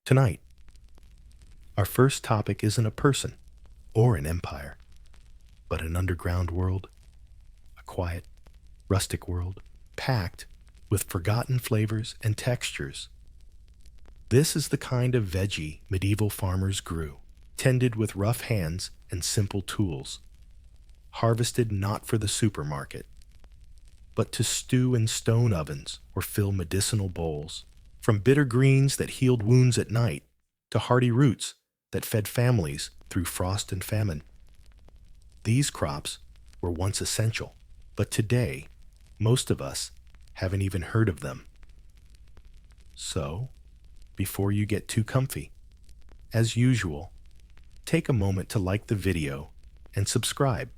Tonight, our first topic isn't a person or an empire, but an underground world, a quiet, rustic world, packed with forgotten flavors and textures. This is the kind of veggie medieval farmers grew, tended with rough hands and simple tools, harvested not for the supermarket, but to stew in stone ovens or fill medicinal bowls. From bitter greens that healed wounds at night to hardy roots that fed families through frost and famine. These crops were once essential, but today, most of us haven't even heard of them. So, before you get too comfy, as usual, take a moment to like the video and subscribe,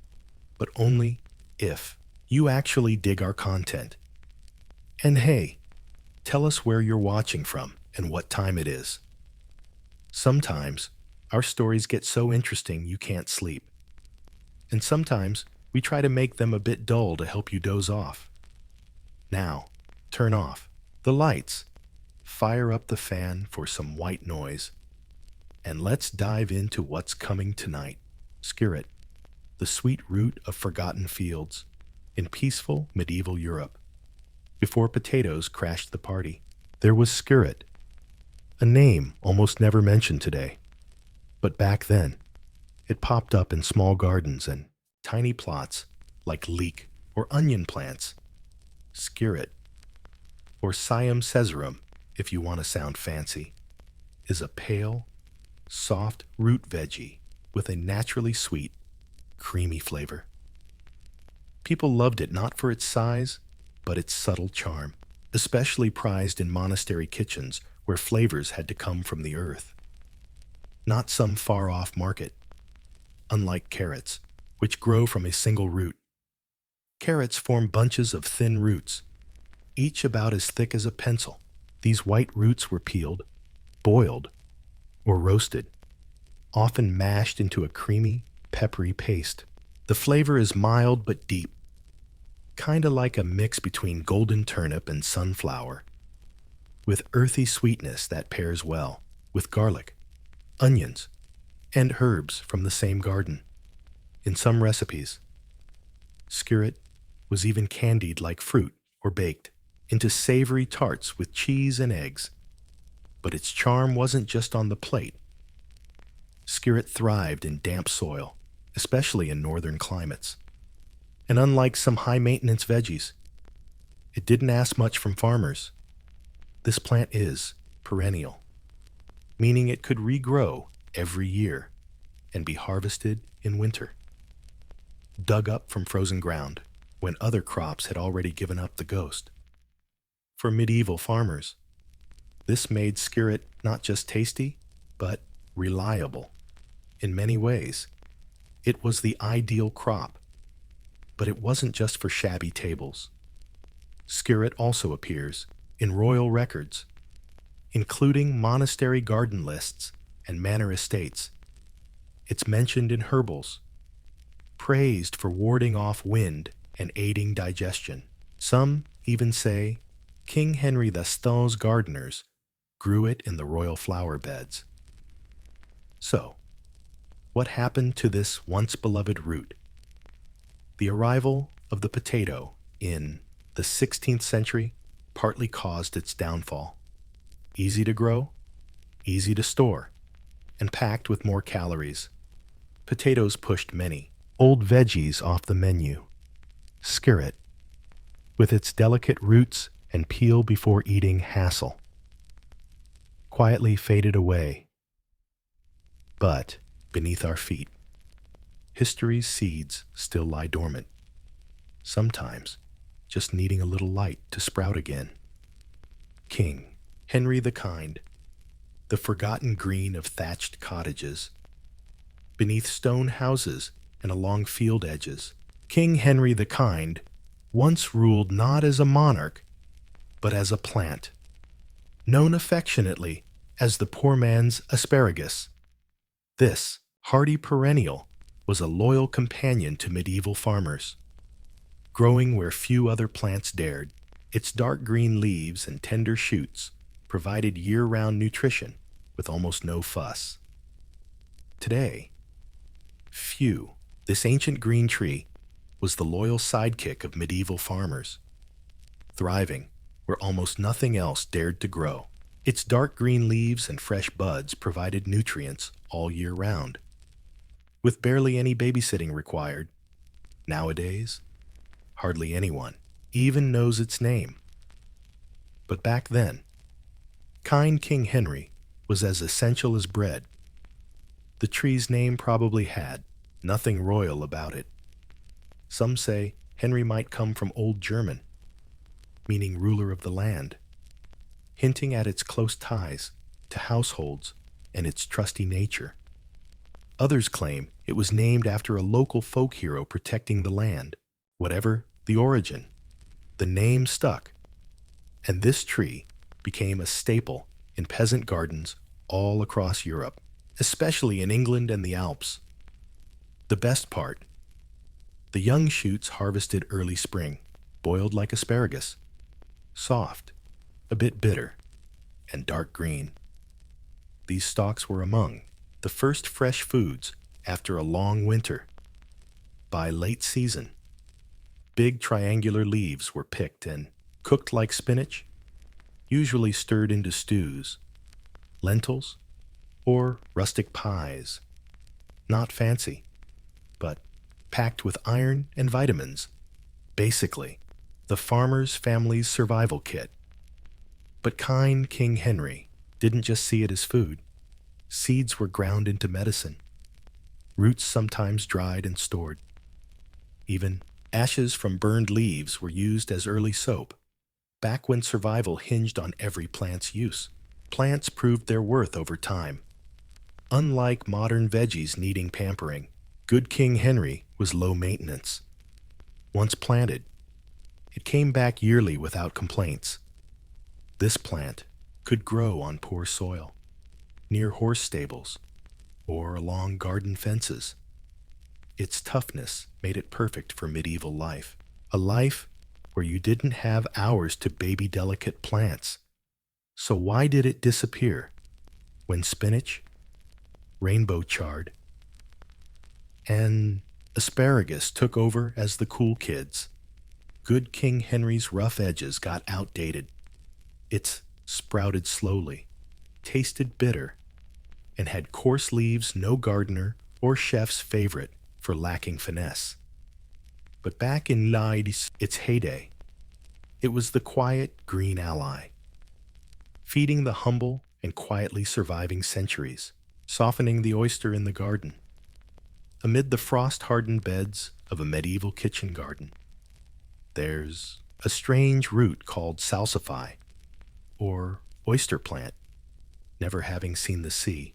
but only if you actually dig our content. And hey, tell us where you're watching from and what time it is. Sometimes our stories get so interesting you can't sleep. And sometimes we try to make them a bit dull to help you doze off. Now, turn off the lights, fire up the fan for some white noise, and let's dive into what's coming tonight. Skirret, the sweet root of forgotten fields in peaceful medieval Europe. Before potatoes crashed the party, there was skirret, a name almost never mentioned today. But back then, it popped up in small gardens and tiny plots like leek or onion plants. Skirret, or Siam Caesarum if you want to sound fancy, is a pale, soft root veggie with a naturally sweet, creamy flavor. People loved it not for its size, but its subtle charm, especially prized in monastery kitchens where flavors had to come from the earth, not some far-off market. Unlike carrots, which grow from a single root, carrots form bunches of thin roots, each about as thick as a pencil. These white roots were peeled, boiled, or roasted, often mashed into a creamy, peppery paste. The flavor is mild but deep, kinda like a mix between golden turnip and sunflower, with earthy sweetness that pairs well with garlic, onions, and herbs from the same garden. In some recipes, skirret was even candied like fruit or baked into savory tarts with cheese and eggs. But its charm wasn't just on the plate. Skirret thrived in damp soil, especially in northern climates. And unlike some high-maintenance veggies, it didn't ask much from farmers. This plant is perennial, meaning it could regrow every year and be harvested in winter, dug up from frozen ground when other crops had already given up the ghost. For medieval farmers, this made skirret not just tasty, but reliable. In many ways, it was the ideal crop. But it wasn't just for shabby tables. Skirret also appears in royal records, including monastery garden lists and manor estates. It's mentioned in herbals, praised for warding off wind and aiding digestion. Some even say King Henry VII's gardeners grew it in the royal flower beds. So, what happened to this once beloved root? The arrival of the potato in the 16th century partly caused its downfall. Easy to grow, easy to store, and packed with more calories. Potatoes pushed many old veggies off the menu. Skirret, with its delicate roots and peel before eating hassle, quietly faded away. But beneath our feet, history's seeds still lie dormant, sometimes just needing a little light to sprout again. King Henry the Kind, the forgotten green of thatched cottages, beneath stone houses and along field edges. King Henry the Kind once ruled not as a monarch, but as a plant, known affectionately as the poor man's asparagus. This hardy perennial was a loyal companion to medieval farmers, growing where few other plants dared. Its dark green leaves and tender shoots provided year-round nutrition with almost no fuss. Today, this ancient green tree was the loyal sidekick of medieval farmers, thriving where almost nothing else dared to grow. Its dark green leaves and fresh buds provided nutrients all year round, with barely any babysitting required. Nowadays, hardly anyone even knows its name. But back then, kind King Henry was as essential as bread. The tree's name probably had nothing royal about it. Some say Henry might come from Old German, meaning ruler of the land, hinting at its close ties to households and its trusty nature. Others claim it was named after a local folk hero protecting the land. Whatever the origin, the name stuck, and this tree became a staple in peasant gardens all across Europe, especially in England and the Alps. The best part, the young shoots harvested early spring, boiled like asparagus, soft, a bit bitter, and dark green. These stalks were among the first fresh foods after a long winter. By late season, big triangular leaves were picked and cooked like spinach, usually stirred into stews, lentils, or rustic pies. Not fancy, but packed with iron and vitamins. Basically, the farmer's family's survival kit. But kind King Henry didn't just see it as food. Seeds were ground into medicine, roots sometimes dried and stored. Even ashes from burned leaves were used as early soap. Back when survival hinged on every plant's use, plants proved their worth over time. Unlike modern veggies needing pampering, good King Henry was low maintenance. Once planted, it came back yearly without complaints. This plant could grow on poor soil, near horse stables, or along garden fences. Its toughness made it perfect for medieval life, a life where you didn't have hours to baby delicate plants. So why did it disappear when spinach, rainbow chard, and asparagus took over as the cool kids? Good King Henry's rough edges got outdated. It sprouted slowly, tasted bitter, and had coarse leaves no gardener or chef's favorite for lacking finesse. But back in its heyday, it was the quiet green ally, feeding the humble and quietly surviving centuries, softening the oyster in the garden. Amid the frost-hardened beds of a medieval kitchen garden, there's a strange root called salsify, or oyster plant. Never having seen the sea,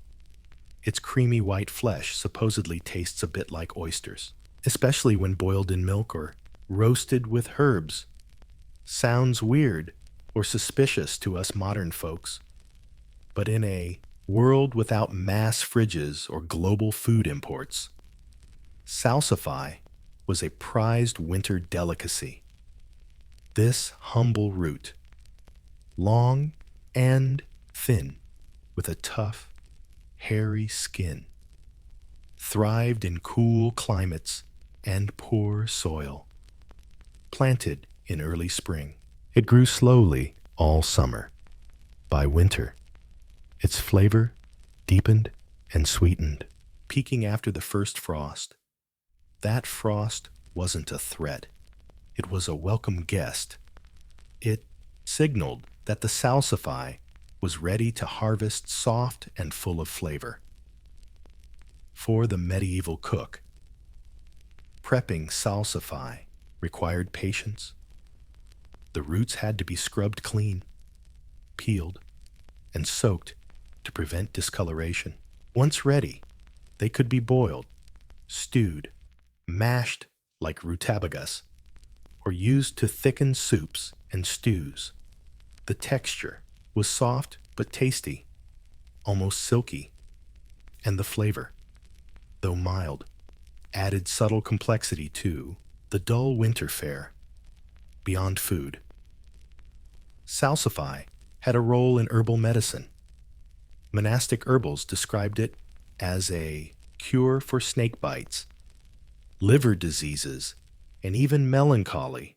its creamy white flesh supposedly tastes a bit like oysters, especially when boiled in milk or roasted with herbs. Sounds weird or suspicious to us modern folks, but in a world without mass fridges or global food imports, salsify was a prized winter delicacy. This humble root, long and thin, with a tough, hairy skin, thrived in cool climates and poor soil. Planted in early spring, it grew slowly all summer. By winter, its flavor deepened and sweetened, peaking after the first frost. That frost wasn't a threat. It was a welcome guest. It signaled that the salsify was ready to harvest soft and full of flavor. For the medieval cook, prepping salsify required patience. The roots had to be scrubbed clean, peeled, and soaked to prevent discoloration. Once ready, they could be boiled, stewed, mashed like rutabagas, or used to thicken soups and stews. The texture was soft but tasty, almost silky, and the flavor, though mild, added subtle complexity to the dull winter fare. Beyond food, salsify had a role in herbal medicine. Monastic herbals described it as a cure for snake bites, liver diseases, and even melancholy.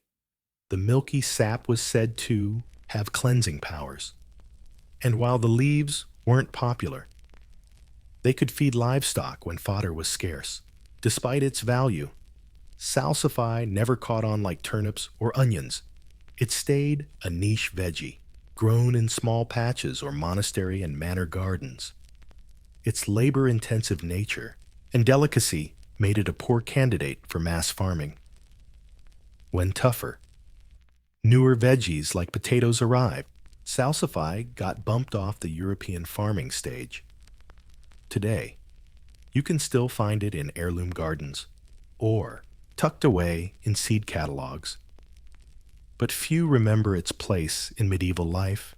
The milky sap was said to have cleansing powers. And while the leaves weren't popular, they could feed livestock when fodder was scarce. Despite its value, salsify never caught on like turnips or onions. It stayed a niche veggie, grown in small patches or monastery and manor gardens. Its labor-intensive nature and delicacy made it a poor candidate for mass farming. When tougher, newer veggies like potatoes arrived, salsify got bumped off the European farming stage. Today, you can still find it in heirloom gardens or tucked away in seed catalogs. But few remember its place in medieval life.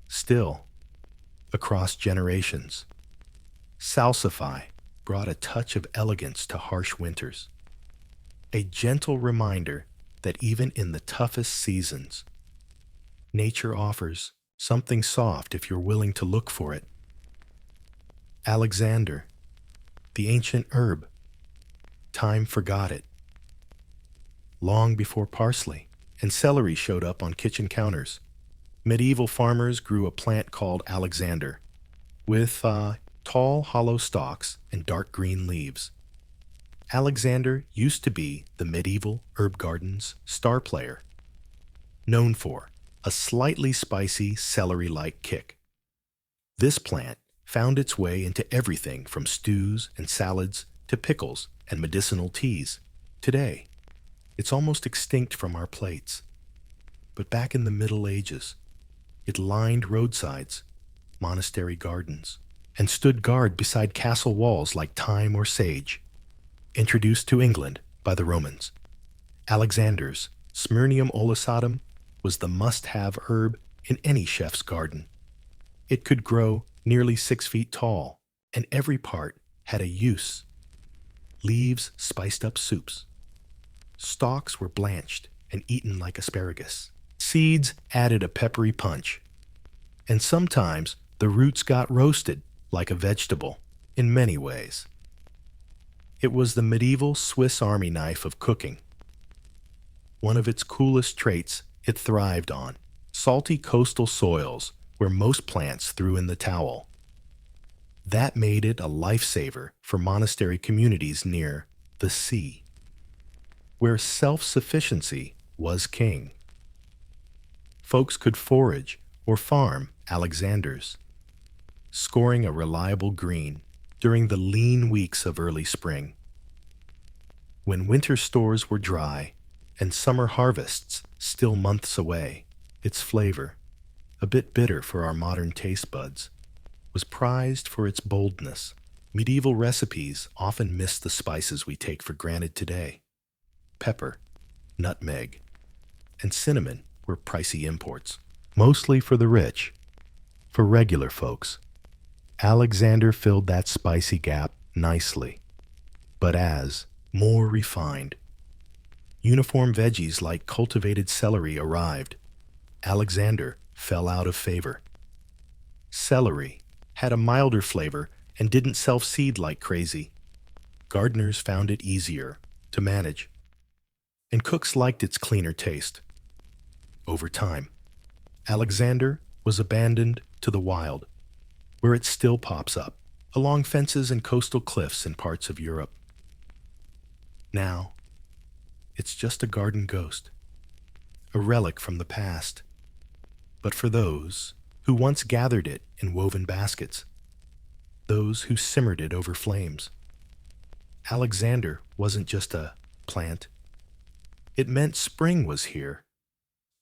Still, across generations, salsify brought a touch of elegance to harsh winters, a gentle reminder that even in the toughest seasons, nature offers something soft if you're willing to look for it. Alexander, the ancient herb, time forgot it. Long before parsley and celery showed up on kitchen counters, medieval farmers grew a plant called Alexander, with tall, hollow stalks and dark green leaves. Alexander used to be the medieval herb garden's star player, known for a slightly spicy celery-like kick. This plant found its way into everything from stews and salads to pickles and medicinal teas. Today, it's almost extinct from our plates. But back in the Middle Ages, it lined roadsides, monastery gardens, and stood guard beside castle walls like thyme or sage. Introduced to England by the Romans, Alexander's Smyrnium olisatum was the must-have herb in any chef's garden. It could grow nearly 6 feet tall, and every part had a use. Leaves spiced up soups. Stalks were blanched and eaten like asparagus. Seeds added a peppery punch. And sometimes the roots got roasted like a vegetable in many ways. It was the medieval Swiss Army knife of cooking. One of its coolest traits it thrived on salty coastal soils where most plants threw in the towel. That made it a lifesaver for monastery communities near the sea, where self-sufficiency was king. Folks could forage or farm Alexanders, scoring a reliable green during the lean weeks of early spring. When winter stores were dry and summer harvests still months away, its flavor, a bit bitter for our modern taste buds, was prized for its boldness. Medieval recipes often missed the spices we take for granted today. Pepper, nutmeg, and cinnamon were pricey imports, mostly for the rich. For regular folks, Alexander filled that spicy gap nicely. But as more refined, uniform veggies like cultivated celery arrived, Alexander fell out of favor. Celery had a milder flavor and didn't self-seed like crazy. Gardeners found it easier to manage, and cooks liked its cleaner taste. Over time, Alexander was abandoned to the wild, where it still pops up, along fences and coastal cliffs in parts of Europe. Now, it's just a garden ghost, a relic from the past. But for those who once gathered it in woven baskets, those who simmered it over flames, Alexander wasn't just a plant. It meant spring was here,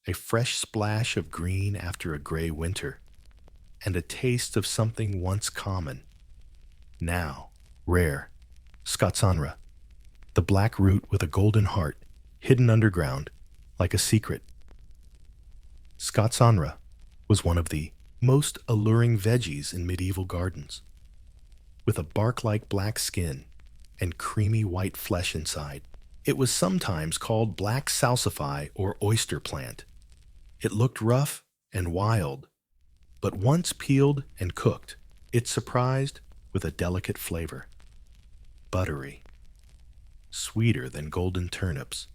a fresh splash of green after a gray winter, and a taste of something once common, now rare, scotsonra, the black root with a golden heart hidden underground like a secret. Scotsonra was one of the most alluring veggies in medieval gardens. With a bark-like black skin and creamy white flesh inside, it was sometimes called black salsify or oyster plant. It looked rough and wild, but once peeled and cooked, It surprised with a delicate flavor, buttery, sweeter than golden turnips,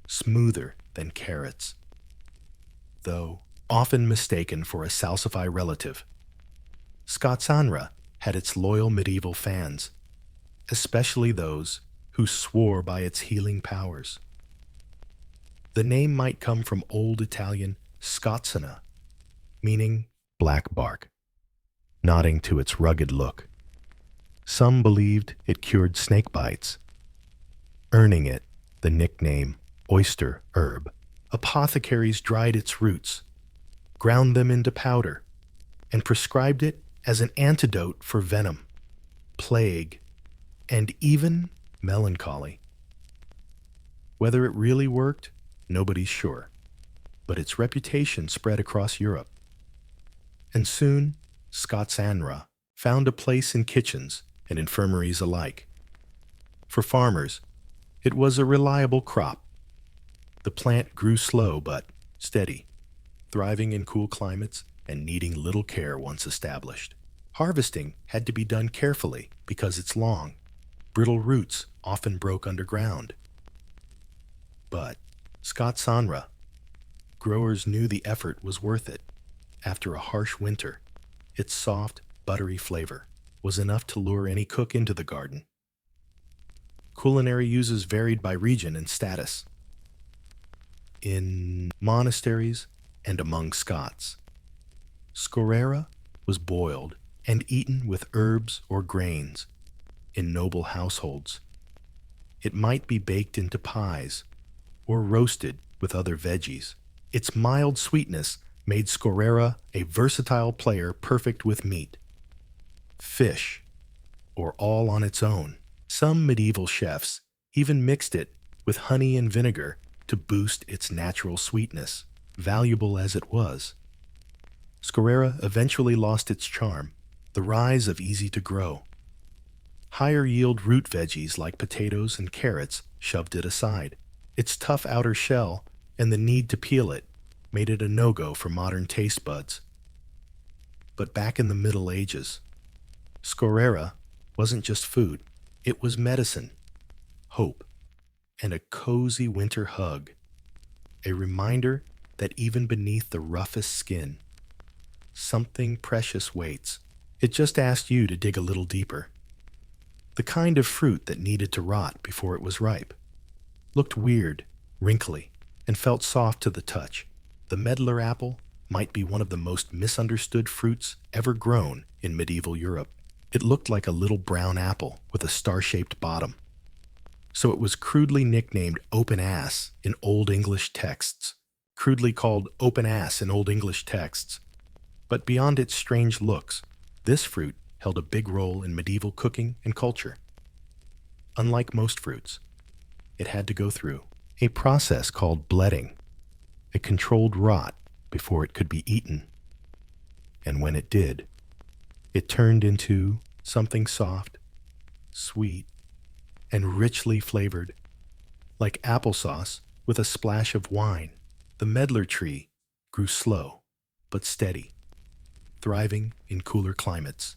smoother than carrots. Though often mistaken for a salsify relative, Scotsanra had its loyal medieval fans, especially those who swore by its healing powers. The name might come from Old Italian scotsana, meaning black bark, nodding to its rugged look. Some believed it cured snake bites, earning it the nickname oyster herb. Apothecaries dried its roots, ground them into powder, and prescribed it as an antidote for venom, plague, and even melancholy. Whether it really worked, nobody's sure, but its reputation spread across Europe. And soon, Scotsanra found a place in kitchens and infirmaries alike. For farmers, it was a reliable crop. The plant grew slow but steady, thriving in cool climates and needing little care once established. Harvesting had to be done carefully because its long, brittle roots often broke underground. But Scotsanra, growers knew the effort was worth it. After a harsh winter, its soft, buttery flavor was enough to lure any cook into the garden. Culinary uses varied by region and status. In monasteries and among Scots, scorera was boiled and eaten with herbs or grains. In noble households, it might be baked into pies or roasted with other veggies. Its mild sweetness made scorera a versatile player perfect with meat, fish, or all on its own. Some medieval chefs even mixed it with honey and vinegar to boost its natural sweetness. Valuable as it was, scorera eventually lost its charm. The rise of easy-to-grow, higher-yield root veggies like potatoes and carrots shoved it aside. Its tough outer shell and the need to peel it made it a no-go for modern taste buds. But back in the Middle Ages, scorera wasn't just food. It was medicine, hope, and a cozy winter hug, a reminder that even beneath the roughest skin, something precious waits. It just asked you to dig a little deeper. The kind of fruit that needed to rot before it was ripe, looked weird, wrinkly, and felt soft to the touch. The medlar apple might be one of the most misunderstood fruits ever grown in medieval Europe. It looked like a little brown apple with a star-shaped bottom. So it was crudely nicknamed open ass in Old English texts. Crudely called open ass in Old English texts. But beyond its strange looks, this fruit held a big role in medieval cooking and culture. Unlike most fruits, it had to go through a process called bledding, a controlled rot before it could be eaten. And when it did, it turned into something soft, sweet, and richly flavored, like applesauce with a splash of wine. The medlar tree grew slow but steady, thriving in cooler climates.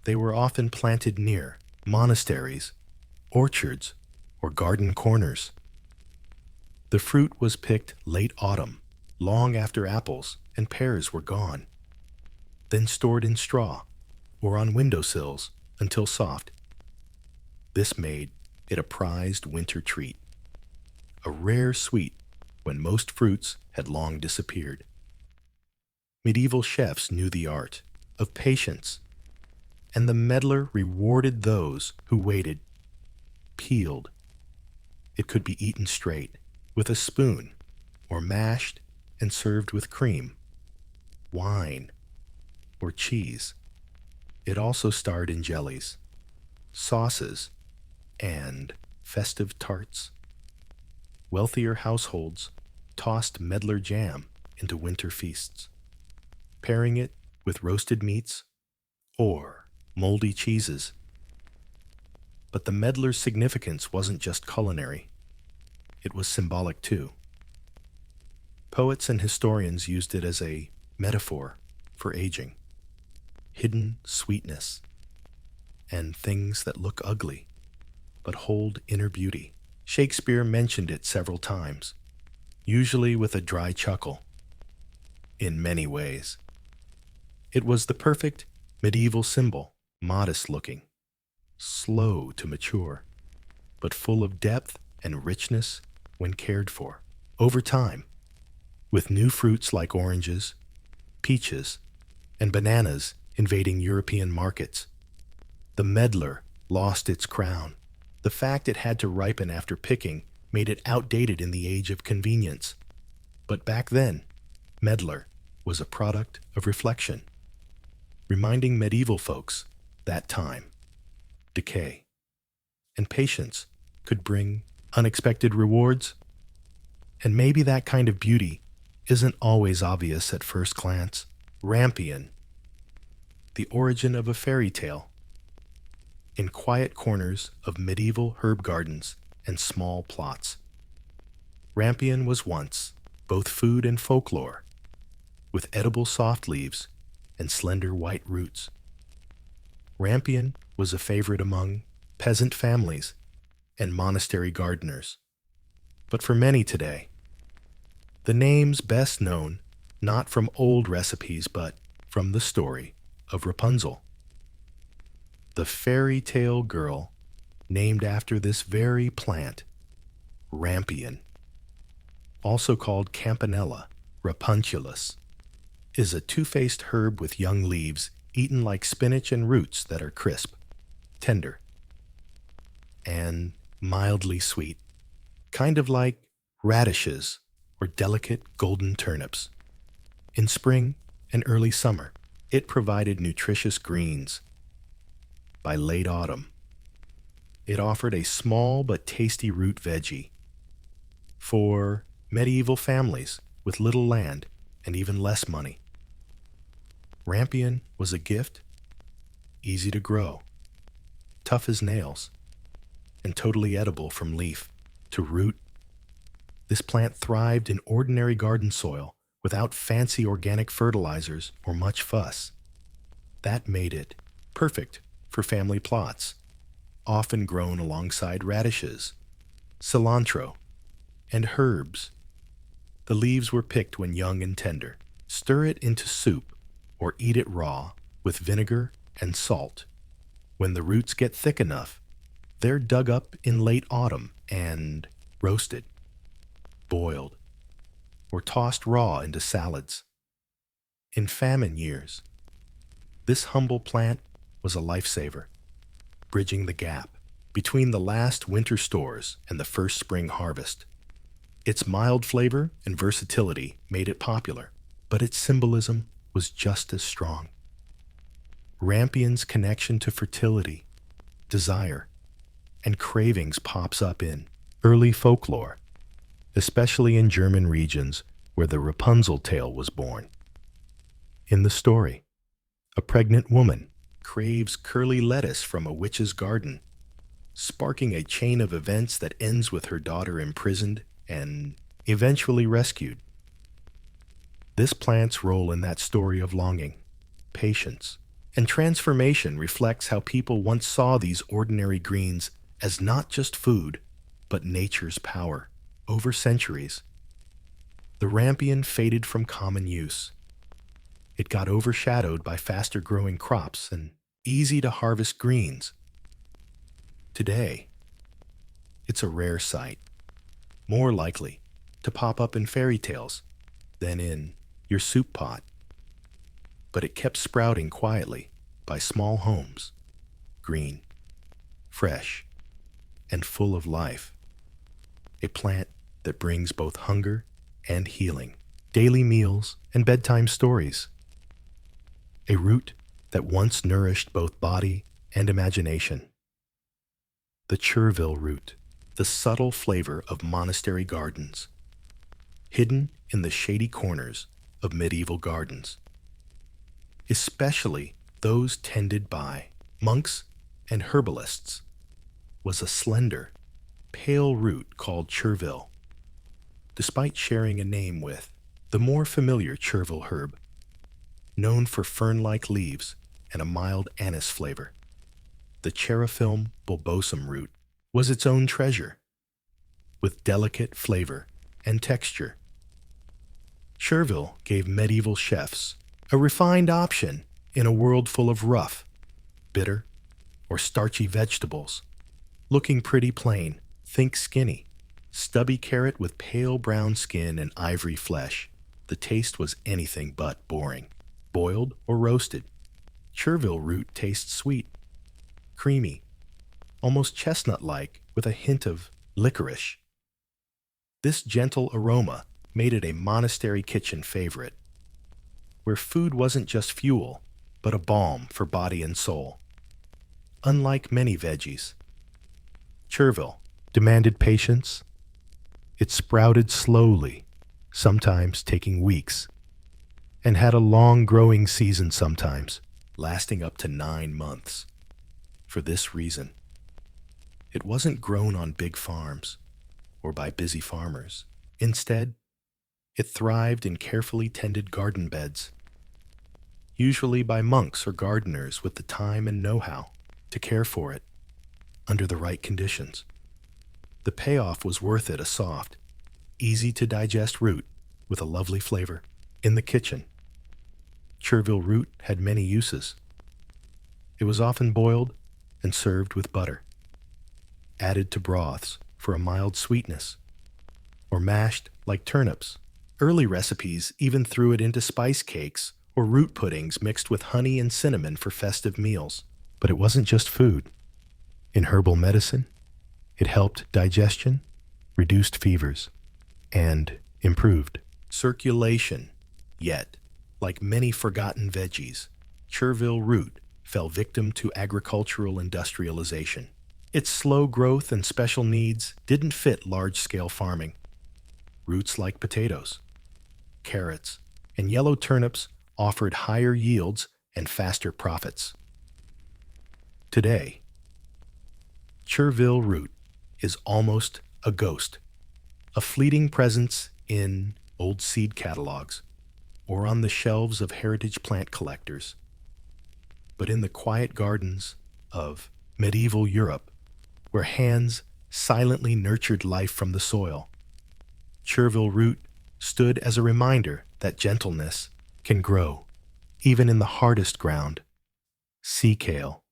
They were often planted near monasteries, orchards, or garden corners. The fruit was picked late autumn, long after apples and pears were gone, then stored in straw or on windowsills until soft. This made it a prized winter treat, a rare sweet when most fruits had long disappeared. Medieval chefs knew the art of patience, and the medlar rewarded those who waited. Peeled, it could be eaten straight, with a spoon, or mashed and served with cream, wine, or cheese. It also starred in jellies, sauces, and festive tarts. Wealthier households tossed medlar jam into winter feasts, pairing it with roasted meats or moldy cheeses. But the medlar's significance wasn't just culinary. It was symbolic too. Poets and historians used it as a metaphor for aging. hidden sweetness, and things that look ugly but hold inner beauty. Shakespeare mentioned it several times, usually with a dry chuckle. In many ways, it was the perfect medieval symbol, modest-looking, slow to mature, but full of depth and richness when cared for. Over time, with new fruits like oranges, peaches, and bananas invading European markets, the medlar lost its crown. The fact it had to ripen after picking made it outdated in the age of convenience. But back then, medlar was a product of reflection, reminding medieval folks that time, decay, and patience could bring unexpected rewards. And maybe that kind of beauty isn't always obvious at first glance. Rampion, the origin of a fairy tale. In quiet corners of medieval herb gardens and small plots, rampion was once both food and folklore, with edible soft leaves and slender white roots. Rampion was a favorite among peasant families and monastery gardeners. But for many today, the name's best known not from old recipes but from the story of Rapunzel, the fairy tale girl named after this very plant, rampion, also called campanella rapunculus, is a two-faced herb with young leaves eaten like spinach and roots that are crisp, tender, and mildly sweet, kind of like radishes or delicate golden turnips. In spring and early summer, it provided nutritious greens. By late autumn, it offered a small but tasty root veggie for medieval families with little land and even less money. Rampion was a gift, easy to grow, tough as nails, and totally edible from leaf to root. This plant thrived in ordinary garden soil without fancy organic fertilizers or much fuss. That made it perfect for family plots, often grown alongside radishes, cilantro, and herbs. The leaves were picked when young and tender. Stir it into soup or eat it raw with vinegar and salt. When the roots get thick enough, they're dug up in late autumn and roasted, boiled, or tossed raw into salads. In famine years, this humble plant was a lifesaver, bridging the gap between the last winter stores and the first spring harvest. Its mild flavor and versatility made it popular, but its symbolism was just as strong. Rampion's connection to fertility, desire, and cravings pops up in early folklore, especially in German regions where the Rapunzel tale was born. In the story, a pregnant woman craves curly lettuce from a witch's garden, sparking a chain of events that ends with her daughter imprisoned and eventually rescued. This plant's role in that story of longing, patience, and transformation reflects how people once saw these ordinary greens as not just food, but nature's power. Over centuries, the rampion faded from common use. It got overshadowed by faster-growing crops and easy-to-harvest greens. Today, it's a rare sight, more likely to pop up in fairy tales than in your soup pot. But it kept sprouting quietly by small homes, green, fresh, and full of life. A plant that brings both hunger and healing, daily meals and bedtime stories. A root that once nourished both body and imagination. The chervil root, the subtle flavor of monastery gardens, hidden in the shady corners of medieval gardens, especially those tended by monks and herbalists, was a slender, pale root called chervil. Despite sharing a name with the more familiar chervil herb, known for fern-like leaves and a mild anise flavor. The Cherryphilum bulbosum root was its own treasure, with delicate flavor and texture. Chervil gave medieval chefs a refined option in a world full of rough, bitter, or starchy vegetables. Looking pretty plain, think skinny, stubby carrot with pale brown skin and ivory flesh. The taste was anything but boring. Boiled or roasted, Chervil root tastes sweet, creamy, almost chestnut-like with a hint of licorice. This gentle aroma made it a monastery kitchen favorite, where food wasn't just fuel, but a balm for body and soul. Unlike many veggies, Chervil demanded patience. It sprouted slowly, sometimes taking weeks, and had a long growing season sometimes, lasting up to 9 months. For this reason, it wasn't grown on big farms or by busy farmers. Instead, it thrived in carefully tended garden beds, usually by monks or gardeners with the time and know-how to care for it under the right conditions. The payoff was worth it, a soft, easy-to-digest root with a lovely flavor. In the kitchen, Chervil root had many uses. It was often boiled and served with butter, added to broths for a mild sweetness, or mashed like turnips. Early recipes even threw it into spice cakes or root puddings mixed with honey and cinnamon for festive meals. But it wasn't just food. In herbal medicine, it helped digestion, reduced fevers, and improved circulation. Yet, like many forgotten veggies, Chervil root fell victim to agricultural industrialization. Its slow growth and special needs didn't fit large-scale farming. Roots like potatoes, carrots, and yellow turnips offered higher yields and faster profits. Today, Chervil root is almost a ghost, a fleeting presence in old seed catalogs or on the shelves of heritage plant collectors. But in the quiet gardens of medieval Europe, where hands silently nurtured life from the soil, Chervil root stood as a reminder that gentleness can grow even in the hardest ground. Sea kale,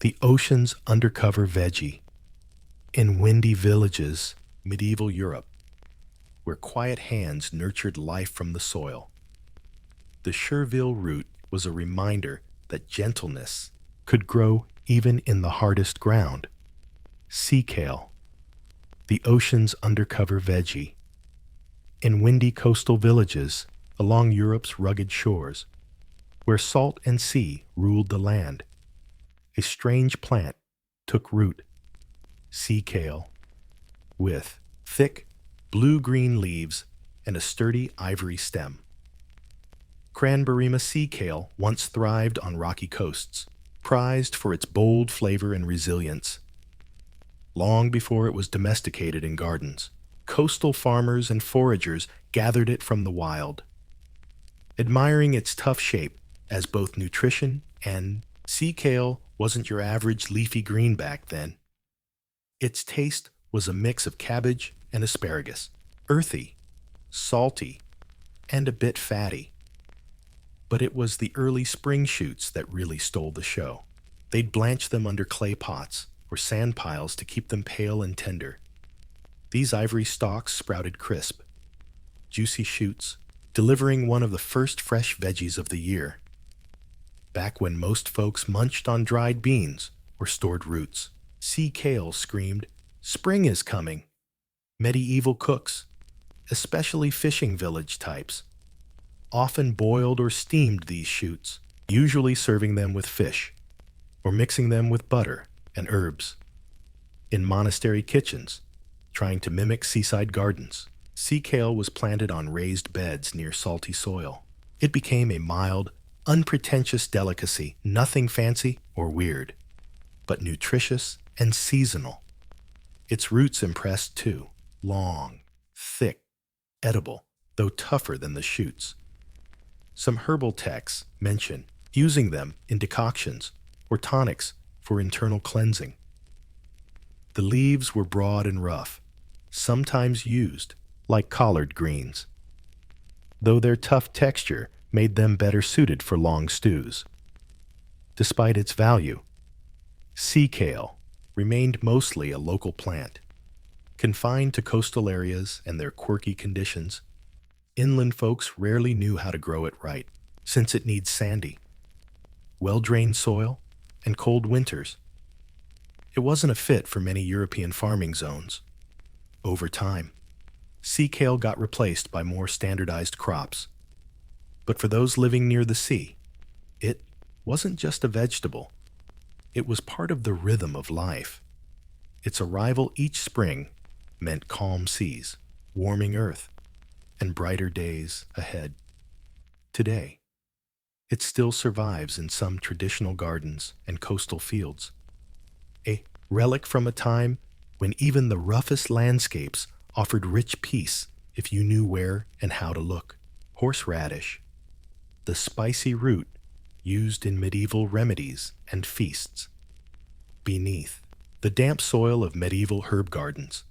the ocean's undercover veggie. In windy villages, medieval Europe, where quiet hands nurtured life from the soil, the Chervil root was a reminder that gentleness could grow even in the hardest ground. Sea kale, the ocean's undercover veggie. In windy coastal villages along Europe's rugged shores, where salt and sea ruled the land, a strange plant took root. Sea kale, with thick, blue-green leaves and a sturdy ivory stem. Cranberrima sea kale once thrived on rocky coasts, prized for its bold flavor and resilience. Long before it was domesticated in gardens, coastal farmers and foragers gathered it from the wild, admiring its tough shape as both nutrition and sea kale wasn't your average leafy green back then. Its taste was a mix of cabbage and asparagus, earthy, salty, and a bit fatty. But it was the early spring shoots that really stole the show. They'd blanch them under clay pots or sand piles to keep them pale and tender. These ivory stalks sprouted crisp, juicy shoots, delivering one of the first fresh veggies of the year. Back when most folks munched on dried beans or stored roots, sea kale screamed, "Spring is coming!" Medieval cooks, especially fishing village types, often boiled or steamed these shoots, usually serving them with fish or mixing them with butter and herbs. In monastery kitchens, trying to mimic seaside gardens, sea kale was planted on raised beds near salty soil. It became a mild, unpretentious delicacy, nothing fancy or weird, but nutritious and seasonal. Its roots impressed too, long, thick, edible, though tougher than the shoots. Some herbal texts mention using them in decoctions or tonics for internal cleansing. The leaves were broad and rough, sometimes used like collard greens, though their tough texture made them better suited for long stews. Despite its value, sea kale remained mostly a local plant. Confined to coastal areas and their quirky conditions, inland folks rarely knew how to grow it right, since it needs sandy, well-drained soil and cold winters. It wasn't a fit for many European farming zones. Over time, sea kale got replaced by more standardized crops. But for those living near the sea, it wasn't just a vegetable. It was part of the rhythm of life. Its arrival each spring meant calm seas, warming earth, and brighter days ahead. Today, it still survives in some traditional gardens and coastal fields, a relic from a time when even the roughest landscapes offered rich peace if you knew where and how to look. Horseradish, the spicy root used in medieval remedies and feasts. Beneath the damp soil of medieval herb gardens,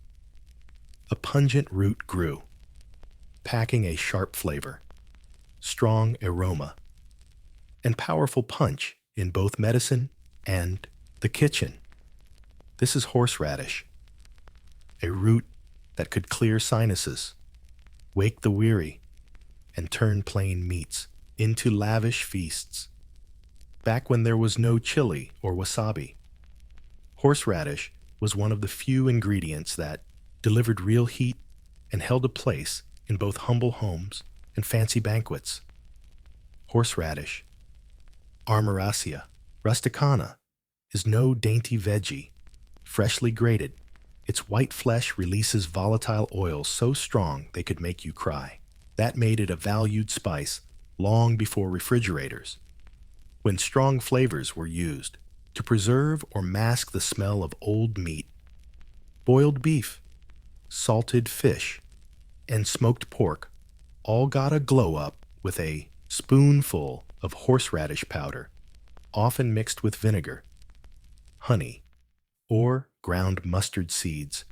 a pungent root grew, packing a sharp flavor, strong aroma, and powerful punch in both medicine and the kitchen. This is horseradish, a root that could clear sinuses, wake the weary, and turn plain meats into lavish feasts. Back when there was no chili or wasabi, horseradish was one of the few ingredients that delivered real heat and held a place in both humble homes and fancy banquets. Horseradish, Armoracea rusticana, is no dainty veggie. Freshly grated, its white flesh releases volatile oils so strong they could make you cry. That made it a valued spice long before refrigerators, when strong flavors were used to preserve or mask the smell of old meat. Boiled beef, salted fish, and smoked pork all got a glow up with a spoonful of horseradish powder, often mixed with vinegar, honey, or ground mustard seeds.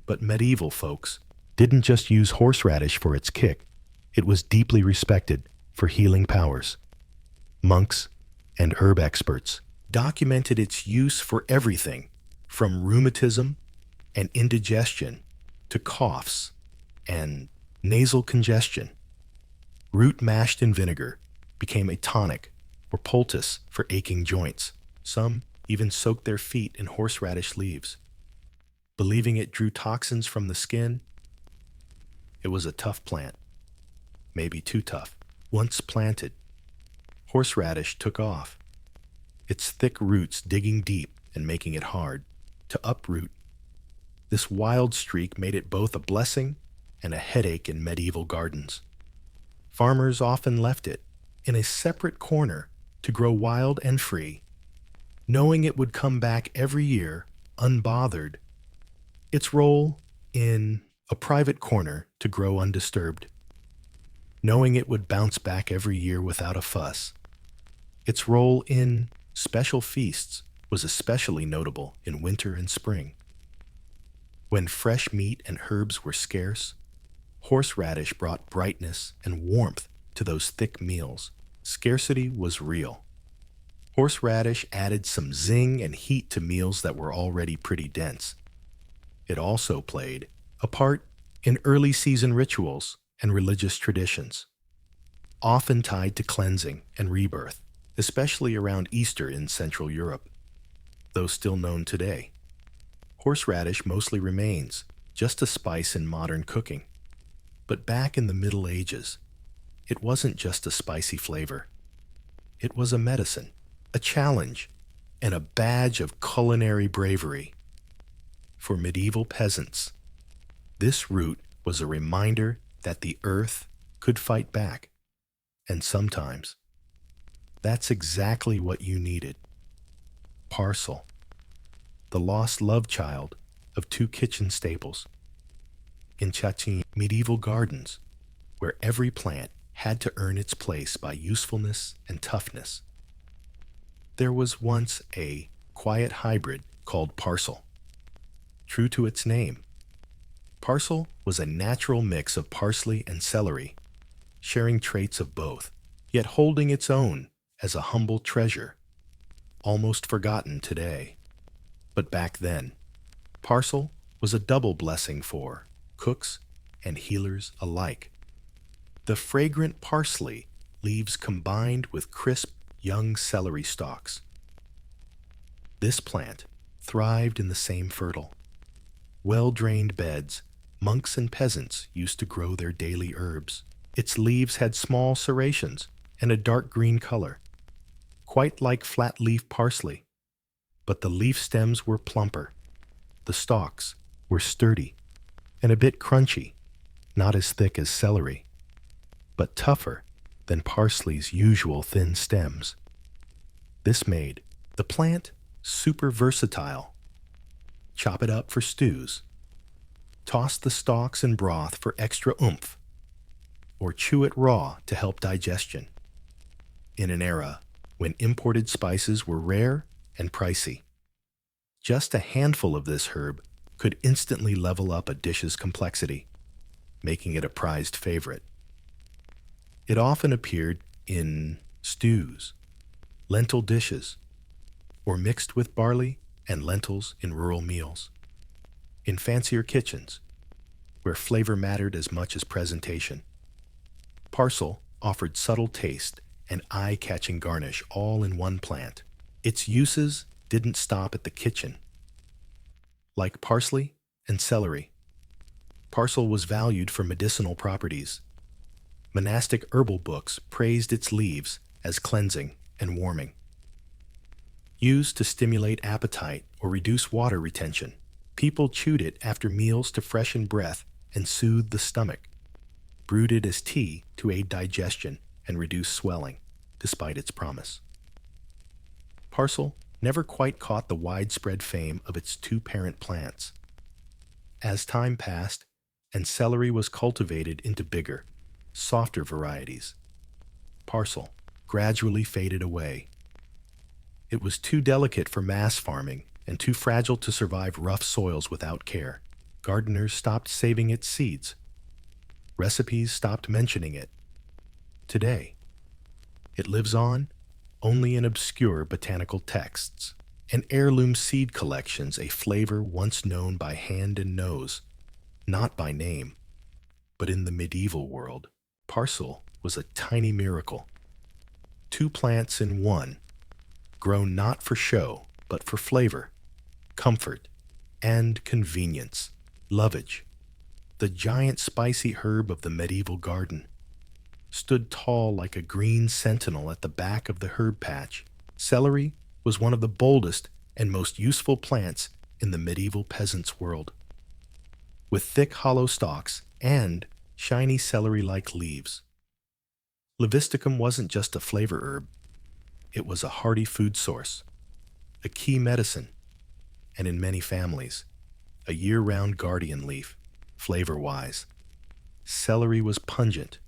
But medieval folks didn't just use horseradish for its kick. It was deeply respected for healing powers. Monks and herb experts documented its use for everything from rheumatism and indigestion to coughs and nasal congestion. Root mashed in vinegar became a tonic or poultice for aching joints. Some even soaked their feet in horseradish leaves, believing it drew toxins from the skin. It was a tough plant, maybe too tough. Once planted, horseradish took off, its thick roots digging deep and making it hard to uproot. This wild streak made it both a blessing and a headache in medieval gardens. Farmers often left it in a separate corner to grow wild and free, knowing it would come back every year unbothered. Its role in a private corner to grow undisturbed, knowing it would bounce back every year without a fuss. Its role in special feasts was especially notable in winter and spring. When fresh meat and herbs were scarce, horseradish brought brightness and warmth to those thick meals. Scarcity was real. Horseradish added some zing and heat to meals that were already pretty dense. It also played a part in early season rituals and religious traditions, often tied to cleansing and rebirth, especially around Easter in Central Europe. Though still known today, horseradish mostly remains just a spice in modern cooking. But back in the Middle Ages, it wasn't just a spicy flavor. It was a medicine, a challenge, and a badge of culinary bravery. For medieval peasants, this root was a reminder that the earth could fight back. And sometimes, that's exactly what you needed. Parsley, the lost love child of two kitchen staples. In Chachin medieval gardens, where every plant had to earn its place by usefulness and toughness. There was once a quiet hybrid called parsley. True to its name, parsley was a natural mix of parsley and celery, sharing traits of both, yet holding its own as a humble treasure, almost forgotten today. But back then, parsley was a double blessing for cooks and healers alike. The fragrant parsley leaves combined with crisp young celery stalks. This plant thrived in the same fertile, well-drained beds monks and peasants used to grow their daily herbs. Its leaves had small serrations and a dark green color, quite like flat-leaf parsley, but the leaf stems were plumper. The stalks were sturdy and a bit crunchy, not as thick as celery, but tougher than parsley's usual thin stems. This made the plant super versatile. Chop it up for stews, toss the stalks in broth for extra oomph, or chew it raw to help digestion. In an era when imported spices were rare and pricey, just a handful of this herb could instantly level up a dish's complexity, making it a prized favorite. It often appeared in stews, lentil dishes, or mixed with barley and lentils in rural meals. In fancier kitchens, where flavor mattered as much as presentation, parsley offered subtle taste and eye-catching garnish all in one plant. Its uses didn't stop at the kitchen. Like parsley and celery, parsley was valued for medicinal properties. Monastic herbal books praised its leaves as cleansing and warming. Used to stimulate appetite or reduce water retention, people chewed it after meals to freshen breath and soothe the stomach. Brewed it as tea to aid digestion and reduce swelling, despite its promise. Parsley never quite caught the widespread fame of its two parent plants. As time passed and celery was cultivated into bigger, softer varieties, parsley gradually faded away. It was too delicate for mass farming and too fragile to survive rough soils without care. Gardeners stopped saving its seeds. Recipes stopped mentioning it. Today, it lives on only in obscure botanical texts and heirloom seed collections, a flavor once known by hand and nose, not by name. But in the medieval world, parsley was a tiny miracle. Two plants in one, grown not for show, but for flavor, comfort, and convenience. Lovage, the giant spicy herb of the medieval garden, stood tall like a green sentinel at the back of the herb patch. Celery was one of the boldest and most useful plants in the medieval peasant's world. With thick hollow stalks and shiny celery-like leaves, Levisticum wasn't just a flavor herb. It was a hearty food source, a key medicine, and in many families, a year-round guardian leaf, flavor-wise. Celery was pungent,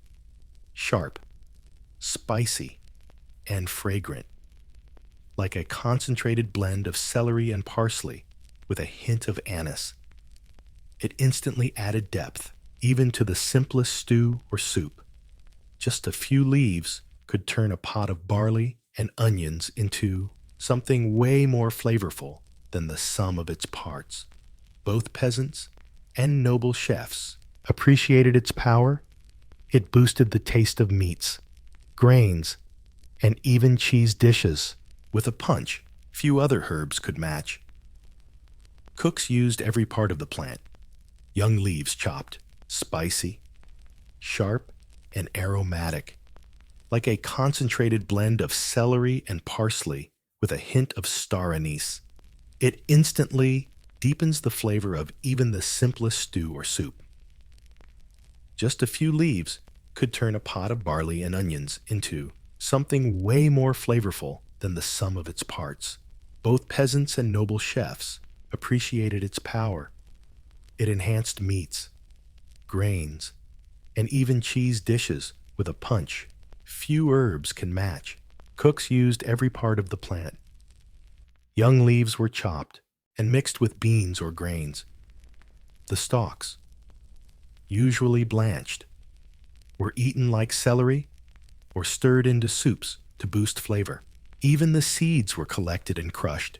sharp, spicy, and fragrant, like a concentrated blend of celery and parsley with a hint of anise. It instantly added depth, even to the simplest stew or soup. Just a few leaves could turn a pot of barley and onions into something way more flavorful than the sum of its parts. Both peasants and noble chefs appreciated its power. It boosted the taste of meats, grains, and even cheese dishes with a punch few other herbs could match. Cooks used every part of the plant. Young leaves chopped, spicy, sharp, and aromatic, like a concentrated blend of celery and parsley with a hint of star anise. It instantly deepens the flavor of even the simplest stew or soup. Just a few leaves could turn a pot of barley and onions into something way more flavorful than the sum of its parts. Both peasants and noble chefs appreciated its power. It enhanced meats, grains, and even cheese dishes with a punch few herbs can match. Cooks used every part of the plant. Young leaves were chopped and mixed with beans or grains. The stalks, usually blanched, were eaten like celery or stirred into soups to boost flavor. Even the seeds were collected and crushed,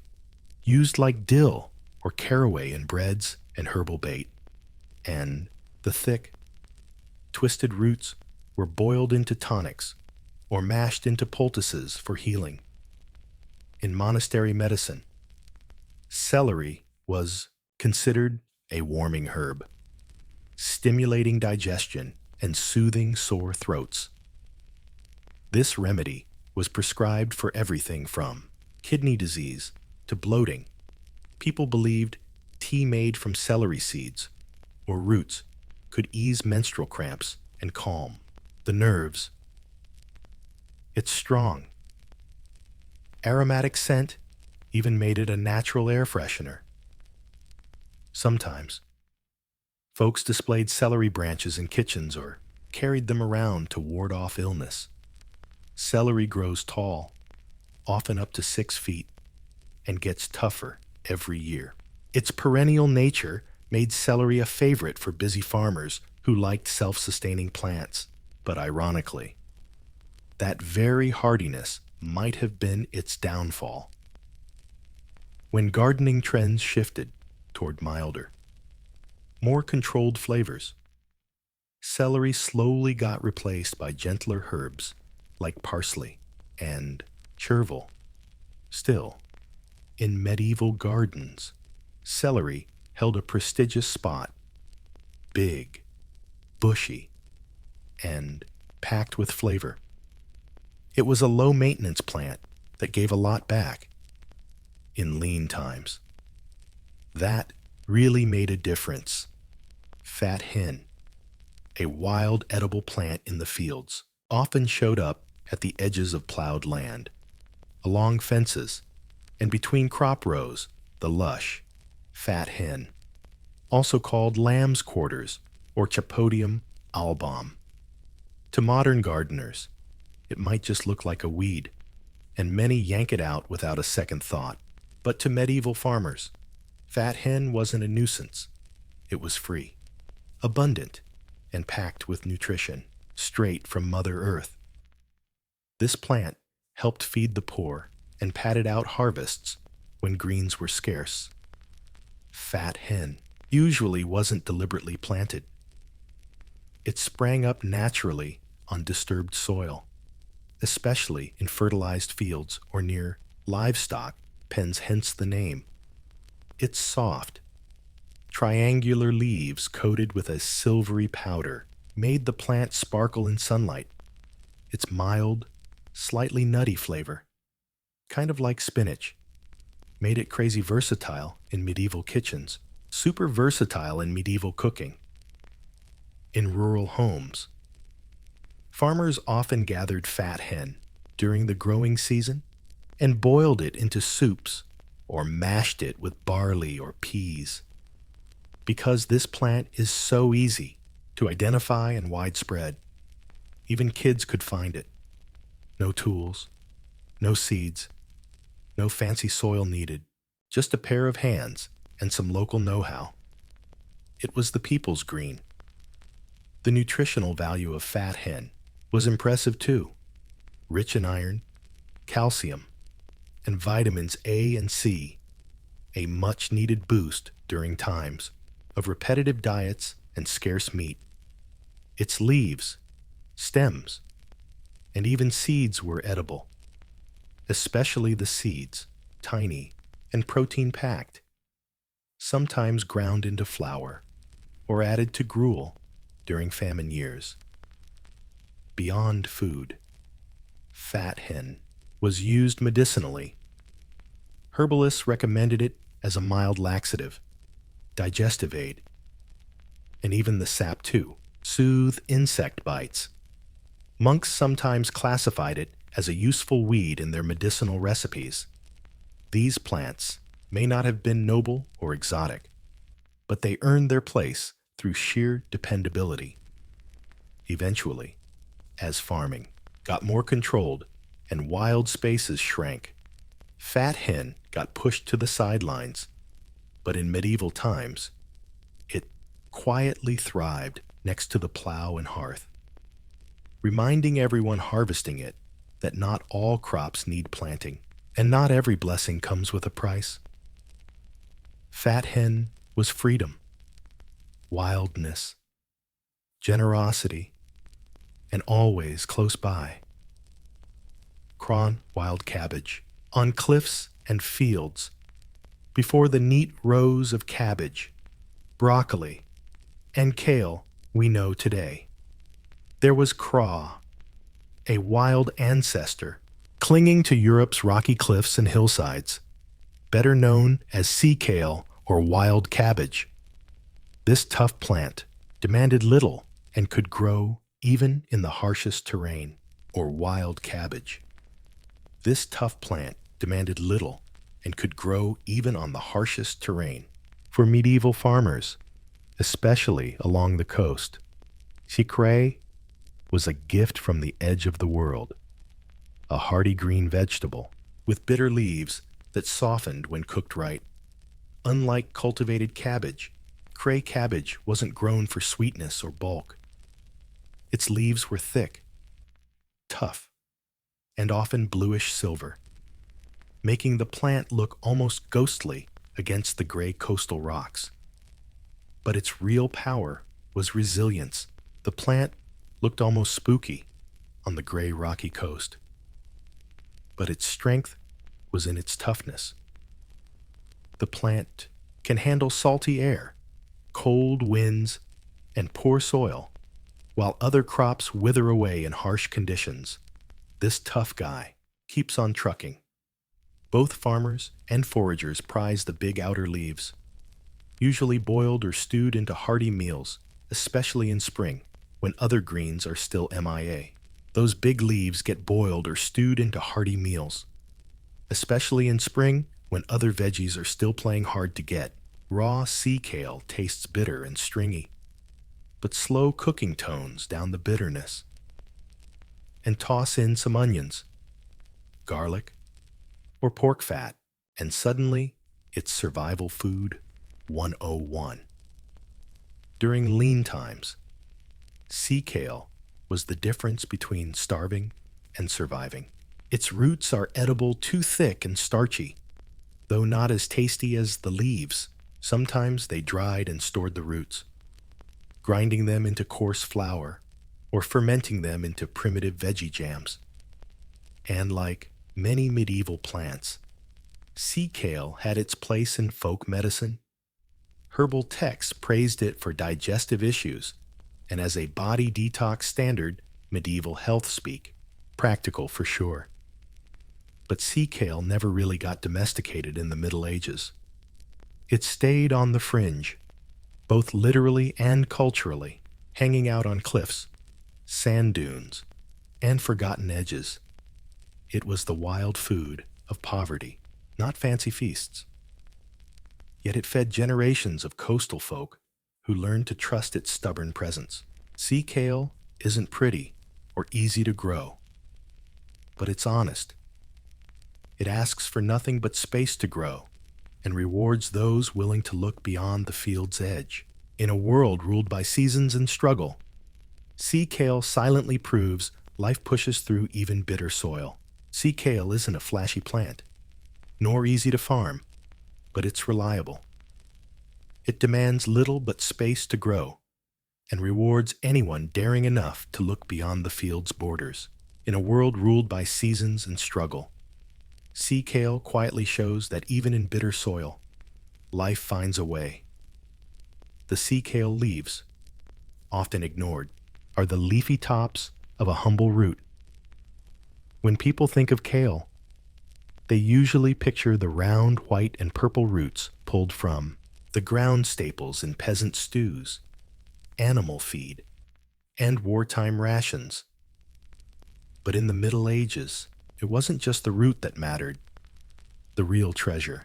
used like dill or caraway in breads and herbal bait. And the thick, twisted roots were boiled into tonics or mashed into poultices for healing. In monastery medicine, celery was considered a warming herb, stimulating digestion and soothing sore throats. This remedy was prescribed for everything from kidney disease to bloating. People believed tea made from celery seeds or roots could ease menstrual cramps and calm the nerves. It's strong. Aromatic scent even made it a natural air freshener. Sometimes, folks displayed celery branches in kitchens or carried them around to ward off illness. Celery grows tall, often up to 6 feet, and gets tougher every year. Its perennial nature made celery a favorite for busy farmers who liked self-sustaining plants. But ironically, that very hardiness might have been its downfall. When gardening trends shifted toward milder, more controlled flavors, celery slowly got replaced by gentler herbs like parsley and chervil. Still, in medieval gardens, celery held a prestigious spot, big, bushy, and packed with flavor. It was a low-maintenance plant that gave a lot back in lean times. That really made a difference. Fat hen, a wild edible plant in the fields, often showed up at the edges of plowed land, along fences, and between crop rows. The lush, fat hen, also called lamb's quarters or Chapodium album. To modern gardeners, it might just look like a weed, and many yank it out without a second thought. But to medieval farmers, fat hen wasn't a nuisance. It was free, abundant, and packed with nutrition, straight from Mother Earth. This plant helped feed the poor and padded out harvests when greens were scarce. Fat hen usually wasn't deliberately planted. It sprang up naturally on disturbed soil, especially in fertilized fields or near livestock pens, hence the name. Its soft, triangular leaves coated with a silvery powder made the plant sparkle in sunlight. Its mild, slightly nutty flavor, kind of like spinach, made it crazy versatile in medieval kitchens, super versatile in medieval cooking. In rural homes, farmers often gathered fat hen during the growing season and boiled it into soups or mashed it with barley or peas. Because this plant is so easy to identify and widespread, even kids could find it. No tools, no seeds, no fancy soil needed, just a pair of hands and some local know-how. It was the people's green. The nutritional value of fat hen was impressive too, rich in iron, calcium, and vitamins A and C, a much-needed boost during times of repetitive diets and scarce meat. Its leaves, stems, and even seeds were edible, especially the seeds, tiny and protein-packed, sometimes ground into flour or added to gruel during famine years. Beyond food, fat hen was used medicinally. Herbalists recommended it as a mild laxative, digestive aid, and even the sap too, soothe insect bites. Monks sometimes classified it as a useful weed in their medicinal recipes. These plants may not have been noble or exotic, but they earned their place through sheer dependability. Eventually, as farming got more controlled and wild spaces shrank, fat hen got pushed to the sidelines. But in medieval times, it quietly thrived next to the plow and hearth, reminding everyone harvesting it that not all crops need planting, and not every blessing comes with a price. Fat hen was freedom, wildness, generosity, and always close by. Cron wild cabbage on cliffs and fields, before the neat rows of cabbage, broccoli, and kale we know today. There was craw, a wild ancestor clinging to Europe's rocky cliffs and hillsides, better known as sea kale or wild cabbage. This tough plant demanded little and could grow even in the harshest terrain, or wild cabbage. This tough plant demanded little and could grow even on the harshest terrain. For medieval farmers, especially along the coast, chicrée was a gift from the edge of the world, a hardy green vegetable with bitter leaves that softened when cooked right. Unlike cultivated cabbage, cray cabbage wasn't grown for sweetness or bulk. Its leaves were thick, tough, and often bluish silver, making the plant look almost ghostly against the gray coastal rocks. But its real power was resilience. The plant looked almost spooky on the gray rocky coast, but its strength was in its toughness. The plant can handle salty air, cold winds, and poor soil, while other crops wither away in harsh conditions. This tough guy keeps on trucking. Both farmers and foragers prize the big outer leaves, usually boiled or stewed into hearty meals, especially in spring, when other greens are still MIA. Those big leaves get boiled or stewed into hearty meals, especially in spring when other veggies are still playing hard to get. Raw sea kale tastes bitter and stringy, but slow cooking tones down the bitterness. And toss in some onions, garlic, or pork fat, and suddenly it's survival food 101. During lean times, sea kale was the difference between starving and surviving. Its roots are edible, too thick and starchy, though not as tasty as the leaves. Sometimes they dried and stored the roots, grinding them into coarse flour or fermenting them into primitive veggie jams. And like many medieval plants, sea kale had its place in folk medicine. Herbal texts praised it for digestive issues and as a body detox standard, medieval health speak. Practical for sure. But sea kale never really got domesticated in the Middle Ages. It stayed on the fringe, both literally and culturally, hanging out on cliffs, sand dunes, and forgotten edges. It was the wild food of poverty, not fancy feasts. Yet it fed generations of coastal folk who learned to trust its stubborn presence. Sea kale isn't pretty or easy to grow, but it's honest. It asks for nothing but space to grow and rewards those willing to look beyond the field's edge. In a world ruled by seasons and struggle, sea kale silently proves life pushes through even bitter soil. Sea kale isn't a flashy plant, nor easy to farm, but it's reliable. It demands little but space to grow, and rewards anyone daring enough to look beyond the field's borders. In a world ruled by seasons and struggle, sea kale quietly shows that even in bitter soil, life finds a way. The sea kale leaves, often ignored, are the leafy tops of a humble root. When people think of kale, they usually picture the round white and purple roots pulled from the ground staples in peasant stews, animal feed, and wartime rations. But in the Middle Ages, it wasn't just the root that mattered. The real treasure,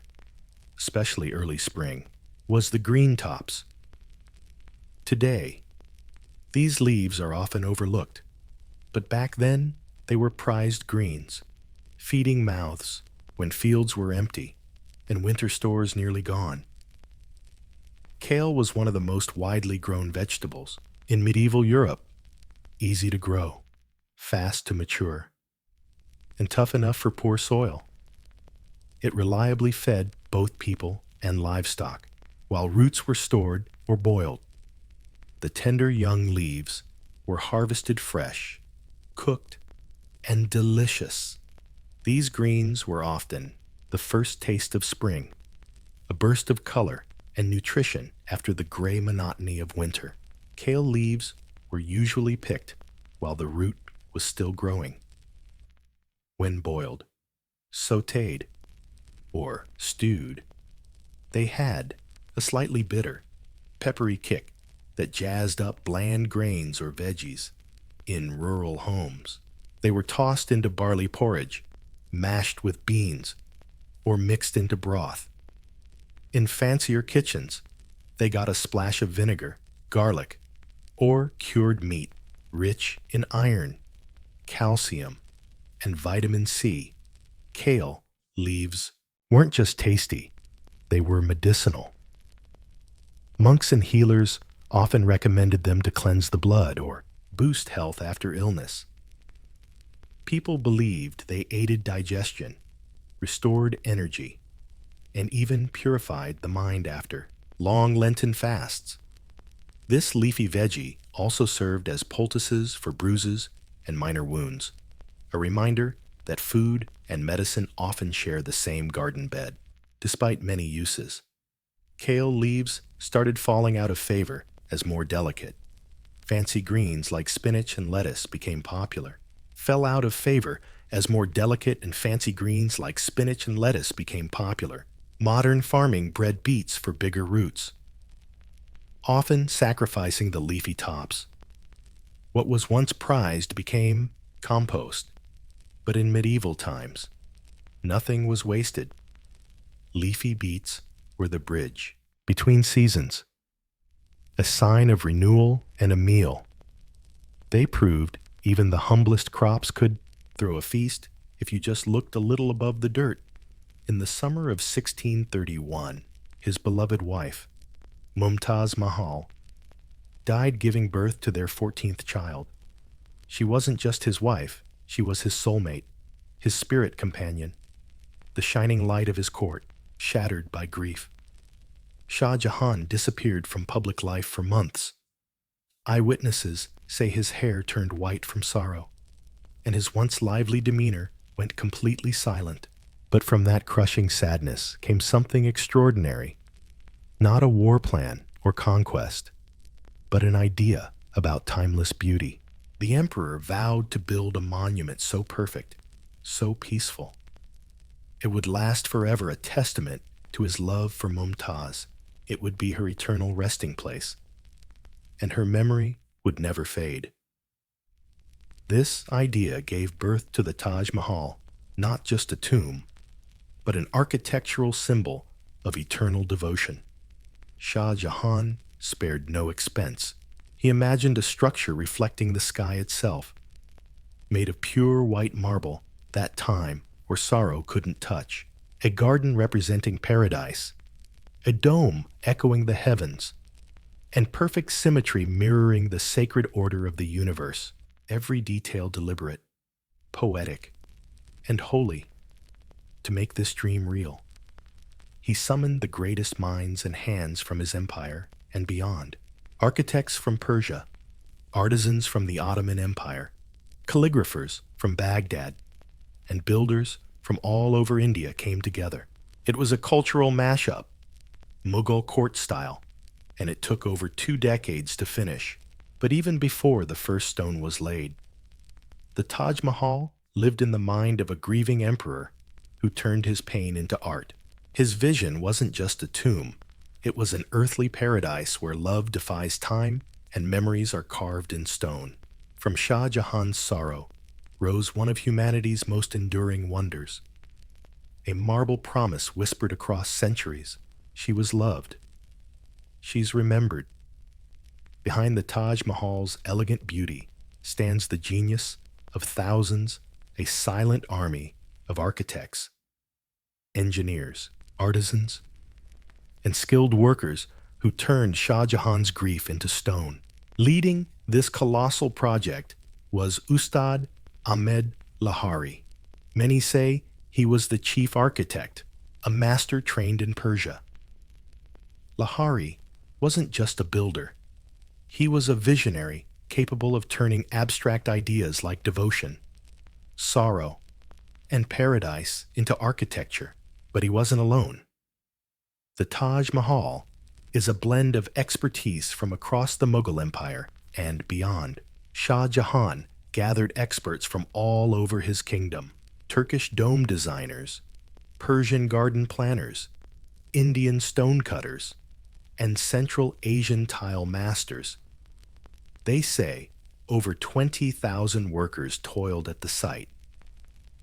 especially early spring, was the green tops. Today, these leaves are often overlooked, But back then, they were prized greens, feeding mouths when fields were empty and winter stores nearly gone. Kale was one of the most widely grown vegetables in medieval Europe, easy to grow, fast to mature, and tough enough for poor soil. It reliably fed both people and livestock, while roots were stored or boiled. The tender young leaves were harvested fresh, cooked, and delicious. These greens were often the first taste of spring, a burst of color and nutrition after the gray monotony of winter. Kale leaves were usually picked while the root was still growing. When boiled, sautéed, or stewed, they had a slightly bitter, peppery kick that jazzed up bland grains or veggies. In rural homes, they were tossed into barley porridge, mashed with beans, or mixed into broth. In fancier kitchens, they got a splash of vinegar, garlic, or cured meat, rich in iron, calcium, and vitamin C. Kale leaves weren't just tasty, they were medicinal. Monks and healers often recommended them to cleanse the blood or boost health after illness. People believed they aided digestion, restored energy, and even purified the mind after long Lenten fasts. This leafy veggie also served as poultices for bruises and minor wounds, a reminder that food and medicine often share the same garden bed. Despite many uses, kale leaves started falling out of favor as more delicate. Fancy greens like spinach and lettuce became popular. Fell out of favor as more delicate and fancy greens like spinach and lettuce became popular. Modern farming bred beets for bigger roots, often sacrificing the leafy tops. What was once prized became compost. But in medieval times, nothing was wasted. Leafy beets were the bridge between seasons, a sign of renewal and a meal. They proved even the humblest crops could throw a feast if you just looked a little above the dirt. In the summer of 1631, his beloved wife, Mumtaz Mahal, died giving birth to their 14th child. She wasn't just his wife, she was his soulmate, his spirit companion, the shining light of his court, shattered by grief. Shah Jahan disappeared from public life for months. Eyewitnesses say his hair turned white from sorrow, and his once lively demeanor went completely silent. But from that crushing sadness came something extraordinary. Not a war plan or conquest, but an idea about timeless beauty. The emperor vowed to build a monument so perfect, so peaceful. It would last forever, a testament to his love for Mumtaz. It would be her eternal resting place, and her memory would never fade. This idea gave birth to the Taj Mahal, not just a tomb, but an architectural symbol of eternal devotion. Shah Jahan spared no expense. He imagined a structure reflecting the sky itself, made of pure white marble that time or sorrow couldn't touch, a garden representing paradise, a dome echoing the heavens, and perfect symmetry mirroring the sacred order of the universe, every detail deliberate, poetic, and holy. To make this dream real, he summoned the greatest minds and hands from his empire and beyond. Architects from Persia, artisans from the Ottoman Empire, calligraphers from Baghdad, and builders from all over India came together. It was a cultural mashup, Mughal court style, and it took over 2 decades to finish. But even before the first stone was laid, the Taj Mahal lived in the mind of a grieving emperor who turned his pain into art. His vision wasn't just a tomb, it was an earthly paradise where love defies time and memories are carved in stone. From Shah Jahan's sorrow rose one of humanity's most enduring wonders, a marble promise whispered across centuries. She was loved. She's remembered. Behind the Taj Mahal's elegant beauty stands the genius of thousands, a silent army of architects, engineers, artisans, and skilled workers who turned Shah Jahan's grief into stone. Leading this colossal project was Ustad Ahmed Lahari. Many say he was the chief architect, a master trained in Persia. Lahari wasn't just a builder. He was a visionary capable of turning abstract ideas like devotion, sorrow, and paradise into architecture. But he wasn't alone. The Taj Mahal is a blend of expertise from across the Mughal Empire and beyond. Shah Jahan gathered experts from all over his kingdom: Turkish dome designers, Persian garden planners, Indian stonecutters, and Central Asian tile masters. They say over 20,000 workers toiled at the site,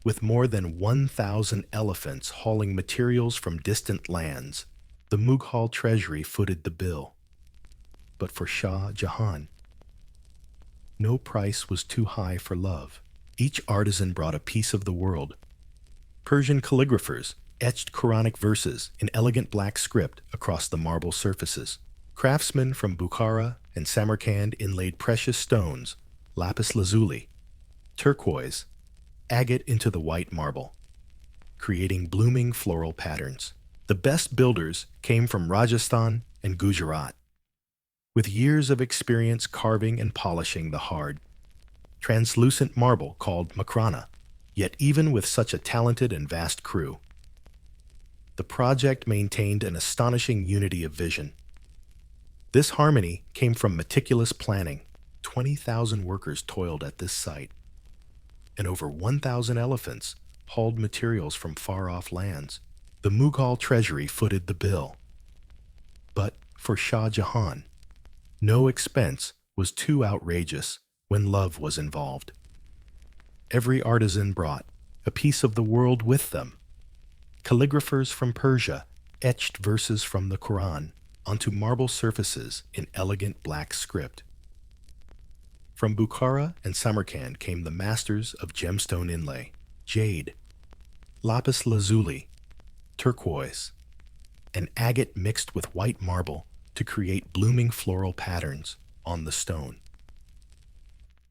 with more than 1,000 elephants hauling materials from distant lands. The Mughal treasury footed the bill. But for Shah Jahan, no price was too high for love. Each artisan brought a piece of the world. Persian calligraphers etched Quranic verses in elegant black script across the marble surfaces. Craftsmen from Bukhara and Samarkand inlaid precious stones, lapis lazuli, turquoise, agate into the white marble, creating blooming floral patterns. The best builders came from Rajasthan and Gujarat, with years of experience carving and polishing the hard, translucent marble called makrana. Yet even with such a talented and vast crew, the project maintained an astonishing unity of vision. This harmony came from meticulous planning. 20,000 workers toiled at this site, and over 1,000 elephants hauled materials from far-off lands. The Mughal treasury footed the bill. But for Shah Jahan, no expense was too outrageous when love was involved. Every artisan brought a piece of the world with them. Calligraphers from Persia etched verses from the Quran onto marble surfaces in elegant black script. From Bukhara and Samarkand came the masters of gemstone inlay, jade, lapis lazuli, turquoise, and agate mixed with white marble to create blooming floral patterns on the stone.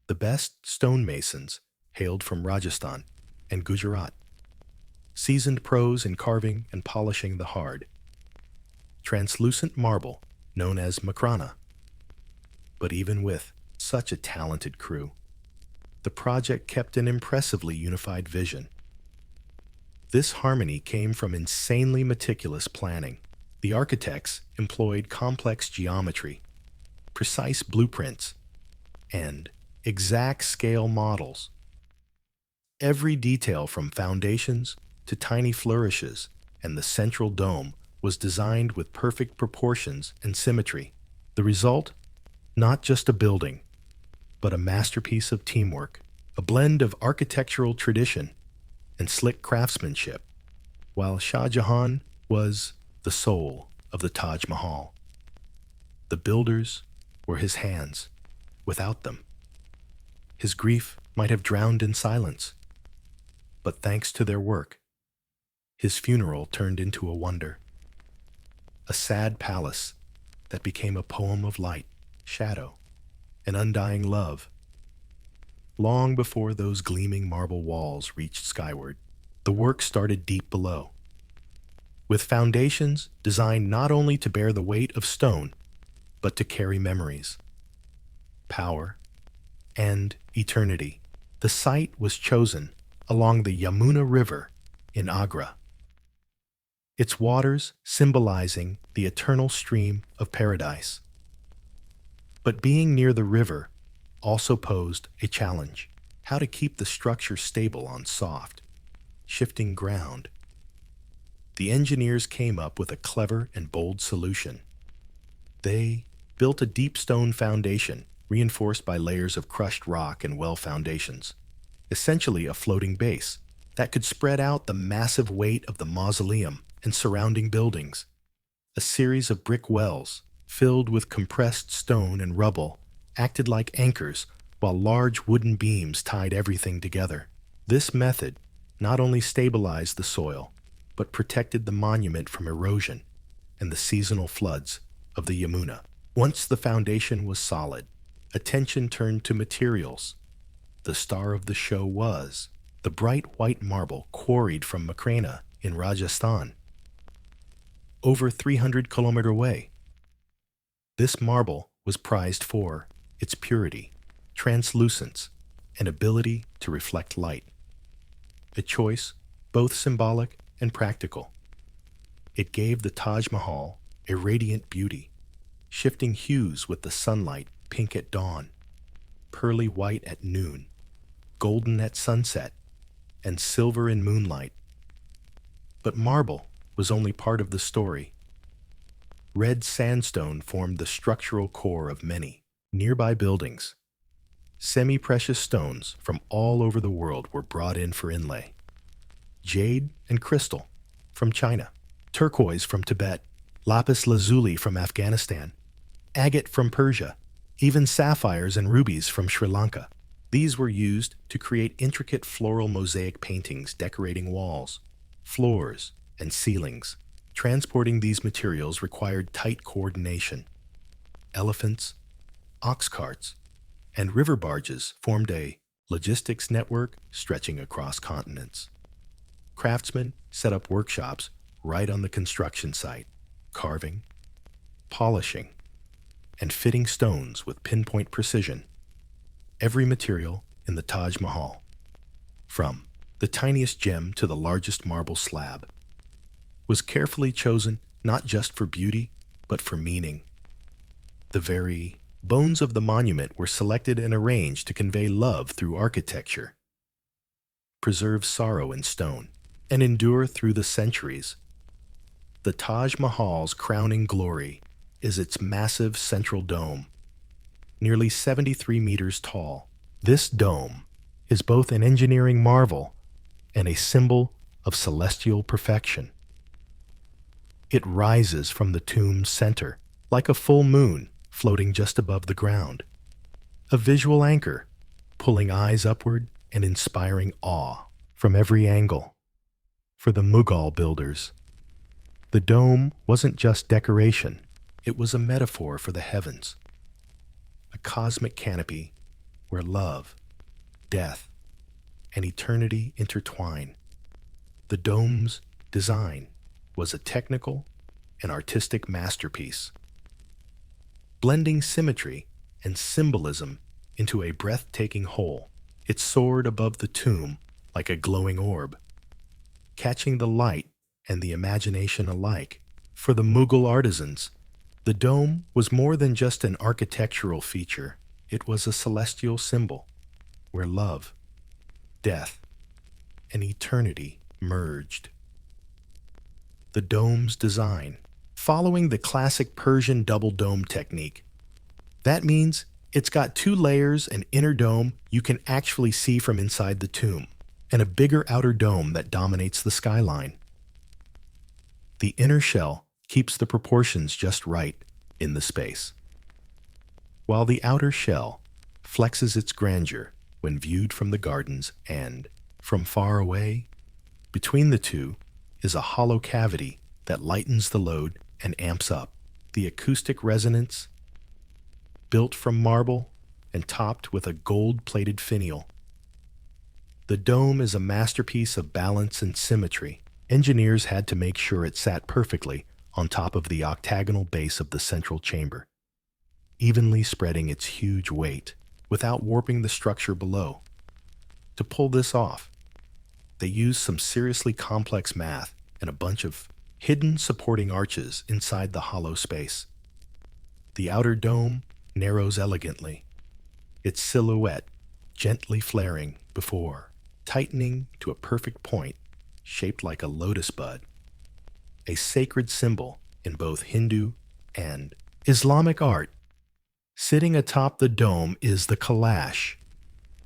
The best stonemasons hailed from Rajasthan and Gujarat, seasoned pros in carving and polishing the hard, translucent marble known as makrana. But even with such a talented crew, the project kept an impressively unified vision. This harmony came from insanely meticulous planning. The architects employed complex geometry, precise blueprints, and exact scale models. Every detail from foundations to tiny flourishes and the central dome was designed with perfect proportions and symmetry. The result? Not just a building, but a masterpiece of teamwork, a blend of architectural tradition and slick craftsmanship, while Shah Jahan was the soul of the Taj Mahal. The builders were his hands. Without them, his grief might have drowned in silence. But thanks to their work, his funeral turned into a wonder, a sad palace that became a poem of light, shadow, and undying love. Long before those gleaming marble walls reached skyward, the work started deep below, with foundations designed not only to bear the weight of stone, but to carry memories, power, and eternity. The site was chosen along the Yamuna River in Agra, its waters symbolizing the eternal stream of paradise. But being near the river also posed a challenge: how to keep the structure stable on soft, shifting ground. The engineers came up with a clever and bold solution. They built a deep stone foundation reinforced by layers of crushed rock and well foundations, essentially a floating base that could spread out the massive weight of the mausoleum and surrounding buildings. A series of brick wells, filled with compressed stone and rubble, acted like anchors, while large wooden beams tied everything together. This method not only stabilized the soil, but protected the monument from erosion and the seasonal floods of the Yamuna. Once the foundation was solid, attention turned to materials. The star of the show was the bright white marble quarried from Makrana in Rajasthan, over 300 kilometers away. This marble was prized for its purity, translucence, and ability to reflect light, a choice both symbolic and practical. It gave the Taj Mahal a radiant beauty, shifting hues with the sunlight, pink at dawn, pearly white at noon, golden at sunset, and silver in moonlight. But marble was only part of the story. Red sandstone formed the structural core of many nearby buildings. Semi-precious stones from all over the world were brought in for inlay. Jade and crystal from China, turquoise from Tibet, lapis lazuli from Afghanistan, agate from Persia, even sapphires and rubies from Sri Lanka. These were used to create intricate floral mosaic paintings decorating walls, floors, and ceilings. Transporting these materials required tight coordination. Elephants, ox carts, and river barges formed a logistics network stretching across continents. Craftsmen set up workshops right on the construction site, carving, polishing, and fitting stones with pinpoint precision. Every material in the Taj Mahal, from the tiniest gem to the largest marble slab, was carefully chosen not just for beauty, but for meaning. The very bones of the monument were selected and arranged to convey love through architecture, preserve sorrow in stone, and endure through the centuries. The Taj Mahal's crowning glory is its massive central dome, nearly 73 meters tall. This dome is both an engineering marvel and a symbol of celestial perfection. It rises from the tomb's center like a full moon floating just above the ground, a visual anchor pulling eyes upward and inspiring awe from every angle. For the Mughal builders, the dome wasn't just decoration, it was a metaphor for the heavens, a cosmic canopy where love, death, and eternity intertwine. The dome's design was a technical and artistic masterpiece, blending symmetry and symbolism into a breathtaking whole. It soared above the tomb like a glowing orb, catching the light and the imagination alike. For the Mughal artisans, the dome was more than just an architectural feature. It was a celestial symbol where love, death, and eternity merged. The dome's design, following the classic Persian double dome technique. That means it's got two layers, an inner dome you can actually see from inside the tomb, and a bigger outer dome that dominates the skyline. The inner shell keeps the proportions just right in the space, while the outer shell flexes its grandeur when viewed from the gardens and from far away. Between the two is a hollow cavity that lightens the load and amps up the acoustic resonance. Built from marble and topped with a gold-plated finial, the dome is a masterpiece of balance and symmetry. Engineers had to make sure it sat perfectly on top of the octagonal base of the central chamber, evenly spreading its huge weight without warping the structure below. To pull this off, they used some seriously complex math and a bunch of hidden supporting arches inside the hollow space. The outer dome narrows elegantly, its silhouette gently flaring before tightening to a perfect point shaped like a lotus bud, a sacred symbol in both Hindu and Islamic art. Sitting atop the dome is the kalash,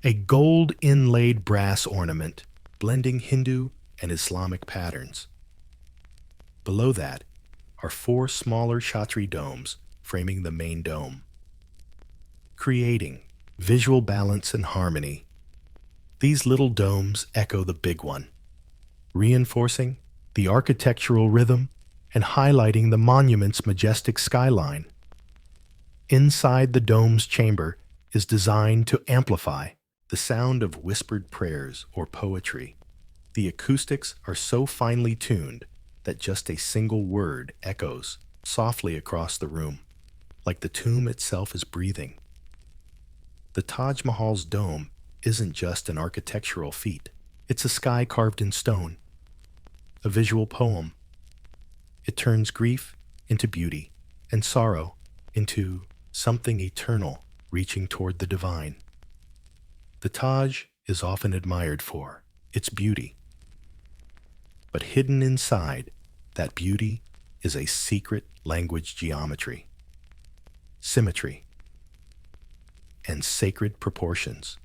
a gold-inlaid brass ornament blending Hindu and Islamic patterns. Below that are four smaller Chhatri domes framing the main dome, creating visual balance and harmony. These little domes echo the big one, reinforcing the architectural rhythm and highlighting the monument's majestic skyline. Inside the dome's chamber is designed to amplify the sound of whispered prayers or poetry. The acoustics are so finely tuned that just a single word echoes softly across the room, like the tomb itself is breathing. The Taj Mahal's dome isn't just an architectural feat. It's a sky carved in stone, a visual poem. It turns grief into beauty and sorrow into something eternal reaching toward the divine. The Taj is often admired for its beauty, but hidden inside that beauty is a secret language geometry, symmetry, and sacred proportions.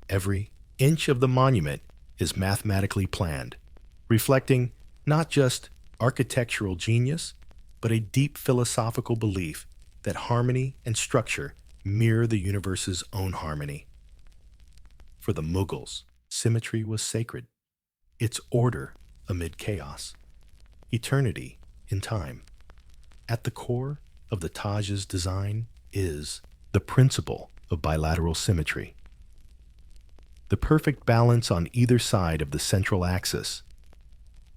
Every inch of the monument is mathematically planned, reflecting not just architectural genius, but a deep philosophical belief that harmony and structure mirror the universe's own harmony. For the Mughals, symmetry was sacred, its order amid chaos, eternity in time. At the core of the Taj's design is the principle of bilateral symmetry. The perfect balance on either side of the central axis,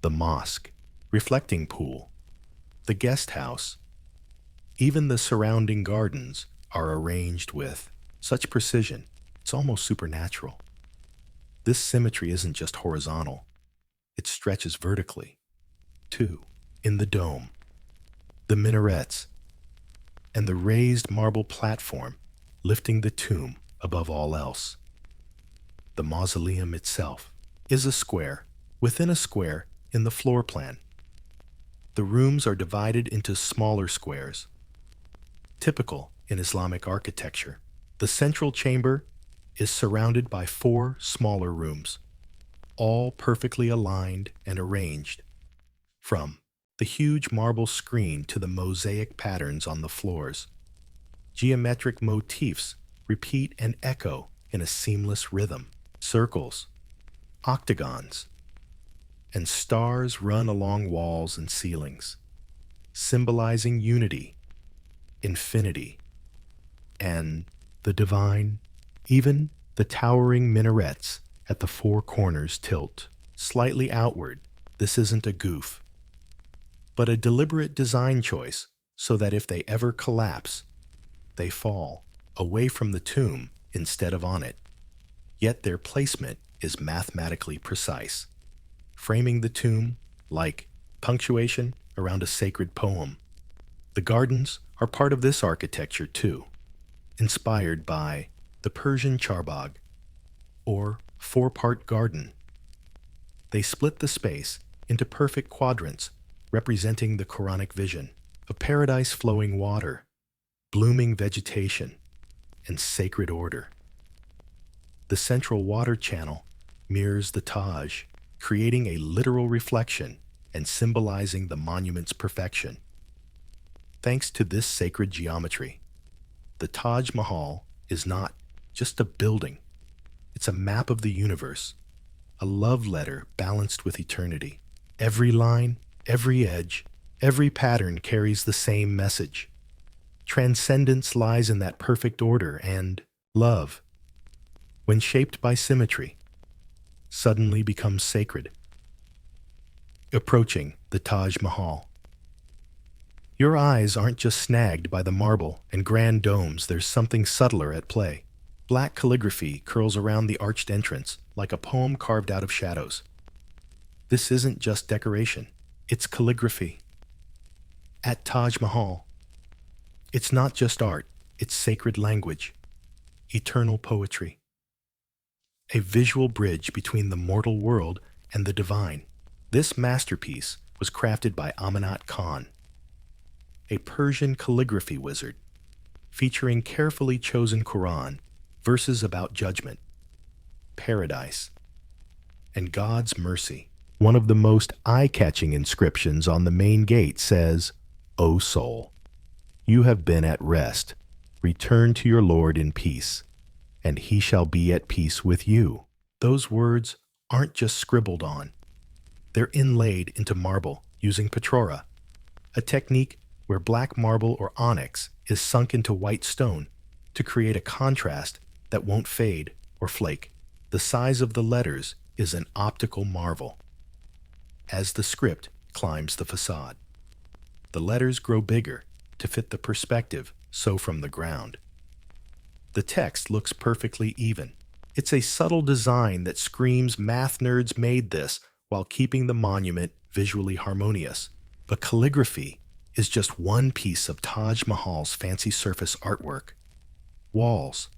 the mosque, reflecting pool, the guest house, even the surrounding gardens are arranged with such precision, it's almost supernatural. This symmetry isn't just horizontal, it stretches vertically, too, in the dome, the minarets, and the raised marble platform lifting the tomb above all else. The mausoleum itself is a square within a square in the floor plan. The rooms are divided into smaller squares, typical in Islamic architecture. The central chamber is surrounded by 4 smaller rooms, all perfectly aligned and arranged, from the huge marble screen to the mosaic patterns on the floors. Geometric motifs repeat and echo in a seamless rhythm. Circles, octagons, and stars run along walls and ceilings, symbolizing unity, infinity, and the divine. Even the towering minarets at the 4 corners tilt slightly outward. This isn't a goof, but a deliberate design choice so that if they ever collapse, they fall away from the tomb instead of on it. Yet their placement is mathematically precise, framing the tomb like punctuation around a sacred poem. The gardens are part of this architecture too, inspired by the Persian charbagh, or 4-part garden. They split the space into perfect quadrants, representing the Quranic vision of paradise, flowing water, blooming vegetation, and sacred order. The central water channel mirrors the Taj, creating a literal reflection and symbolizing the monument's perfection. Thanks to this sacred geometry, the Taj Mahal is not just a building. It's a map of the universe, a love letter balanced with eternity. Every line, every edge, every pattern carries the same message. Transcendence lies in that perfect order, and love, when shaped by symmetry, suddenly becomes sacred. Approaching the Taj Mahal. Your eyes aren't just snagged by the marble and grand domes, there's something subtler at play. Black calligraphy curls around the arched entrance like a poem carved out of shadows. This isn't just decoration, it's calligraphy. At Taj Mahal, it's not just art, it's sacred language, eternal poetry. A visual bridge between the mortal world and the divine. This masterpiece was crafted by Amanat Khan, a Persian calligraphy wizard, featuring carefully chosen Quran, verses about judgment, paradise, and God's mercy. One of the most eye-catching inscriptions on the main gate says, "O soul, you have been at rest Return to your Lord in peace, and he shall be at peace with you. Those words aren't just scribbled on. They're inlaid into marble using petrora, a technique where black marble or onyx is sunk into white stone to create a contrast that won't fade or flake. The size of the letters is an optical marvel. As the script climbs the facade, the letters grow bigger to fit the perspective, so from the ground. The text looks perfectly even. It's a subtle design that screams math nerds made this while keeping the monument visually harmonious. But calligraphy is just one piece of Taj Mahal's fancy surface artwork. Walls,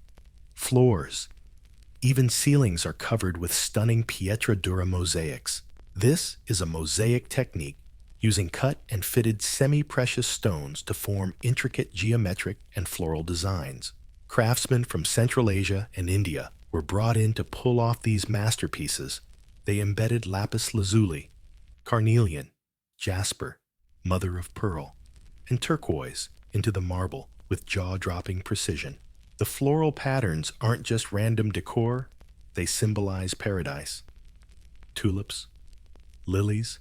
floors, even ceilings are covered with stunning Pietra dura mosaics. This is a mosaic technique using cut and fitted semi-precious stones to form intricate geometric and floral designs. Craftsmen from Central Asia and India were brought in to pull off these masterpieces. They embedded lapis lazuli, carnelian, jasper, mother of pearl, and turquoise into the marble with jaw-dropping precision. The floral patterns aren't just random decor, they symbolize paradise. Tulips, lilies,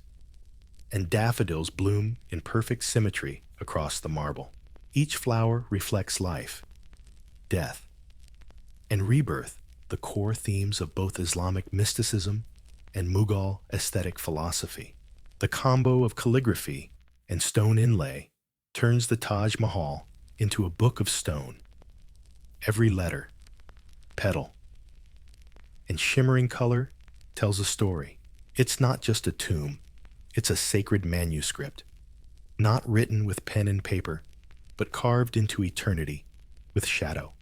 and daffodils bloom in perfect symmetry across the marble. Each flower reflects life, death, and rebirth, the core themes of both Islamic mysticism and Mughal aesthetic philosophy. The combo of calligraphy and stone inlay turns the Taj Mahal into a book of stone. Every letter, petal, and shimmering color tells a story. It's not just a tomb, it's a sacred manuscript, not written with pen and paper, but carved into eternity with shadow,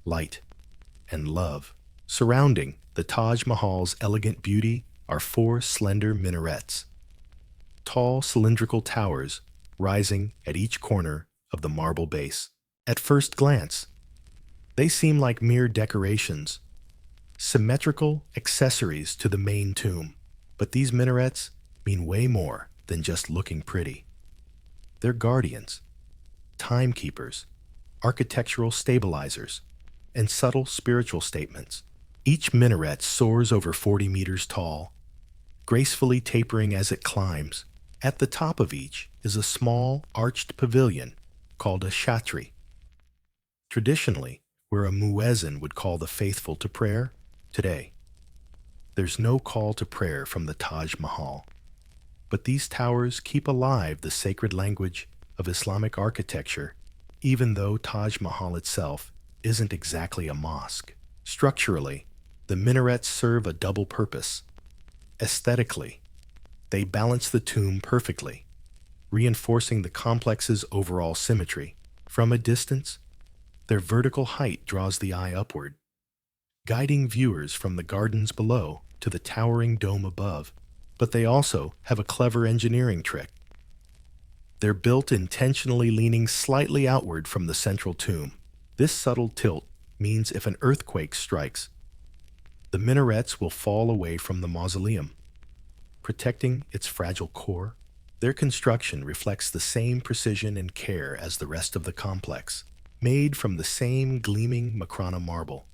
light, and love. Surrounding the Taj Mahal's elegant beauty are four slender minarets, tall cylindrical towers rising at each corner of the marble base. At first glance, they seem like mere decorations, symmetrical accessories to the main tomb. But these minarets mean way more than just looking pretty. They're guardians, timekeepers, architectural stabilizers, and subtle spiritual statements. Each minaret soars over 40 meters tall, gracefully tapering as it climbs. At the top of each is a small, arched pavilion called a shatri. Traditionally, where a muezzin would call the faithful to prayer, today, there's no call to prayer from the Taj Mahal. But these towers keep alive the sacred language of Islamic architecture, even though Taj Mahal itself isn't exactly a mosque. Structurally, the minarets serve a double purpose. Aesthetically, they balance the tomb perfectly, reinforcing the complex's overall symmetry. From a distance, their vertical height draws the eye upward, guiding viewers from the gardens below to the towering dome above. But they also have a clever engineering trick. They're built intentionally leaning slightly outward from the central tomb. This subtle tilt means if an earthquake strikes, the minarets will fall away from the mausoleum, protecting its fragile core. Their construction reflects the same precision and care as the rest of the complex, made from the same gleaming Makrana marble.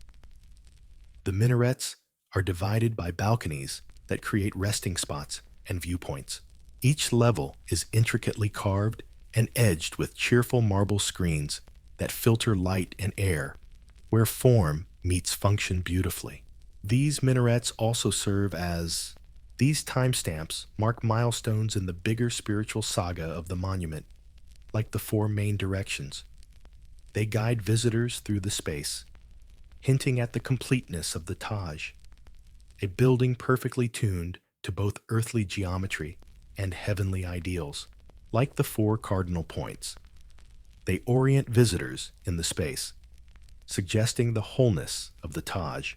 The minarets are divided by balconies that create resting spots and viewpoints. Each level is intricately carved and edged with cheerful marble screens that filter light and air, where form meets function beautifully. These minarets also serve as these timestamps mark milestones in the bigger spiritual saga of the monument, like the four main directions. They guide visitors through the space, hinting at the completeness of the Taj, a building perfectly tuned to both earthly geometry and heavenly ideals. Like the four cardinal points, they orient visitors in the space, suggesting the wholeness of the Taj,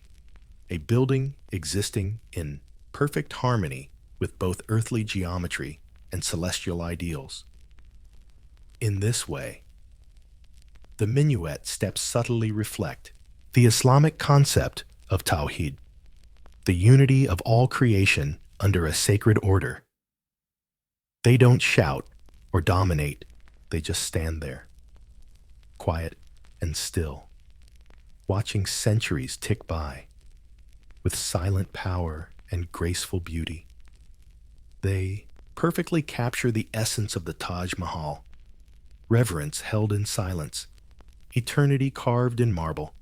a building existing in perfect harmony with both earthly geometry and celestial ideals. In this way, the minuet steps subtly reflect the Islamic concept of Tawhid, the unity of all creation under a sacred order. They don't shout or dominate, they just stand there, quiet and still, watching centuries tick by with silent power and graceful beauty. They perfectly capture the essence of the Taj Mahal, reverence held in silence, eternity carved in marble.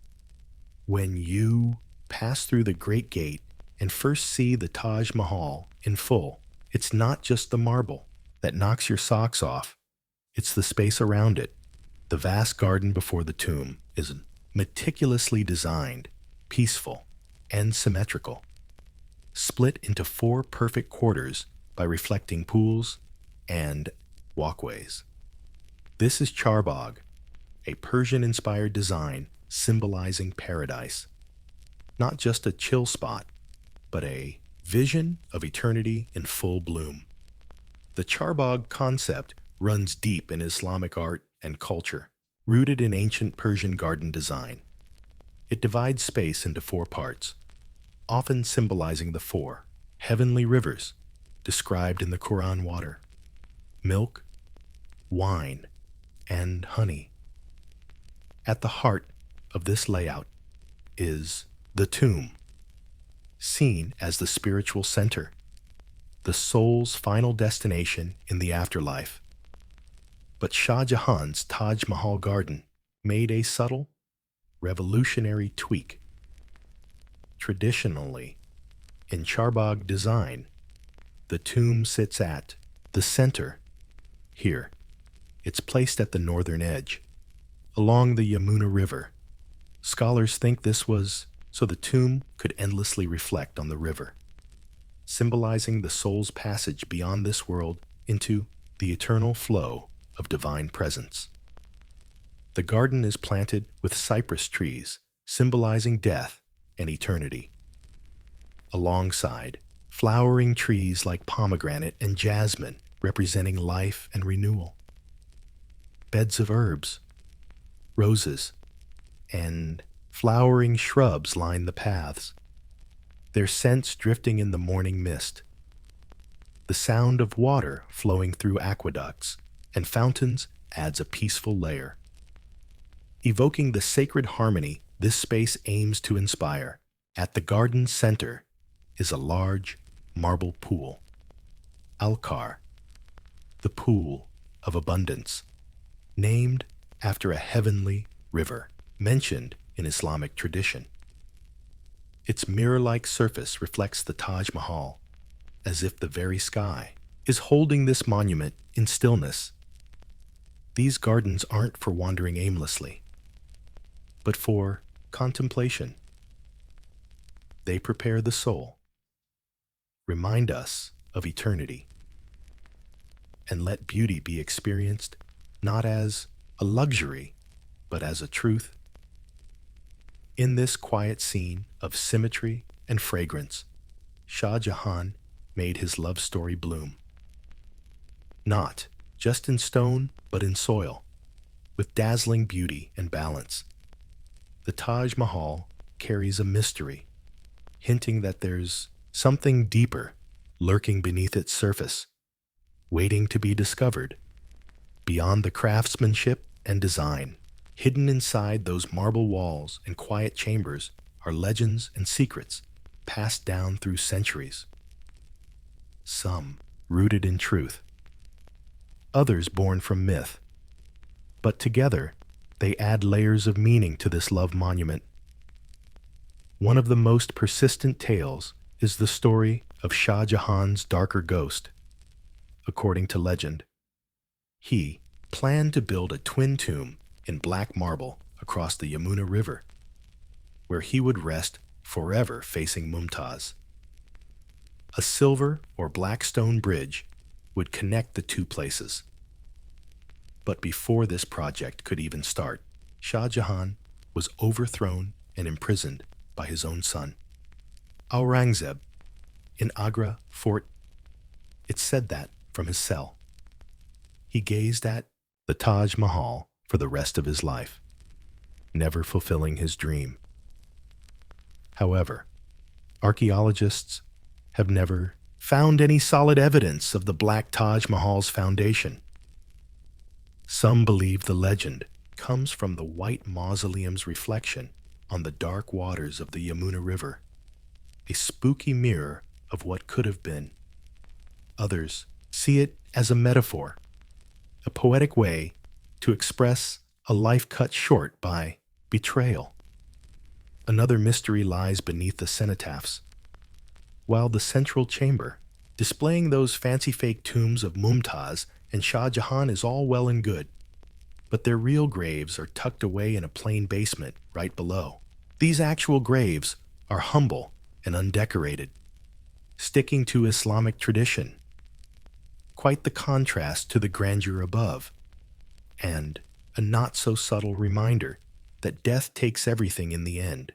When you pass through the Great Gate and first see the Taj Mahal in full, it's not just the marble that knocks your socks off, it's the space around it. The vast garden before the tomb is meticulously designed, peaceful, and symmetrical, split into 4 perfect quarters by reflecting pools and walkways. This is Charbagh, a Persian-inspired design symbolizing paradise. Not just a chill spot, but a vision of eternity in full bloom. The Charbagh concept runs deep in Islamic art and culture, rooted in ancient Persian garden design. It divides space into 4 parts, often symbolizing the 4 heavenly rivers described in the Quran: water, milk, wine, and honey. At the heart of this layout is the tomb, seen as the spiritual center, the soul's final destination in the afterlife. But Shah Jahan's Taj Mahal garden made a subtle, revolutionary tweak. Traditionally, in Charbagh design, the tomb sits at the center. Here, it's placed at the northern edge, along the Yamuna River. Scholars think this was so the tomb could endlessly reflect on the river, symbolizing the soul's passage beyond this world into the eternal flow of divine presence. The garden is planted with cypress trees, symbolizing death and eternity, alongside flowering trees like pomegranate and jasmine, representing life and renewal. Beds of herbs, roses, and flowering shrubs line the paths, their scents drifting in the morning mist. The sound of water flowing through aqueducts and fountains adds a peaceful layer, evoking the sacred harmony this space aims to inspire. At the garden's center is a large marble pool, Al-Kar, the pool of abundance, named after a heavenly river mentioned in Islamic tradition. Its mirror-like surface reflects the Taj Mahal, as if the very sky is holding this monument in stillness. These gardens aren't for wandering aimlessly, but for contemplation. They prepare the soul, remind us of eternity, and let beauty be experienced not as a luxury, but as a truth. In this quiet scene of symmetry and fragrance, Shah Jahan made his love story bloom. Not just in stone, but in soil, with dazzling beauty and balance. The Taj Mahal carries a mystery, hinting that there's something deeper lurking beneath its surface, waiting to be discovered. Beyond the craftsmanship and design, hidden inside those marble walls and quiet chambers are legends and secrets passed down through centuries. Some rooted in truth, others born from myth, but together they add layers of meaning to this love monument. One of the most persistent tales is the story of Shah Jahan's darker ghost. According to legend, he planned to build a twin tomb in black marble across the Yamuna River, where he would rest forever facing Mumtaz. A silver or black stone bridge would connect the 2 places. But before this project could even start, Shah Jahan was overthrown and imprisoned by his own son, Aurangzeb, in Agra fort. It's said that from his cell, he gazed at the Taj Mahal for the rest of his life, never fulfilling his dream. However, archaeologists have never found any solid evidence of the Black Taj Mahal's foundation. Some believe the legend comes from the white mausoleum's reflection on the dark waters of the Yamuna River, a spooky mirror of what could have been. Others see it as a metaphor, a poetic way to express a life cut short by betrayal. Another mystery lies beneath the cenotaphs. While the central chamber, displaying those fancy fake tombs of Mumtaz and Shah Jahan, is all well and good, but their real graves are tucked away in a plain basement right below. These actual graves are humble and undecorated, sticking to Islamic tradition. Quite the contrast to the grandeur above, and a not-so-subtle reminder that death takes everything in the end.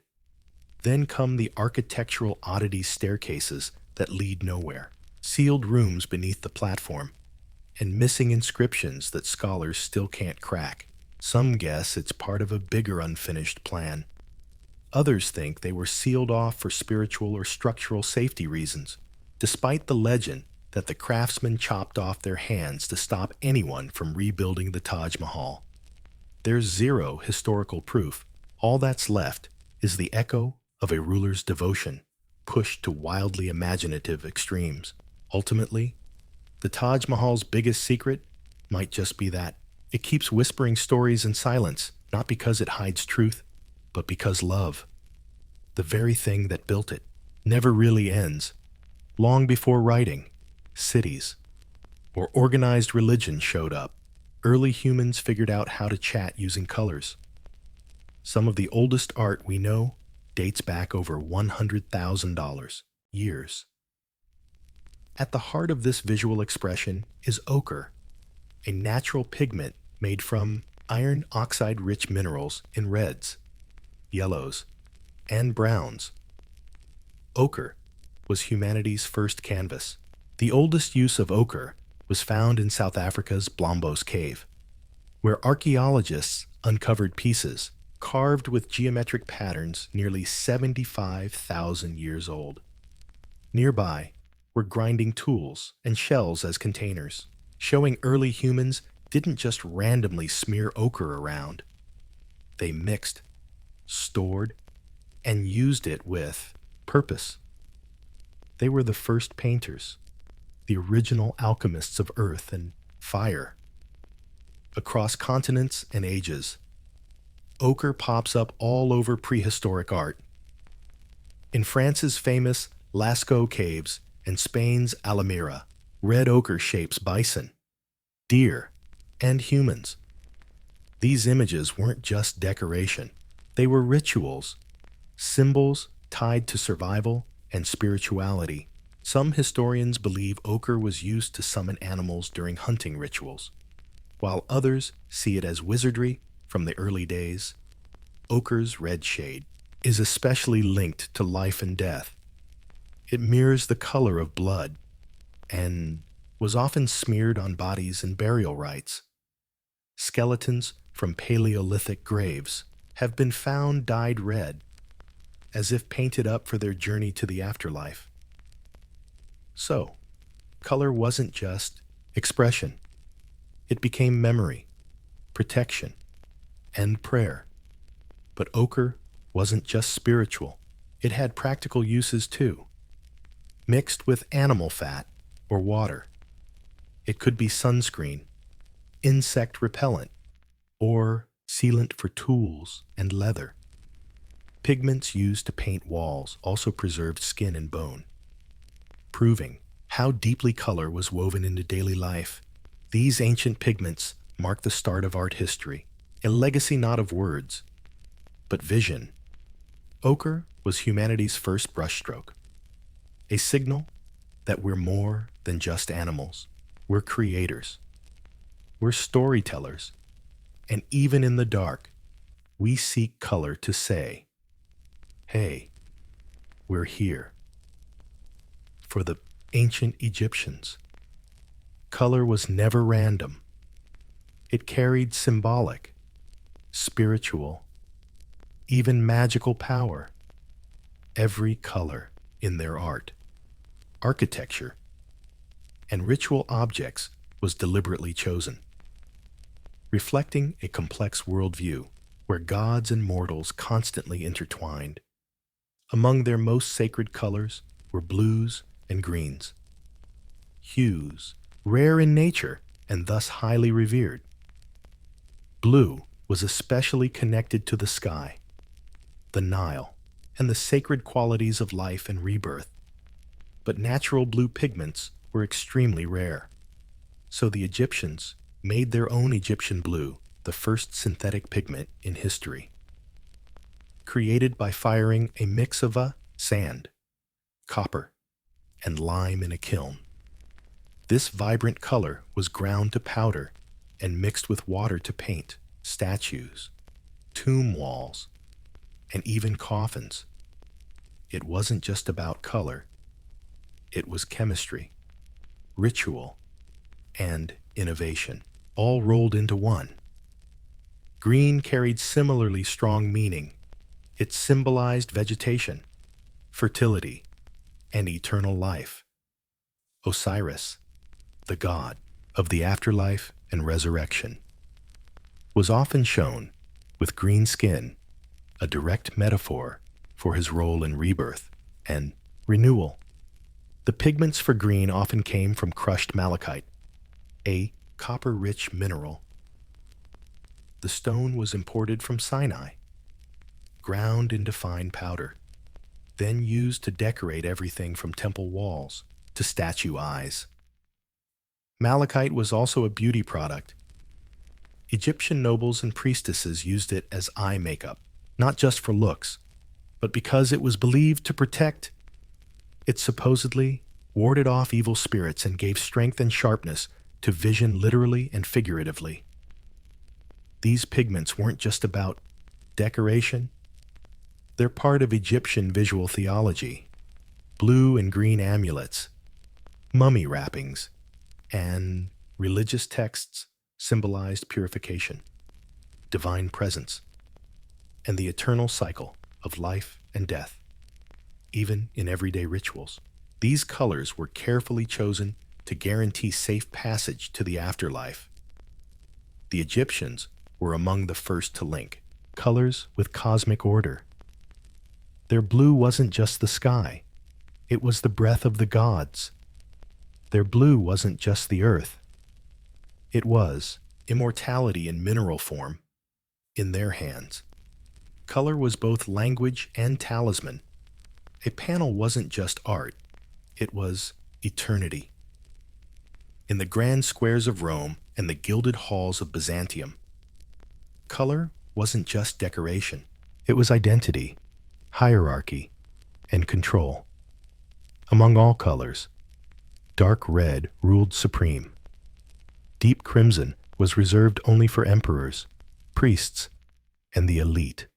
Then come the architectural oddity staircases that lead nowhere, sealed rooms beneath the platform, and missing inscriptions that scholars still can't crack. Some guess it's part of a bigger unfinished plan. Others think they were sealed off for spiritual or structural safety reasons, despite the legend that the craftsmen chopped off their hands to stop anyone from rebuilding the Taj Mahal. There's zero historical proof. All that's left is the echo of a ruler's devotion, pushed to wildly imaginative extremes. Ultimately, the Taj Mahal's biggest secret might just be that it keeps whispering stories in silence, not because it hides truth, but because love, the very thing that built it, never really ends. Long before writing, cities, or organized religion showed up, early humans figured out how to chat using colors. Some of the oldest art we know dates back over $100,000 years. At the heart of this visual expression is ochre, a natural pigment made from iron oxide-rich minerals in reds, yellows, and browns. Ochre was humanity's first canvas. The oldest use of ochre was found in South Africa's Blombos Cave, where archaeologists uncovered pieces carved with geometric patterns nearly 75,000 years old. Nearby were grinding tools and shells as containers, showing early humans didn't just randomly smear ochre around. They mixed, stored, and used it with purpose. They were the first painters, the original alchemists of earth and fire. Across continents and ages, ochre pops up all over prehistoric art. In France's famous Lascaux caves and Spain's Alamira, red ochre shapes bison, deer, and humans. These images weren't just decoration. They were rituals, symbols tied to survival and spirituality. Some historians believe ochre was used to summon animals during hunting rituals, while others see it as wizardry from the early days. Ochre's red shade is especially linked to life and death. It mirrors the color of blood and was often smeared on bodies in burial rites. Skeletons from Paleolithic graves have been found dyed red, as if painted up for their journey to the afterlife. So, color wasn't just expression. It became memory, protection, and prayer. But ochre wasn't just spiritual. It had practical uses too. Mixed with animal fat or water, it could be sunscreen, insect repellent, or sealant for tools and leather. Pigments used to paint walls also preserved skin and bone, proving how deeply color was woven into daily life. These ancient pigments mark the start of art history, a legacy not of words, but vision. Ochre was humanity's first brushstroke, a signal that we're more than just animals. We're creators. We're storytellers. And even in the dark, we seek color to say, hey, we're here. For the ancient Egyptians, color was never random. It carried symbolic, spiritual, even magical power. Every color in their art, architecture, and ritual objects was deliberately chosen. reflecting a complex worldview where gods and mortals constantly intertwined. Among their most sacred colors were blues and greens, hues rare in nature and thus highly revered. Blue was especially connected to the sky, the Nile, and the sacred qualities of life and rebirth. But natural blue pigments were extremely rare, so the Egyptians made their own Egyptian blue, the first synthetic pigment in history. Created by firing a mix of sand, copper, and lime in a kiln. This vibrant color was ground to powder and mixed with water to paint statues, tomb walls, and even coffins. It wasn't just about color. It was chemistry, ritual, and innovation, all rolled into one. Green carried similarly strong meaning. It symbolized vegetation, fertility, and eternal life. Osiris, the god of the afterlife and resurrection, was often shown with green skin, a direct metaphor for his role in rebirth and renewal. The pigments for green often came from crushed malachite, a copper-rich mineral. The stone was imported from Sinai, ground into fine powder, then used to decorate everything from temple walls to statue eyes. Malachite was also a beauty product. Egyptian nobles and priestesses used it as eye makeup, not just for looks, but because it was believed to protect. It supposedly warded off evil spirits and gave strength and sharpness to vision literally and figuratively. These pigments weren't just about decoration. They're part of Egyptian visual theology. Blue and green amulets, mummy wrappings, and religious texts symbolized purification, divine presence, and the eternal cycle of life and death. Even in everyday rituals, these colors were carefully chosen to guarantee safe passage to the afterlife. The Egyptians were among the first to link colors with cosmic order. Their blue wasn't just the sky, it was the breath of the gods. Their blue wasn't just the earth, it was immortality in mineral form in their hands. Color was both language and talisman. A panel wasn't just art, it was eternity. In the grand squares of Rome and the gilded halls of Byzantium, color wasn't just decoration, it was identity, hierarchy, and control. Among all colors, dark red ruled supreme. Deep crimson was reserved only for emperors, priests, and the elite.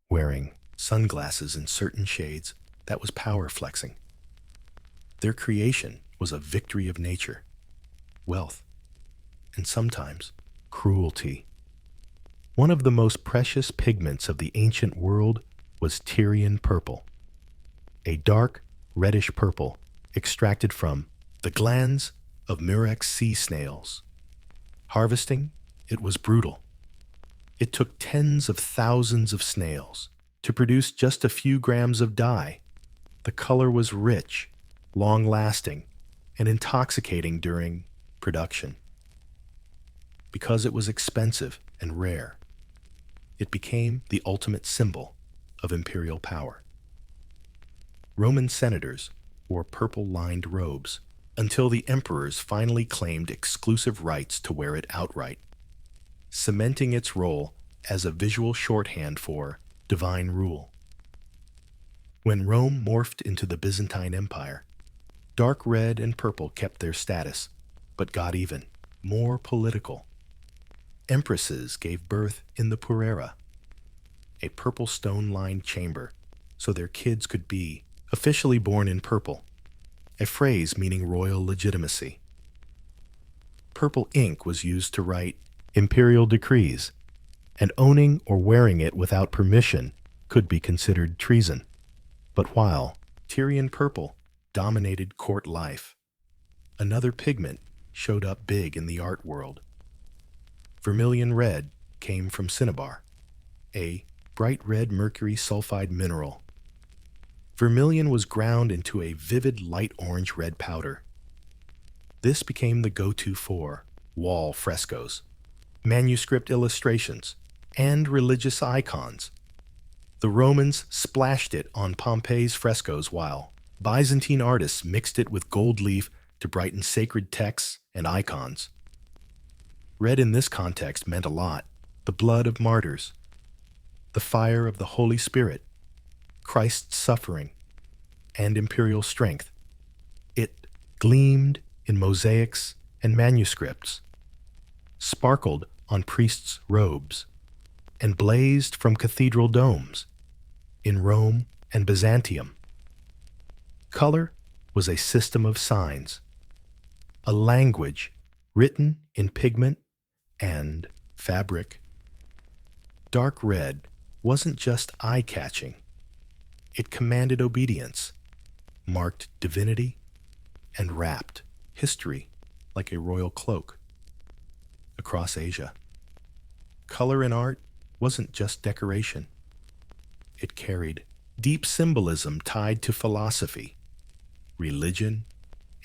Wearing sunglasses in certain shades, that was power flexing. Their creation was a victory of nature, wealth, and sometimes cruelty. One of the most precious pigments of the ancient world was Tyrian purple, a dark, reddish purple extracted from the glands of murex sea snails. Harvesting, it was brutal. It took tens of thousands of snails to produce just a few grams of dye. The color was rich, long-lasting, and intoxicating during production. Because it was expensive and rare, it became the ultimate symbol of imperial power. Roman senators wore purple-lined robes until the emperors finally claimed exclusive rights to wear it outright, cementing its role as a visual shorthand for divine rule. When Rome morphed into the Byzantine Empire, dark red and purple kept their status, but got even more political. Empresses gave birth in the Purera, a purple stone-lined chamber, so their kids could be officially born in purple, a phrase meaning royal legitimacy. Purple ink was used to write imperial decrees, and owning or wearing it without permission could be considered treason. But while Tyrian purple dominated court life, another pigment showed up big in the art world. Vermilion red came from cinnabar, a bright red mercury sulfide mineral. Vermilion was ground into a vivid light orange-red powder. This became the go-to for wall frescoes, manuscript illustrations, and religious icons. The Romans splashed it on Pompeii's frescoes, while Byzantine artists mixed it with gold leaf to brighten sacred texts and icons. Red in this context meant a lot: the blood of martyrs, the fire of the Holy Spirit, Christ's suffering, and imperial strength. It gleamed in mosaics and manuscripts, sparkled on priests' robes, and blazed from cathedral domes in Rome and Byzantium. Color was a system of signs, a language written in pigment and fabric. Dark red wasn't just eye-catching. It commanded obedience, marked divinity, and wrapped history like a royal cloak. Across Asia, color in art wasn't just decoration. It carried deep symbolism tied to philosophy, religion,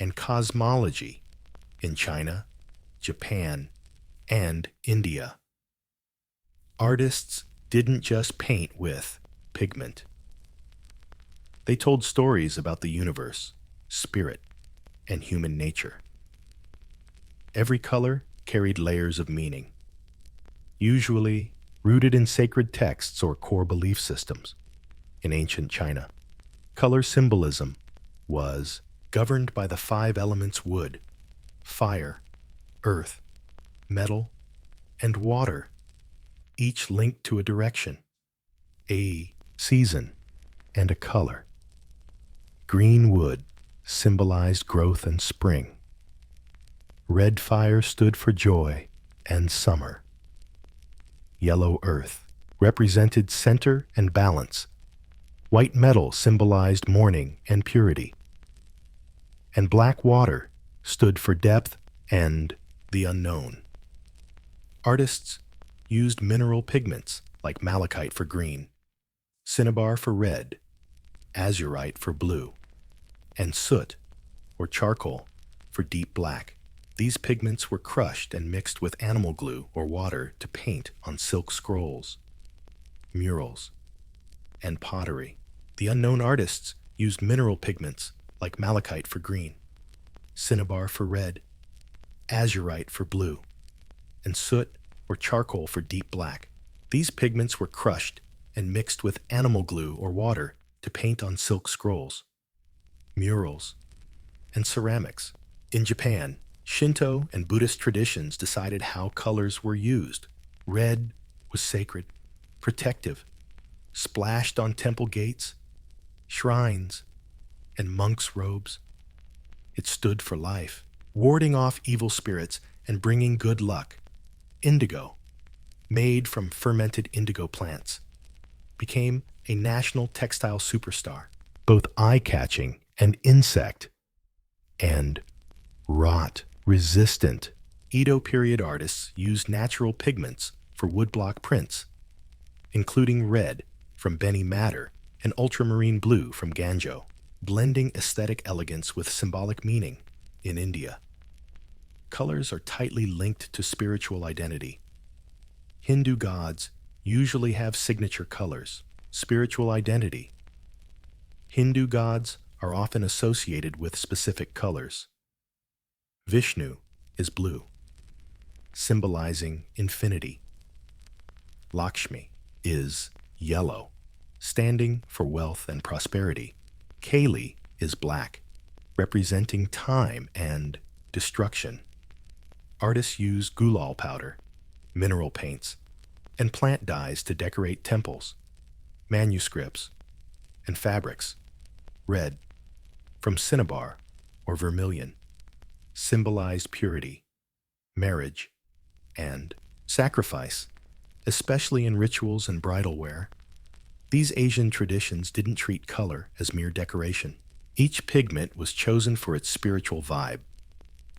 and cosmology in China, Japan, and India. Artists didn't just paint with pigment. They told stories about the universe, spirit, and human nature. Every color carried layers of meaning, usually rooted in sacred texts or core belief systems. In ancient China, color symbolism was governed by the 5 elements: wood, fire, earth, metal, and water, each linked to a direction, a season, and a color. Green wood symbolized growth and spring. Red fire stood for joy and summer. Yellow earth represented center and balance. White metal symbolized mourning and purity. And black water stood for depth and the unknown. Artists used mineral pigments like malachite for green, cinnabar for red, azurite for blue, and soot or charcoal for deep black. These pigments were crushed and mixed with animal glue or water to paint on silk scrolls, murals, and pottery. The unknown artists used mineral pigments like malachite for green, cinnabar for red, azurite for blue, and soot or charcoal for deep black. These pigments were crushed and mixed with animal glue or water to paint on silk scrolls, murals, and ceramics. In Japan, Shinto and Buddhist traditions decided how colors were used. Red was sacred, protective, splashed on temple gates, shrines, and monks' robes. It stood for life, warding off evil spirits and bringing good luck. Indigo, made from fermented indigo plants, became a national textile superstar, both eye-catching and insect, and rot-resistant. Edo period artists used natural pigments for woodblock prints, including red from Beni Madder and ultramarine blue from Ganjo, blending aesthetic elegance with symbolic meaning. In India, colors are tightly linked to spiritual identity. Hindu gods usually have signature colors. Spiritual identity. Hindu gods are often associated with specific colors. Vishnu is blue, symbolizing infinity. Lakshmi is yellow, standing for wealth and prosperity. Kali is black, representing time and destruction. Artists use gulal powder, mineral paints, and plant dyes to decorate temples, manuscripts, and fabrics. Red, from cinnabar or vermilion, symbolized purity, marriage, and sacrifice, especially in rituals and bridal wear. These Asian traditions didn't treat color as mere decoration. Each pigment was chosen for its spiritual vibe,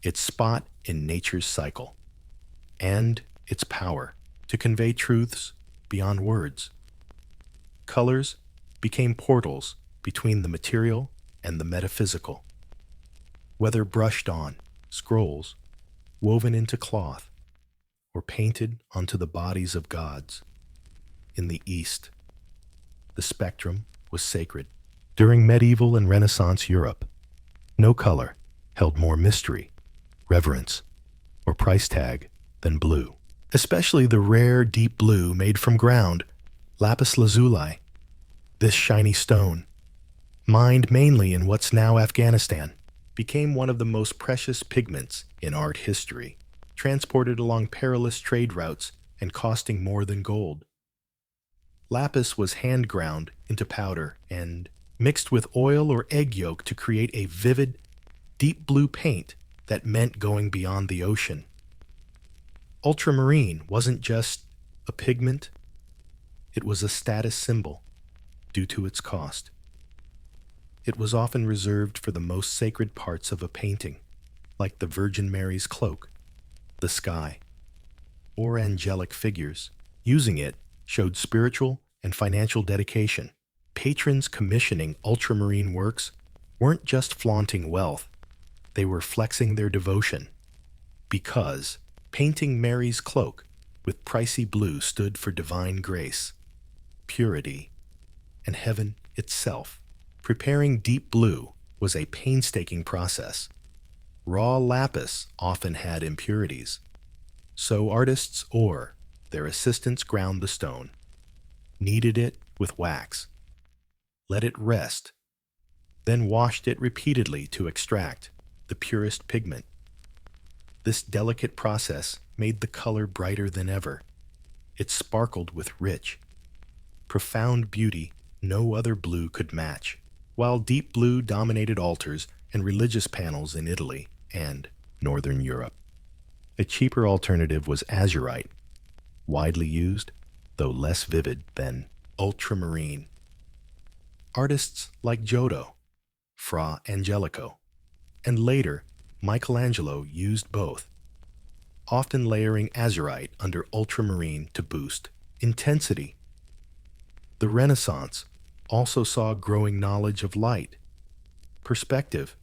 its spot in nature's cycle, and its power to convey truths beyond words. Colors became portals between the material and the metaphysical. Whether brushed on scrolls, woven into cloth, or painted onto the bodies of gods. In the East, the spectrum was sacred. During medieval and Renaissance Europe, no color held more mystery, reverence, or price tag than blue, especially the rare deep blue made from ground lapis lazuli. This shiny stone, mined mainly in what's now Afghanistan, became one of the most precious pigments in art history, transported along perilous trade routes and costing more than gold. Lapis was hand ground into powder and mixed with oil or egg yolk to create a vivid, deep blue paint that meant going beyond the ocean. Ultramarine wasn't just a pigment, it was a status symbol due to its cost. It was often reserved for the most sacred parts of a painting, like the Virgin Mary's cloak, the sky, or angelic figures. Using it showed spiritual and financial dedication. Patrons commissioning ultramarine works weren't just flaunting wealth, they were flexing their devotion. Because painting Mary's cloak with pricey blue stood for divine grace, purity, and heaven itself. Preparing deep blue was a painstaking process. Raw lapis often had impurities, so artists or their assistants ground the stone, kneaded it with wax, let it rest, then washed it repeatedly to extract the purest pigment. This delicate process made the color brighter than ever. It sparkled with rich, profound beauty no other blue could match. While deep blue dominated altars and religious panels in Italy and Northern Europe, a cheaper alternative was azurite, widely used, though less vivid than ultramarine. Artists like Giotto, Fra Angelico, and later Michelangelo used both, often layering azurite under ultramarine to boost intensity. The Renaissance also saw growing knowledge of light, perspective,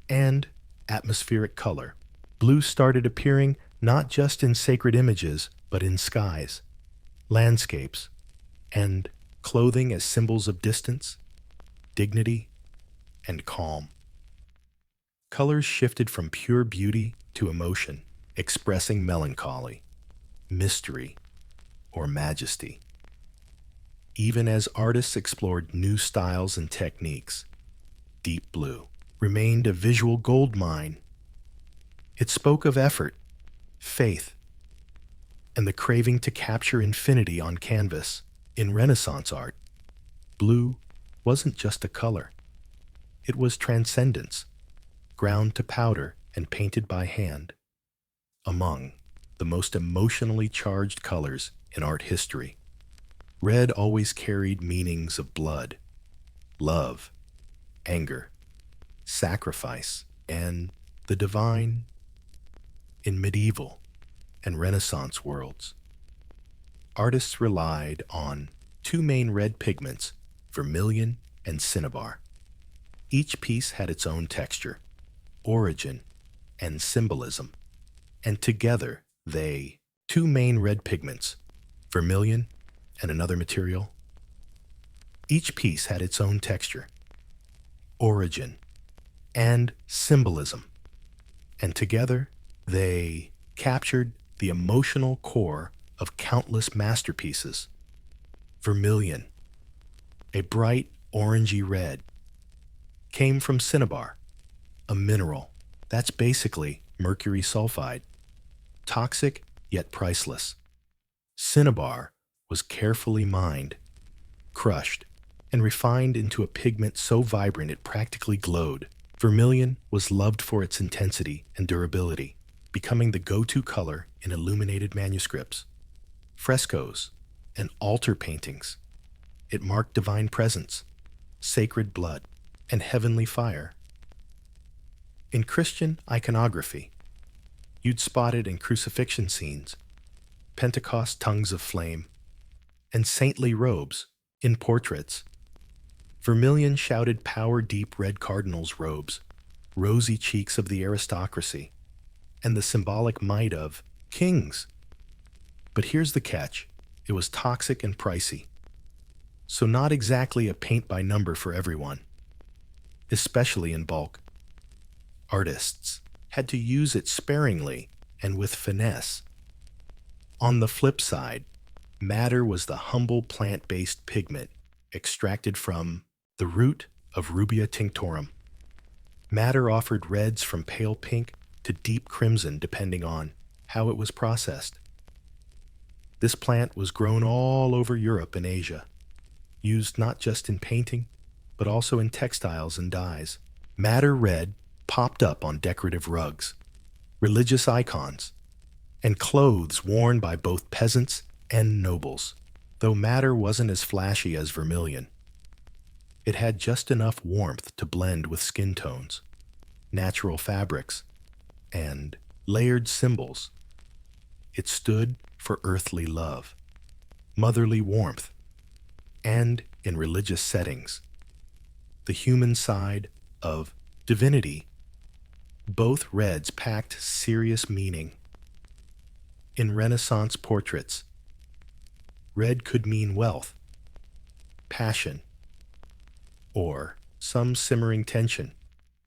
and atmospheric color. Blue started appearing not just in sacred images, but in skies, landscapes, and clothing as symbols of distance, dignity, and calm. Colors shifted from pure beauty to emotion, expressing melancholy, mystery, or majesty. Even as artists explored new styles and techniques, deep blue remained a visual goldmine. It spoke of effort, faith, and the craving to capture infinity on canvas. In Renaissance art, blue wasn't just a color. It was transcendence, ground to powder and painted by hand. Among the most emotionally charged colors in art history, red always carried meanings of blood, love, anger, sacrifice, and the divine. In medieval and Renaissance worlds, artists relied on two main red pigments, vermilion and cinnabar. Each piece had its own texture, origin, and symbolism, and together two main red pigments, vermilion and another material. Each piece had its own texture, origin, and symbolism, and together they captured the emotional core of countless masterpieces. Vermilion, a bright orangey red, came from cinnabar, a mineral that's basically mercury sulfide, toxic yet priceless. Cinnabar was carefully mined, crushed, and refined into a pigment so vibrant it practically glowed. Vermilion was loved for its intensity and durability, becoming the go-to color in illuminated manuscripts, frescoes, and altar paintings. It marked divine presence, sacred blood, and heavenly fire. In Christian iconography, you'd spot it in crucifixion scenes, Pentecost tongues of flame, and saintly robes in portraits. Vermilion shouted power-deep red cardinals' robes, rosy cheeks of the aristocracy, and the symbolic might of kings. But here's the catch. It was toxic and pricey, so not exactly a paint-by-number for everyone, especially in bulk. Artists had to use it sparingly and with finesse. On the flip side, madder was the humble plant-based pigment extracted from the root of Rubia tinctorum. Madder offered reds from pale pink to deep crimson depending on how it was processed. This plant was grown all over Europe and Asia, used not just in painting, but also in textiles and dyes. Madder red popped up on decorative rugs, religious icons, and clothes worn by both peasants and nobles. Though madder wasn't as flashy as vermilion, it had just enough warmth to blend with skin tones, natural fabrics, and layered symbols. It stood for earthly love, motherly warmth, and, in religious settings, the human side of divinity. Both reds packed serious meaning. In Renaissance portraits, red could mean wealth, passion, or some simmering tension.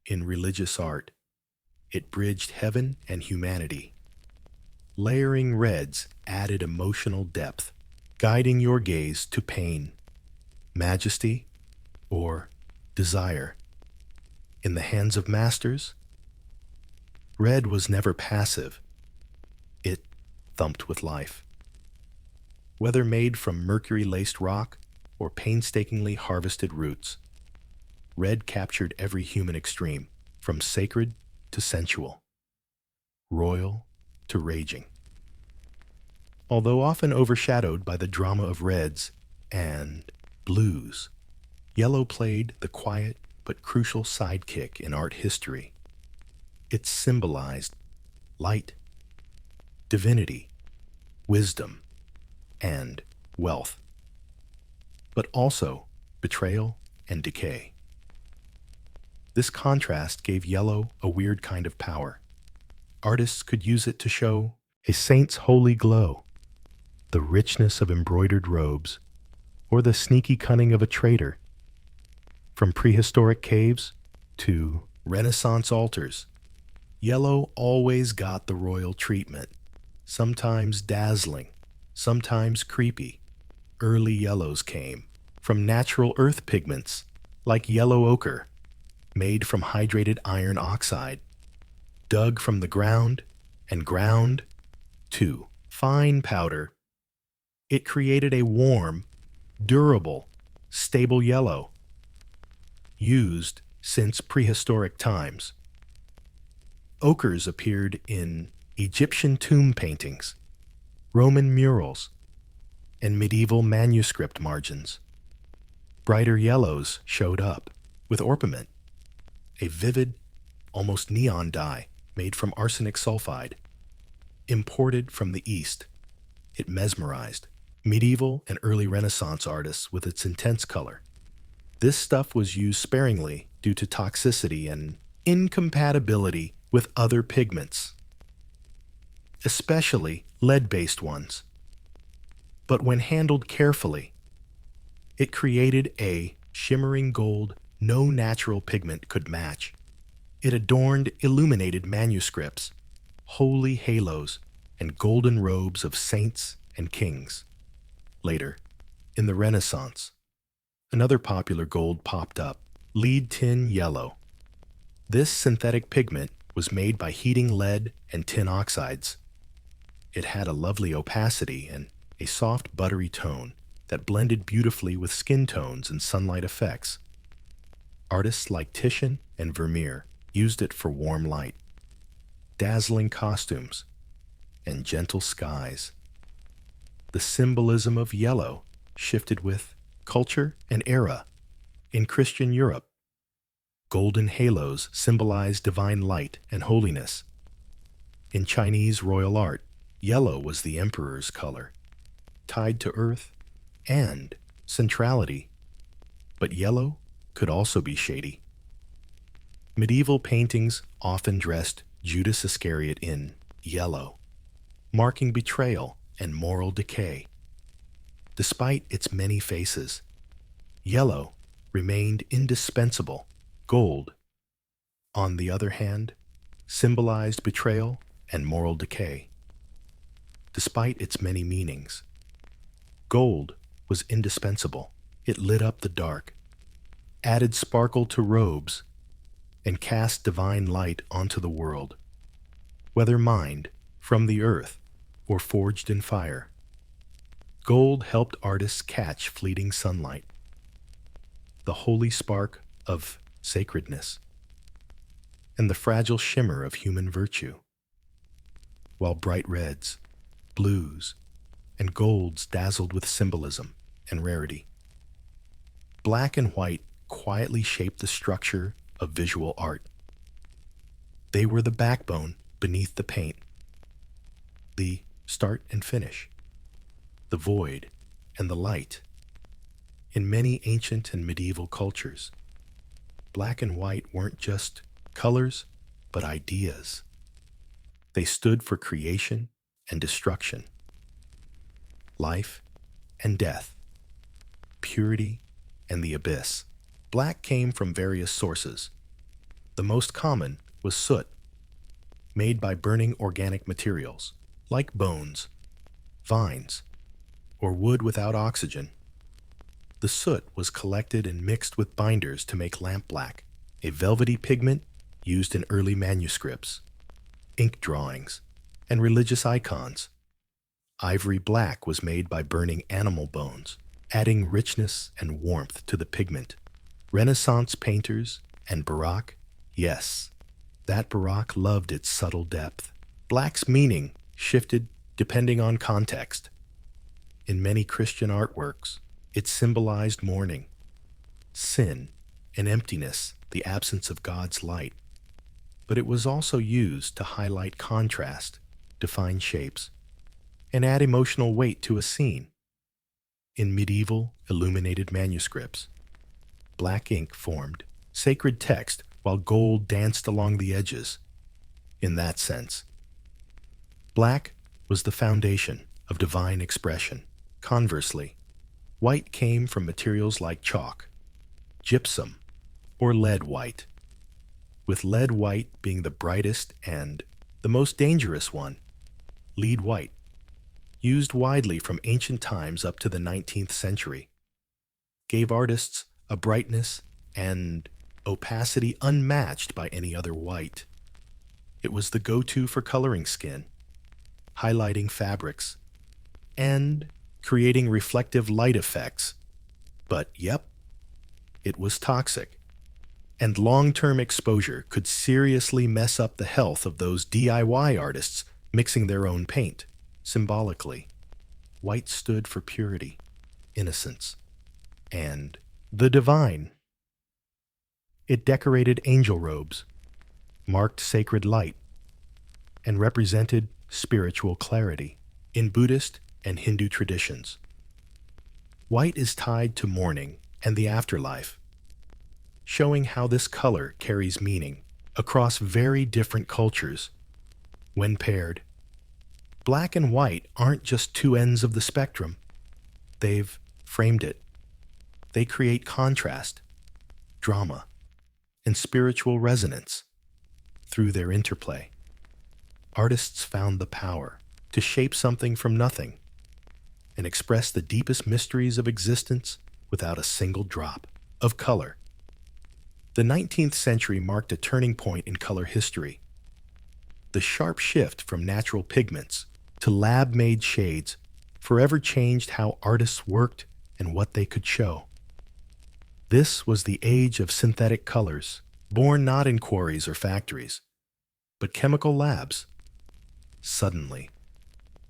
In religious art, it bridged heaven and humanity. Layering reds added emotional depth, guiding your gaze to pain, majesty, or desire. In the hands of masters, red was never passive. It thumped with life. Whether made from mercury-laced rock or painstakingly harvested roots, red captured every human extreme, from sacred to sensual, royal to raging. Although often overshadowed by the drama of reds and blues, yellow played the quiet but crucial sidekick in art history. It symbolized light, divinity, wisdom, and wealth, but also betrayal and decay. This contrast gave yellow a weird kind of power. Artists could use it to show a saint's holy glow, the richness of embroidered robes, or the sneaky cunning of a traitor. From prehistoric caves to Renaissance altars, yellow always got the royal treatment, sometimes dazzling, sometimes creepy. Early yellows came from natural earth pigments like yellow ochre, made from hydrated iron oxide, dug from the ground and ground to fine powder. It created a warm, durable, stable yellow, used since prehistoric times. Ochres appeared in Egyptian tomb paintings, Roman murals, and medieval manuscript margins. Brighter yellows showed up with orpiment, a vivid, almost neon dye made from arsenic sulfide. Imported from the East, it mesmerized medieval and early Renaissance artists with its intense color. This stuff was used sparingly due to toxicity and incompatibility with other pigments, especially lead-based ones. But when handled carefully, it created a shimmering gold no natural pigment could match. It adorned illuminated manuscripts, holy halos, and golden robes of saints and kings. Later, in the Renaissance, another popular gold popped up, lead tin yellow. This synthetic pigment was made by heating lead and tin oxides. It had a lovely opacity and a soft, buttery tone that blended beautifully with skin tones and sunlight effects. Artists like Titian and Vermeer used it for warm light, dazzling costumes, and gentle skies. The symbolism of yellow shifted with culture and era. In Christian Europe, golden halos symbolized divine light and holiness. In Chinese royal art, Yellow was the emperor's color, tied to earth and centrality. But yellow could also be shady. Medieval paintings often dressed Judas Iscariot in yellow, marking betrayal and moral decay. Despite its many faces, yellow remained indispensable. Gold, on the other hand, symbolized betrayal and moral decay. Despite its many meanings, gold was indispensable. It lit up the dark, added sparkle to robes, and cast divine light onto the world, whether mined from the earth or forged in fire. Gold helped artists catch fleeting sunlight, the holy spark of sacredness, and the fragile shimmer of human virtue, while bright reds, blues, and golds dazzled with symbolism and rarity. Black and white quietly shaped the structure of visual art. They were the backbone beneath the paint, the start and finish, the void and the light. In many ancient and medieval cultures, black and white weren't just colors, but ideas. They stood for creation and destruction, life and death, purity and the abyss. Black came from various sources. The most common was soot, made by burning organic materials, like bones, vines, or wood without oxygen. The soot was collected and mixed with binders to make lampblack, a velvety pigment used in early manuscripts, ink drawings, and religious icons. Ivory black was made by burning animal bones, adding richness and warmth to the pigment. Renaissance painters and Baroque, yes, that Baroque loved its subtle depth. Black's meaning shifted depending on context. In many Christian artworks, it symbolized mourning, sin, and emptiness, the absence of God's light. But it was also used to highlight contrast, define shapes, and add emotional weight to a scene. In medieval illuminated manuscripts, black ink formed sacred text while gold danced along the edges. In that sense, black was the foundation of divine expression. Conversely, white came from materials like chalk, gypsum, or lead white, with lead white being the brightest and the most dangerous one. Lead white, used widely from ancient times up to the 19th century, gave artists a brightness and opacity unmatched by any other white. It was the go-to for coloring skin, highlighting fabrics, and creating reflective light effects. But yep, it was toxic, and long-term exposure could seriously mess up the health of those DIY artists mixing their own paint. Symbolically, white stood for purity, innocence, and the divine. It decorated angel robes, marked sacred light, and represented spiritual clarity. In Buddhist and Hindu traditions, white is tied to mourning and the afterlife, showing how this color carries meaning across very different cultures. When paired, black and white aren't just two ends of the spectrum. They've framed it. They create contrast, drama, and spiritual resonance. Through their interplay, artists found the power to shape something from nothing and express the deepest mysteries of existence without a single drop of color. The 19th century marked a turning point in color history. The sharp shift from natural pigments to lab-made shades forever changed how artists worked and what they could show. This was the age of synthetic colors, born not in quarries or factories, but chemical labs. Suddenly,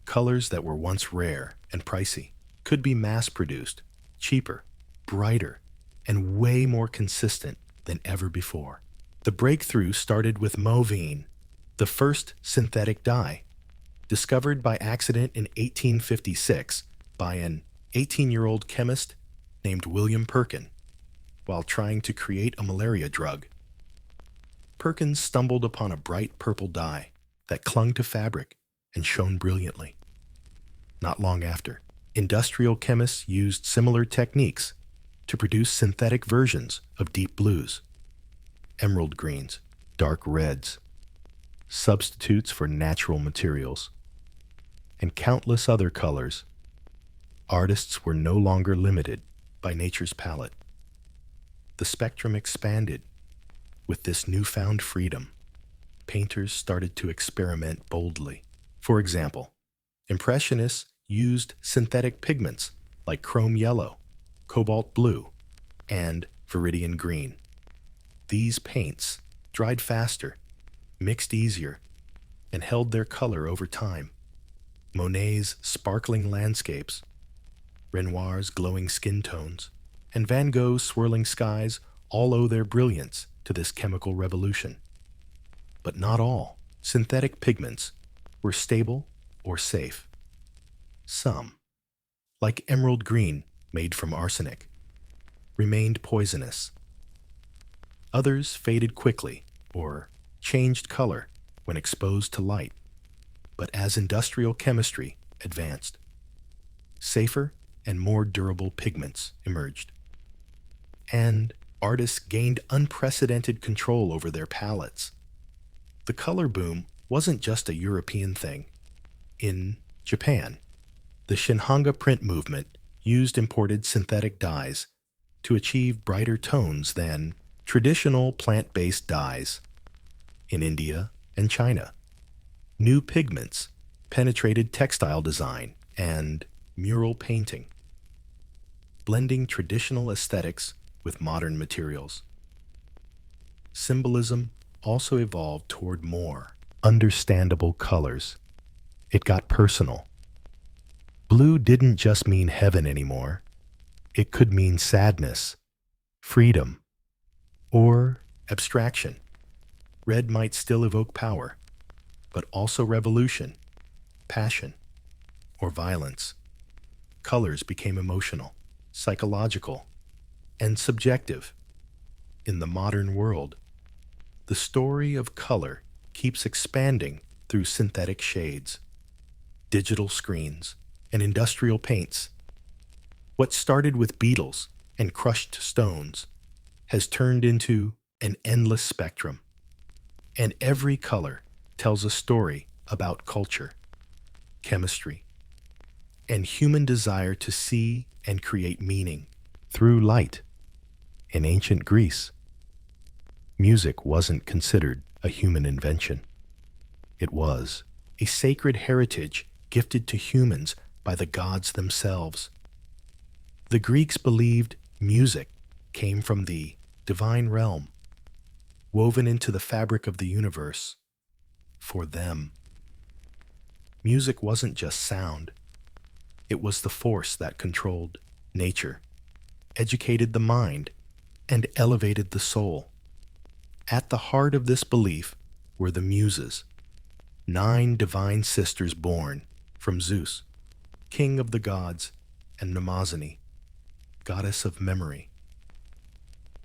colors that were once rare and pricey could be mass-produced, cheaper, brighter, and way more consistent than ever before. The breakthrough started with mauveine, the first synthetic dye. discovered by accident in 1856 by an 18-year-old chemist named William Perkin while trying to create a malaria drug. Perkins stumbled upon a bright purple dye that clung to fabric and shone brilliantly. Not long after, industrial chemists used similar techniques to produce synthetic versions of deep blues, emerald greens, dark reds, substitutes for natural materials, and countless other colors. Artists were no longer limited by nature's palette. The spectrum expanded. With this newfound freedom, painters started to experiment boldly. For example, Impressionists used synthetic pigments like chrome yellow, cobalt blue, and viridian green. These paints dried faster, mixed easier, and held their color over time. Monet's sparkling landscapes, Renoir's glowing skin tones, and Van Gogh's swirling skies all owe their brilliance to this chemical revolution. But not all synthetic pigments were stable or safe. Some, like emerald green made from arsenic, remained poisonous. Others faded quickly or changed color when exposed to light. But as industrial chemistry advanced, safer and more durable pigments emerged. And artists gained unprecedented control over their palettes. The color boom wasn't just a European thing. In Japan, the Shinhanga print movement used imported synthetic dyes to achieve brighter tones than traditional plant-based dyes. In India and China, new pigments penetrated textile design and mural painting, blending traditional aesthetics with modern materials. Symbolism also evolved toward more understandable colors. It got personal. Blue didn't just mean heaven anymore. It could mean sadness, freedom, or abstraction. Red might still evoke power, but also revolution, passion, or violence. Colors became emotional, psychological, and subjective. In the modern world, the story of color keeps expanding through synthetic shades, digital screens, and industrial paints. What started with beetles and crushed stones has turned into an endless spectrum. And every color tells a story about culture, chemistry, and human desire to see and create meaning through light. In ancient Greece, music wasn't considered a human invention. It was a sacred heritage gifted to humans by the gods themselves. The Greeks believed music came from the divine realm, woven into the fabric of the universe. For them, music wasn't just sound. It was the force that controlled nature, educated the mind, and elevated the soul. At the heart of this belief were the Muses, 9 divine sisters born from Zeus, king of the gods, and Mnemosyne, goddess of memory.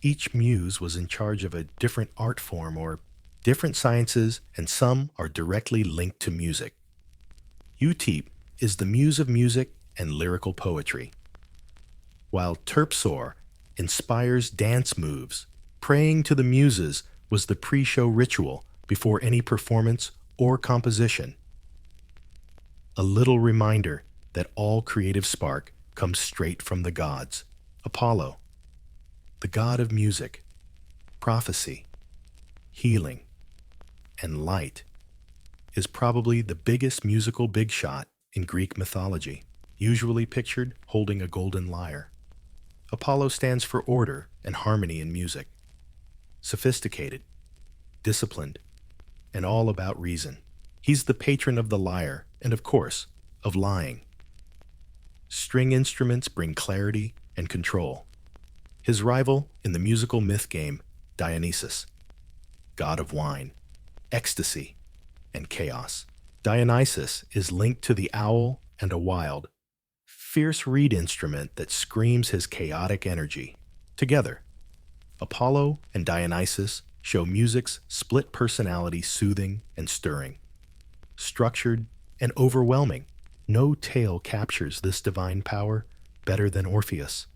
Each muse was in charge of a different art form or different sciences, and some are directly linked to music. Utep is the muse of music and lyrical poetry, while Terpsor inspires dance moves. Praying to the muses was the pre-show ritual before any performance or composition. A little reminder that all creative spark comes straight from the gods. Apollo, the god of music, prophecy, healing, and light, is probably the biggest musical big shot in Greek mythology, usually pictured holding a golden lyre. Apollo stands for order and harmony in music. Sophisticated, disciplined, and all about reason. He's the patron of the lyre and, of course, of lying. String instruments bring clarity and control. His rival in the musical myth game, Dionysus, god of wine, ecstasy, and chaos. Dionysus is linked to the owl and a wild, fierce reed instrument that screams his chaotic energy. Together, Apollo and Dionysus show music's split personality soothing and stirring, structured and overwhelming. No tale captures this divine power better than Orpheus.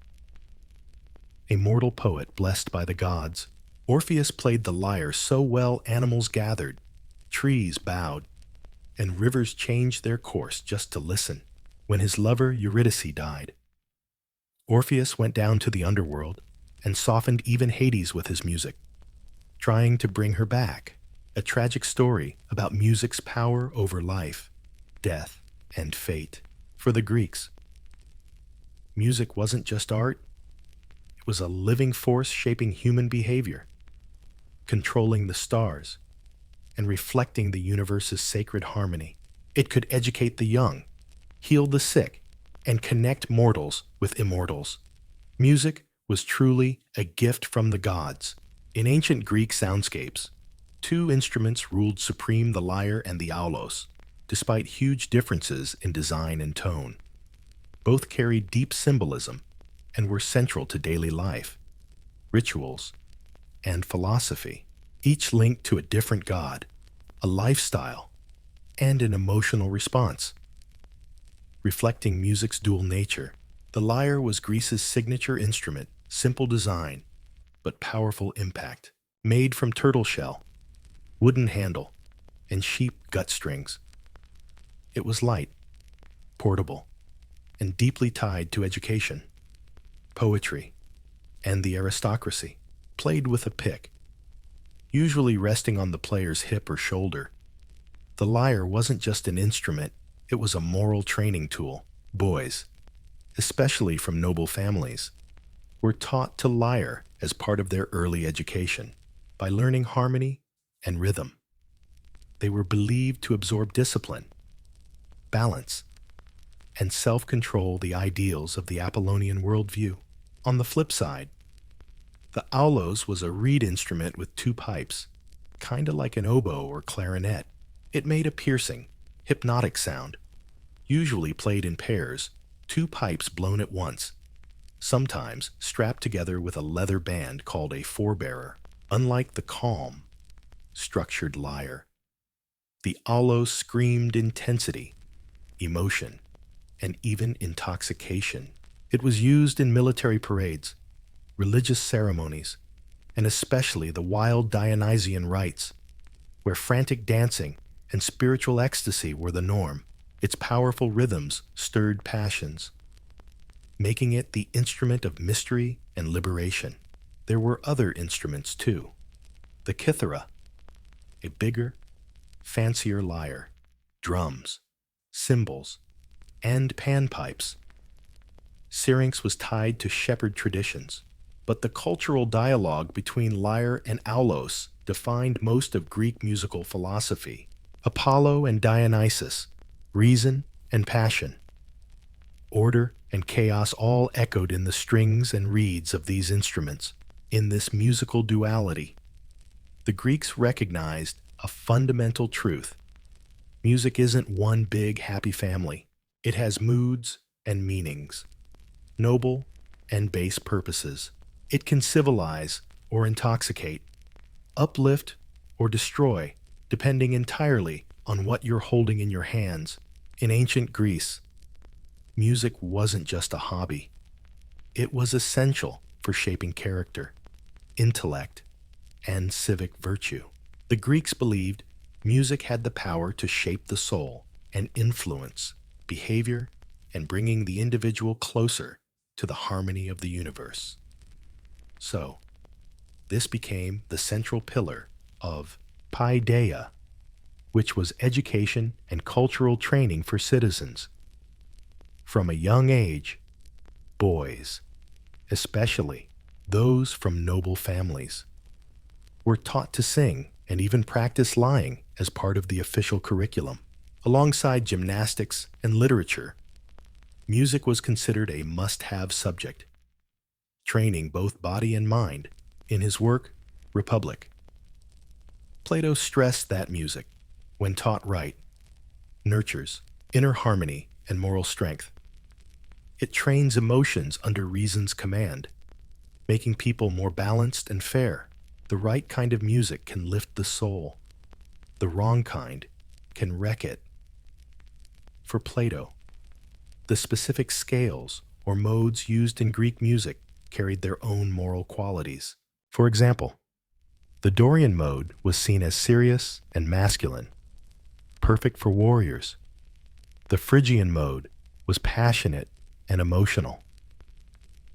A mortal poet blessed by the gods, Orpheus played the lyre so well animals gathered, trees bowed, and rivers changed their course just to listen. When his lover Eurydice died, Orpheus went down to the underworld and softened even Hades with his music, trying to bring her back. A tragic story about music's power over life, death, and fate. For the Greeks, music wasn't just art, it was a living force shaping human behavior, controlling the stars, and reflecting the universe's sacred harmony. It could educate the young, heal the sick, and connect mortals with immortals. Music was truly a gift from the gods. In ancient Greek soundscapes, two instruments ruled supreme: the lyre and the aulos, despite huge differences in design and tone. Both carried deep symbolism and were central to daily life, rituals, and philosophy, each linked to a different god, a lifestyle, and an emotional response. Reflecting music's dual nature, the lyre was Greece's signature instrument: simple design, but powerful impact. Made from turtle shell, wooden handle, and sheep gut strings. It was light, portable, and deeply tied to education, poetry, and the aristocracy. Played with a pick, usually resting on the player's hip or shoulder. The lyre wasn't just an instrument, it was a moral training tool. Boys, especially from noble families, were taught to lyre as part of their early education. By learning harmony and rhythm, they were believed to absorb discipline, balance, and self-control, the ideals of the Apollonian worldview. On the flip side, the aulos was a reed instrument with two pipes, kinda like an oboe or clarinet. It made a piercing, hypnotic sound, usually played in pairs, two pipes blown at once, sometimes strapped together with a leather band called a forebearer. Unlike the calm, structured lyre, the aulos screamed intensity, emotion, and even intoxication. It was used in military parades, religious ceremonies, and especially the wild Dionysian rites, where frantic dancing and spiritual ecstasy were the norm. Its powerful rhythms stirred passions, making it the instrument of mystery and liberation. There were other instruments too. The kithara, a bigger, fancier lyre, drums, cymbals, and panpipes. Syrinx was tied to shepherd traditions, but the cultural dialogue between lyre and aulos defined most of Greek musical philosophy. Apollo and Dionysus, reason and passion, order and chaos all echoed in the strings and reeds of these instruments. In this musical duality, the Greeks recognized a fundamental truth. Music isn't one big happy family. It has moods and meanings, noble and base purposes. It can civilize or intoxicate, uplift or destroy, depending entirely on what you're holding in your hands. In ancient Greece, music wasn't just a hobby. It was essential for shaping character, intellect, and civic virtue. The Greeks believed music had the power to shape the soul and influence behavior and bringing the individual closer to the harmony of the universe. So, this became the central pillar of paideia, which was education and cultural training for citizens. From a young age, boys, especially those from noble families, were taught to sing and even practice lying as part of the official curriculum. Alongside gymnastics and literature, music was considered a must-have subject, training both body and mind. In his work, Republic, Plato stressed that music, when taught right, nurtures inner harmony and moral strength. It trains emotions under reason's command, making people more balanced and fair. The right kind of music can lift the soul. The wrong kind can wreck it. For Plato, the specific scales or modes used in Greek music carried their own moral qualities. For example, the Dorian mode was seen as serious and masculine, perfect for warriors. The Phrygian mode was passionate and emotional,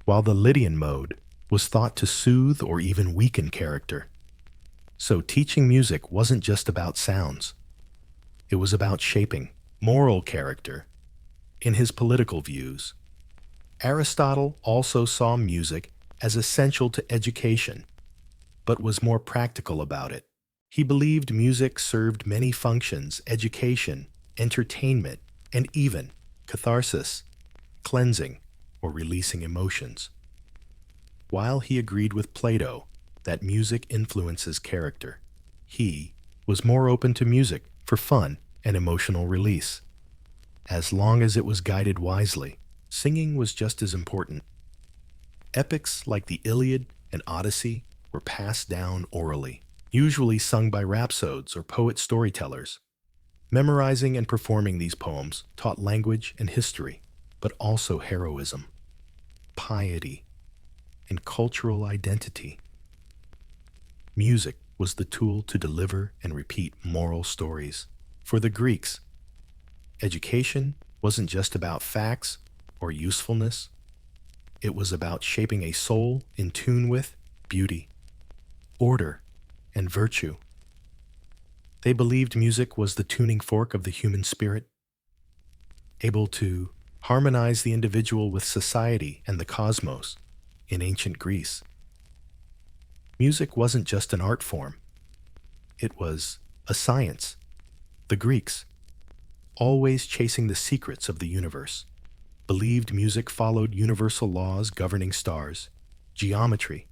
while the Lydian mode was thought to soothe or even weaken character. So teaching music wasn't just about sounds. It was about shaping moral character. In his political views, Aristotle also saw music as essential to education, but was more practical about it. He believed music served many functions: education, entertainment, and even catharsis, cleansing or releasing emotions. While he agreed with Plato that music influences character, he was more open to music for fun and emotional release. As long as it was guided wisely, singing was just as important. Epics like the Iliad and Odyssey were passed down orally, usually sung by rhapsodes or poet storytellers. Memorizing and performing these poems taught language and history, but also heroism, piety, and cultural identity. Music was the tool to deliver and repeat moral stories. For the Greeks, education wasn't just about facts or usefulness. It was about shaping a soul in tune with beauty, order, and virtue. They believed music was the tuning fork of the human spirit, able to harmonize the individual with society and the cosmos. In ancient Greece, music wasn't just an art form. It was a science. The Greeks, always chasing the secrets of the universe, believed music followed universal laws governing stars, geometry,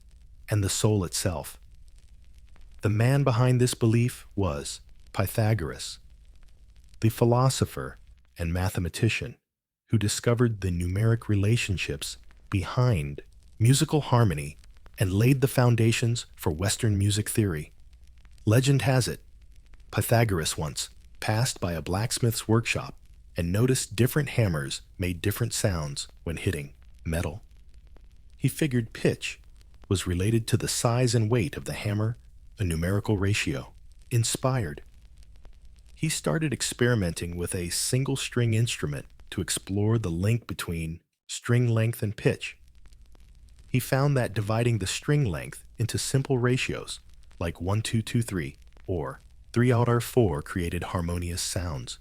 and the soul itself. The man behind this belief was Pythagoras, the philosopher and mathematician who discovered the numeric relationships behind musical harmony and laid the foundations for Western music theory. Legend has it, Pythagoras once passed by a blacksmith's workshop and noticed different hammers made different sounds when hitting metal. He figured pitch was related to the size and weight of the hammer, a numerical ratio. Inspired, he started experimenting with a single-string instrument to explore the link between string length and pitch. He found that dividing the string length into simple ratios, like 1, 2, 2, 3, or 3 out of 4, created harmonious sounds.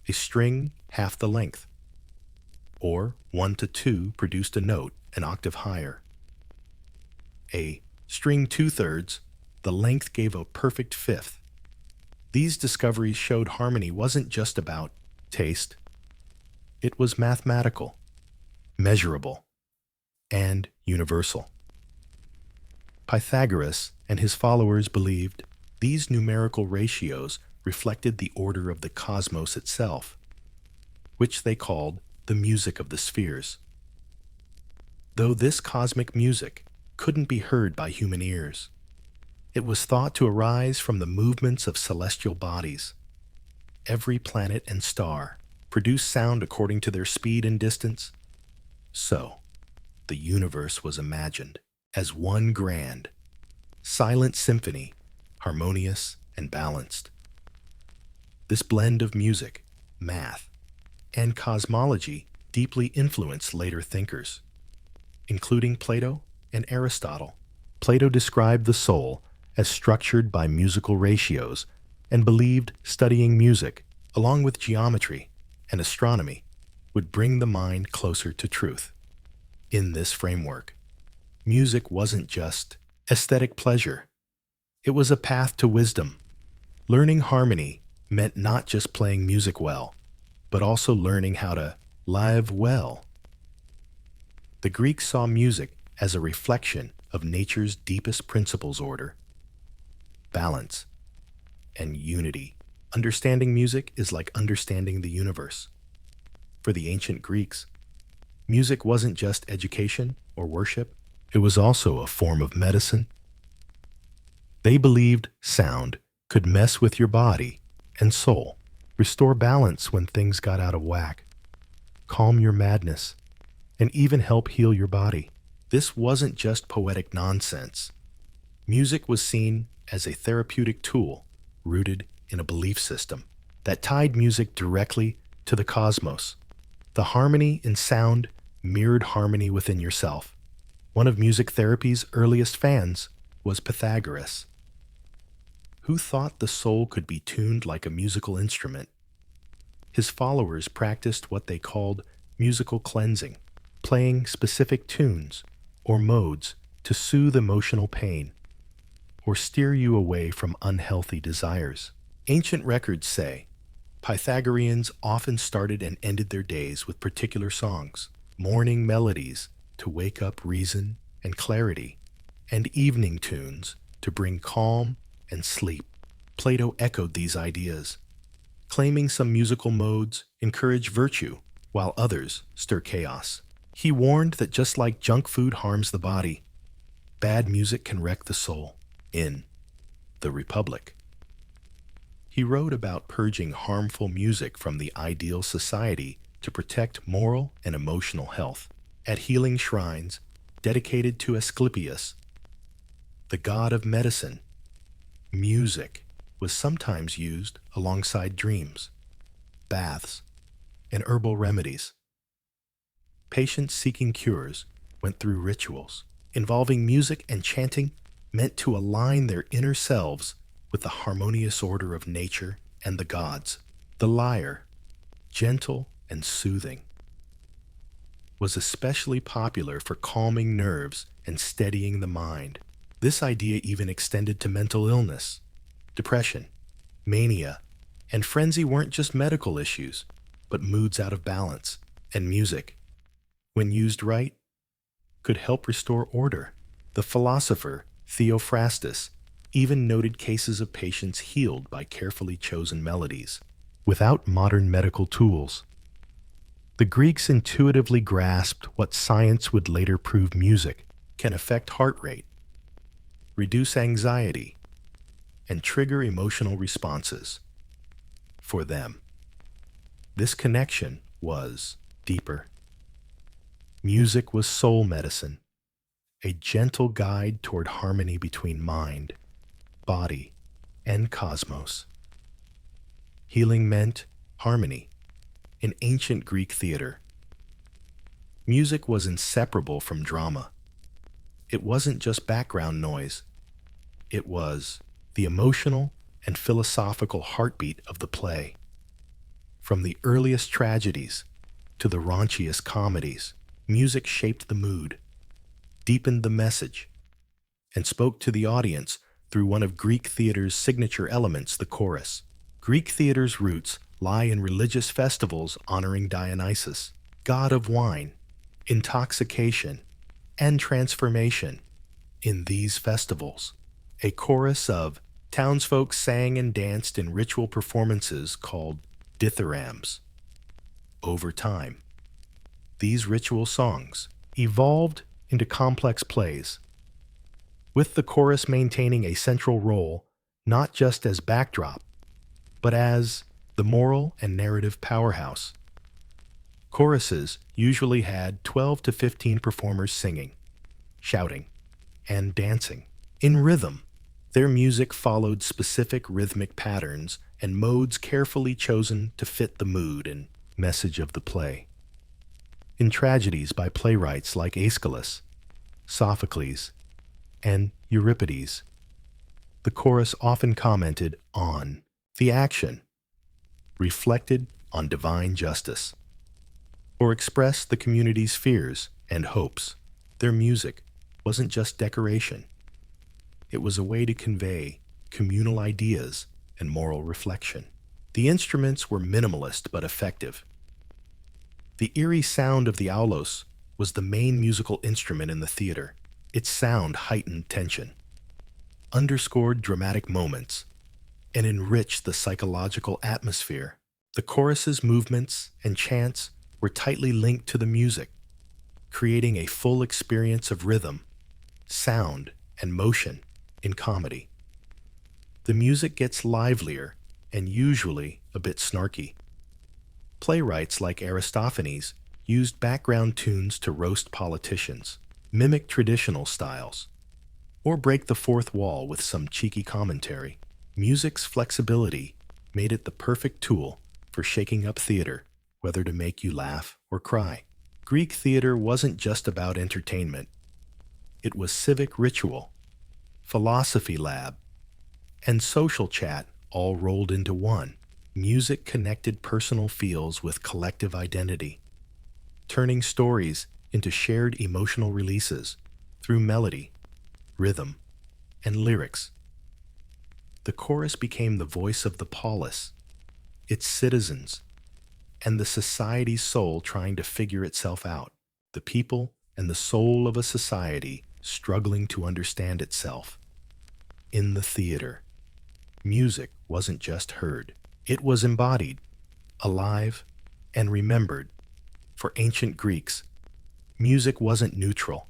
A string half the length, or 1 to 2, produced a note an octave higher. A string 2/3, the length gave a perfect fifth. These discoveries showed harmony wasn't just about taste. It was mathematical, measurable, and universal. Pythagoras and his followers believed these numerical ratios reflected the order of the cosmos itself, which they called the music of the spheres. Though this cosmic music couldn't be heard by human ears, it was thought to arise from the movements of celestial bodies. Every planet and star produced sound according to their speed and distance. So, the universe was imagined as one grand, silent symphony, harmonious and balanced. This blend of music, math, and cosmology deeply influenced later thinkers, including Plato and Aristotle. Plato described the soul as structured by musical ratios and believed studying music, along with geometry and astronomy, would bring the mind closer to truth. In this framework, music wasn't just aesthetic pleasure. It was a path to wisdom. Learning harmony meant not just playing music well, but also learning how to live well. The Greeks saw music as a reflection of nature's deepest principles: order, balance, and unity. Understanding music is like understanding the universe. For the ancient Greeks, music wasn't just education or worship, it was also a form of medicine. They believed sound could mess with your body and soul, restore balance when things got out of whack, calm your madness, and even help heal your body. This wasn't just poetic nonsense. Music was seen as a therapeutic tool rooted in a belief system that tied music directly to the cosmos. The harmony in sound mirrored harmony within yourself. One of music therapy's earliest fans was Pythagoras, who thought the soul could be tuned like a musical instrument. His followers practiced what they called musical cleansing, playing specific tunes or modes to soothe emotional pain or steer you away from unhealthy desires. Ancient records say Pythagoreans often started and ended their days with particular songs, morning melodies to wake up reason and clarity, and evening tunes to bring calm and sleep. Plato echoed these ideas, claiming some musical modes encourage virtue while others stir chaos. He warned that just like junk food harms the body, bad music can wreck the soul. In The Republic, he wrote about purging harmful music from the ideal society to protect moral and emotional health. At healing shrines dedicated to Asclepius, the god of medicine, music was sometimes used alongside dreams, baths, and herbal remedies. Patients seeking cures went through rituals involving music and chanting meant to align their inner selves with the harmonious order of nature and the gods. The lyre, gentle and soothing, was especially popular for calming nerves and steadying the mind. This idea even extended to mental illness. Depression, mania, and frenzy weren't just medical issues, but moods out of balance, and music, when used right, could help restore order. The philosopher Theophrastus even noted cases of patients healed by carefully chosen melodies. Without modern medical tools, the Greeks intuitively grasped what science would later prove music can affect heart rate, reduce anxiety, and trigger emotional responses. For them, this connection was deeper. Music was soul medicine, a gentle guide toward harmony between mind, body, and cosmos. Healing meant harmony. In ancient Greek theater, music was inseparable from drama. It wasn't just background noise. It was the emotional and philosophical heartbeat of the play. From the earliest tragedies to the raunchiest comedies, music shaped the mood, deepened the message, and spoke to the audience through one of Greek theater's signature elements, the chorus. Greek theater's roots lie in religious festivals honoring Dionysus, god of wine, intoxication, and transformation. In these festivals, a chorus of townsfolk sang and danced in ritual performances called dithyrambs. Over time, these ritual songs evolved into complex plays, with the chorus maintaining a central role not just as backdrop, but as the moral and narrative powerhouse. Choruses usually had 12 to 15 performers singing, shouting, and dancing. In rhythm, their music followed specific rhythmic patterns and modes carefully chosen to fit the mood and message of the play. In tragedies by playwrights like Aeschylus, Sophocles, and Euripides, the chorus often commented on the action, reflected on divine justice, or expressed the community's fears and hopes. Their music wasn't just decoration. It was a way to convey communal ideas and moral reflection. The instruments were minimalist but effective. The eerie sound of the aulos was the main musical instrument in the theater. Its sound heightened tension, underscored dramatic moments, and enriched the psychological atmosphere. The chorus's movements and chants were tightly linked to the music, creating a full experience of rhythm, sound, and motion in comedy. The music gets livelier and usually a bit snarky. Playwrights like Aristophanes used background tunes to roast politicians, mimic traditional styles, or break the fourth wall with some cheeky commentary. Music's flexibility made it the perfect tool for shaking up theater, whether to make you laugh or cry. Greek theater wasn't just about entertainment. It was civic ritual, philosophy lab, and social chat all rolled into one. Music connected personal feels with collective identity, turning stories into shared emotional releases through melody, rhythm, and lyrics. The chorus became the voice of the polis, its citizens, and the society's soul trying to figure itself out. The people and the soul of a society struggling to understand itself. In the theater, music wasn't just heard. It was embodied, alive, and remembered. For ancient Greeks, music wasn't neutral.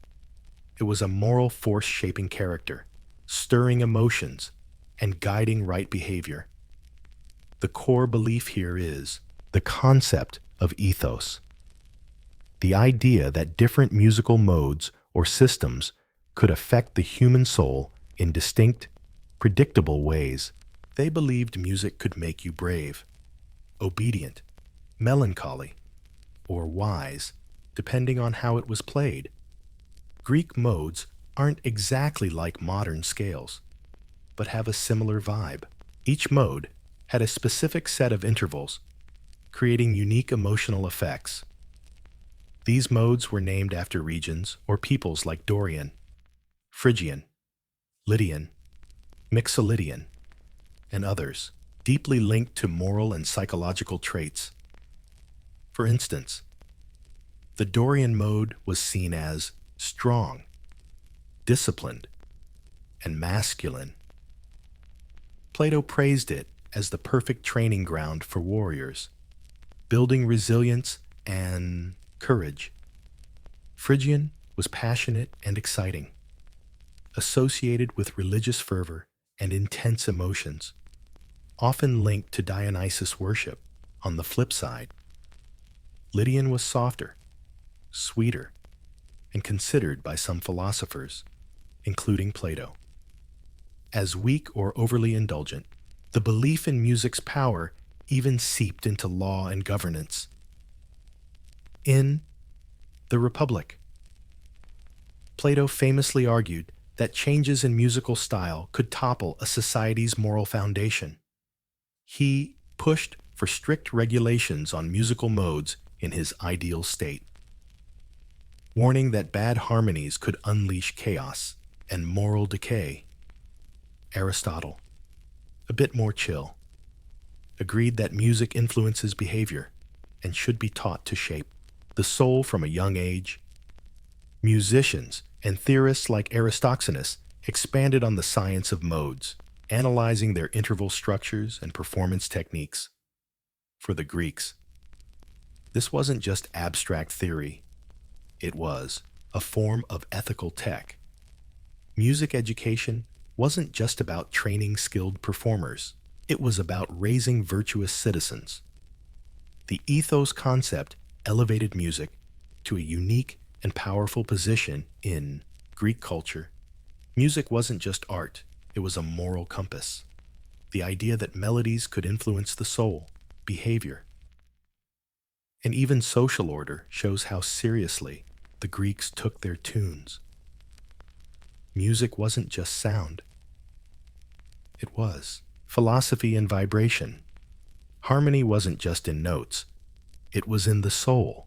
It was a moral force shaping character, stirring emotions, and guiding right behavior. The core belief here is the concept of ethos. The idea that different musical modes or systems could affect the human soul in distinct, predictable ways. They believed music could make you brave, obedient, melancholy, or wise, depending on how it was played. Greek modes aren't exactly like modern scales, but have a similar vibe. Each mode had a specific set of intervals, creating unique emotional effects. These modes were named after regions or peoples like Dorian, Phrygian, Lydian, Mixolydian, and others, deeply linked to moral and psychological traits. For instance, the Dorian mode was seen as strong, disciplined, and masculine. Plato praised it as the perfect training ground for warriors, building resilience and courage. Phrygian was passionate and exciting, associated with religious fervor and intense emotions, often linked to Dionysus worship. On the flip side, Lydian was softer, sweeter, and considered by some philosophers, including Plato, as weak or overly indulgent. The belief in music's power even seeped into law and governance. In The Republic, Plato famously argued that changes in musical style could topple a society's moral foundation. He pushed for strict regulations on musical modes in his ideal state, warning that bad harmonies could unleash chaos and moral decay. Aristotle, a bit more chill, agreed that music influences behavior and should be taught to shape the soul from a young age. Musicians and theorists like Aristophanes expanded on the science of modes, analyzing their interval structures and performance techniques. For the Greeks, this wasn't just abstract theory. It was a form of ethical tech. Music education wasn't just about training skilled performers. It was about raising virtuous citizens. The ethos concept elevated music to a unique and powerful position in Greek culture. Music wasn't just art, it was a moral compass. The idea that melodies could influence the soul, behavior, and even social order shows how seriously the Greeks took their tunes. Music wasn't just sound. It was philosophy and vibration. Harmony wasn't just in notes. It was in the soul.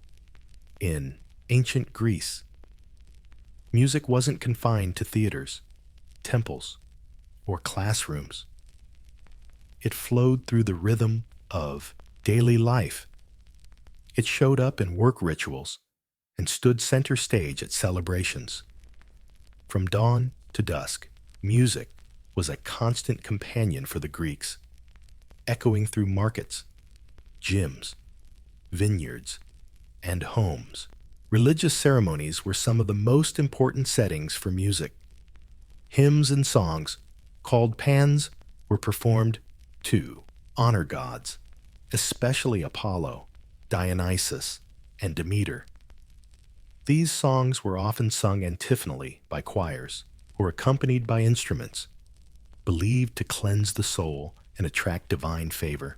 In ancient Greece, music wasn't confined to theaters, temples, or classrooms. It flowed through the rhythm of daily life. It showed up in work rituals and stood center stage at celebrations. From dawn to dusk, music was a constant companion for the Greeks. echoing through markets, gyms, vineyards, and homes. Religious ceremonies were some of the most important settings for music. Hymns and songs, called pans, were performed to honor gods, especially Apollo, Dionysus, and Demeter. These songs were often sung antiphonally by choirs or accompanied by instruments, believed to cleanse the soul and attract divine favor.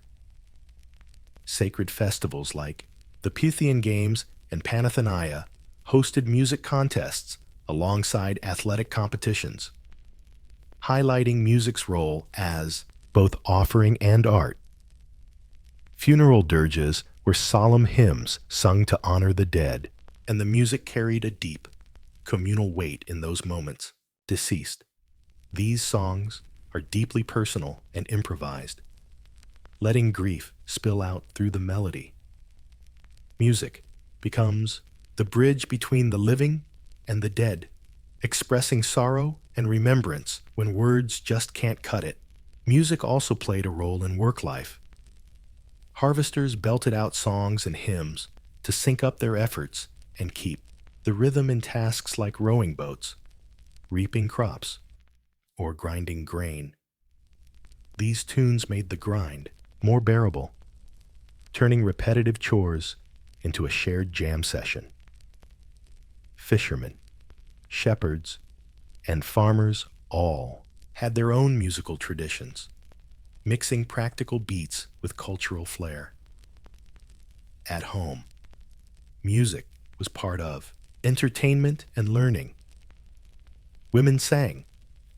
Sacred festivals like the Pythian Games and Panathenea hosted music contests alongside athletic competitions, highlighting music's role as both offering and art. Funeral dirges were solemn hymns sung to honor the dead, and the music carried a deep, communal weight in those moments. Deceased. These songs are deeply personal and improvised, letting grief spill out through the melody. Music becomes the bridge between the living and the dead, expressing sorrow and remembrance when words just can't cut it. Music also played a role in work life. Harvesters belted out songs and hymns to sync up their efforts and keep the rhythm in tasks like rowing boats, reaping crops, or grinding grain. These tunes made the grind more bearable, turning repetitive chores into a shared jam session. Fishermen, shepherds, and farmers all had their own musical traditions, mixing practical beats with cultural flair. At home, music was part of entertainment and learning. Women sang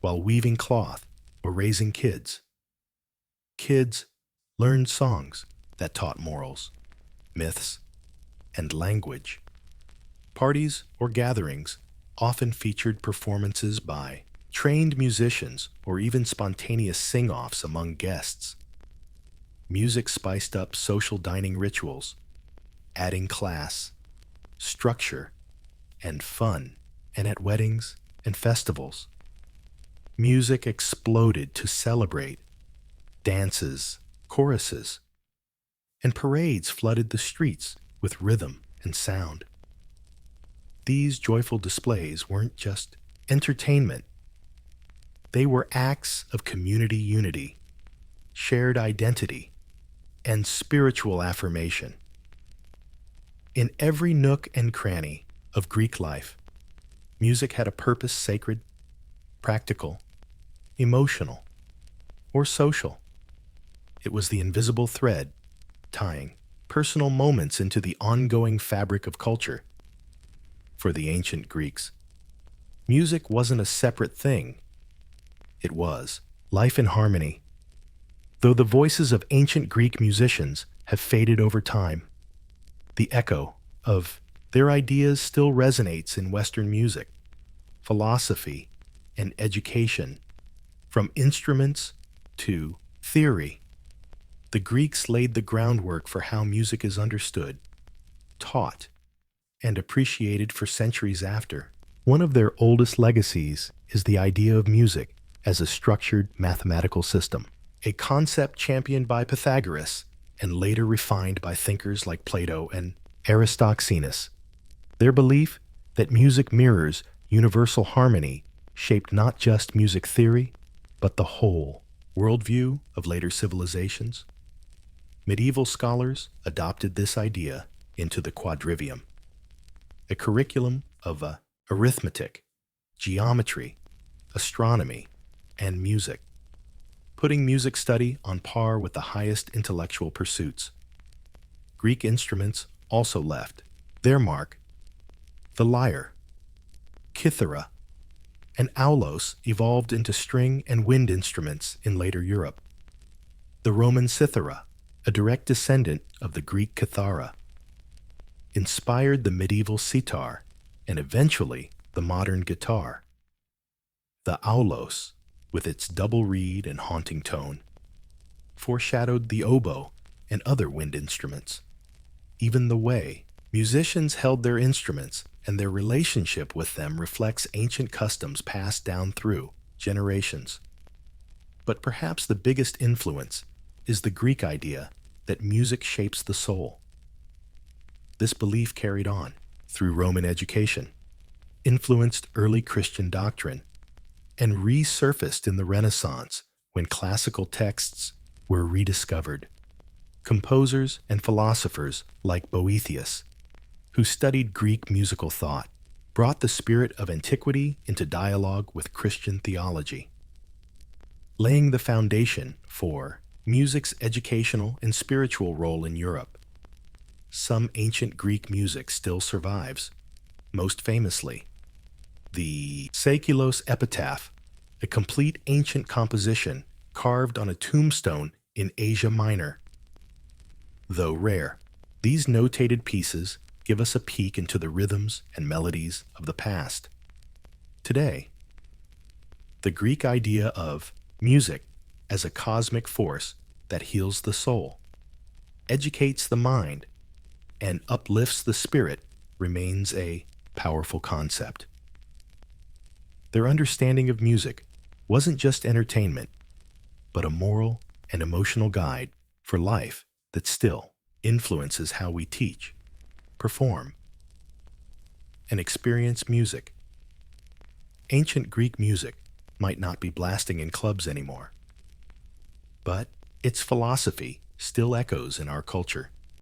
while weaving cloth or raising kids. Kids learned songs that taught morals, myths, and language. Parties or gatherings often featured performances by trained musicians or even spontaneous sing-offs among guests. Music spiced up social dining rituals, adding class, structure, and fun. And at weddings and festivals, music exploded to celebrate. Dances, choruses, and parades flooded the streets with rhythm and sound. These joyful displays weren't just entertainment. They were acts of community unity, shared identity, and spiritual affirmation. In every nook and cranny of Greek life, music had a purpose: sacred, practical, emotional, or social. It was the invisible thread tying personal moments into the ongoing fabric of culture. For the ancient Greeks, music wasn't a separate thing. It was life in harmony. Though the voices of ancient Greek musicians have faded over time, the echo of their ideas still resonates in Western music, philosophy, and education. From instruments to theory, the Greeks laid the groundwork for how music is understood, taught, and appreciated for centuries after. One of their oldest legacies is the idea of music as a structured mathematical system, a concept championed by Pythagoras and later refined by thinkers like Plato and Aristoxenus. Their belief that music mirrors universal harmony shaped not just music theory, but the whole worldview of later civilizations. Medieval scholars adopted this idea into the quadrivium, a curriculum of arithmetic, geometry, astronomy, and music, putting music study on par with the highest intellectual pursuits. Greek instruments also left their mark. The lyre, kithara, and aulos evolved into string and wind instruments in later Europe. The Roman cithara, a direct descendant of the Greek kithara, inspired the medieval sitar and eventually the modern guitar. The aulos, with its double reed and haunting tone, foreshadowed the oboe and other wind instruments. Even the way musicians held their instruments and their relationship with them reflects ancient customs passed down through generations. But perhaps the biggest influence is the Greek idea that music shapes the soul. This belief carried on through Roman education, influenced early Christian doctrine, and resurfaced in the Renaissance when classical texts were rediscovered. Composers and philosophers like Boethius, who studied Greek musical thought, brought the spirit of antiquity into dialogue with Christian theology, laying the foundation for music's educational and spiritual role in Europe. Some ancient Greek music still survives, most famously, the Seikilos Epitaph, a complete ancient composition carved on a tombstone in Asia Minor. Though rare, these notated pieces give us a peek into the rhythms and melodies of the past. Today, the Greek idea of music as a cosmic force that heals the soul, educates the mind, and uplifts the spirit remains a powerful concept. Their understanding of music wasn't just entertainment, but a moral and emotional guide for life that still influences how we teach, perform, and experience music. Ancient Greek music might not be blasting in clubs anymore, but its philosophy still echoes in our culture.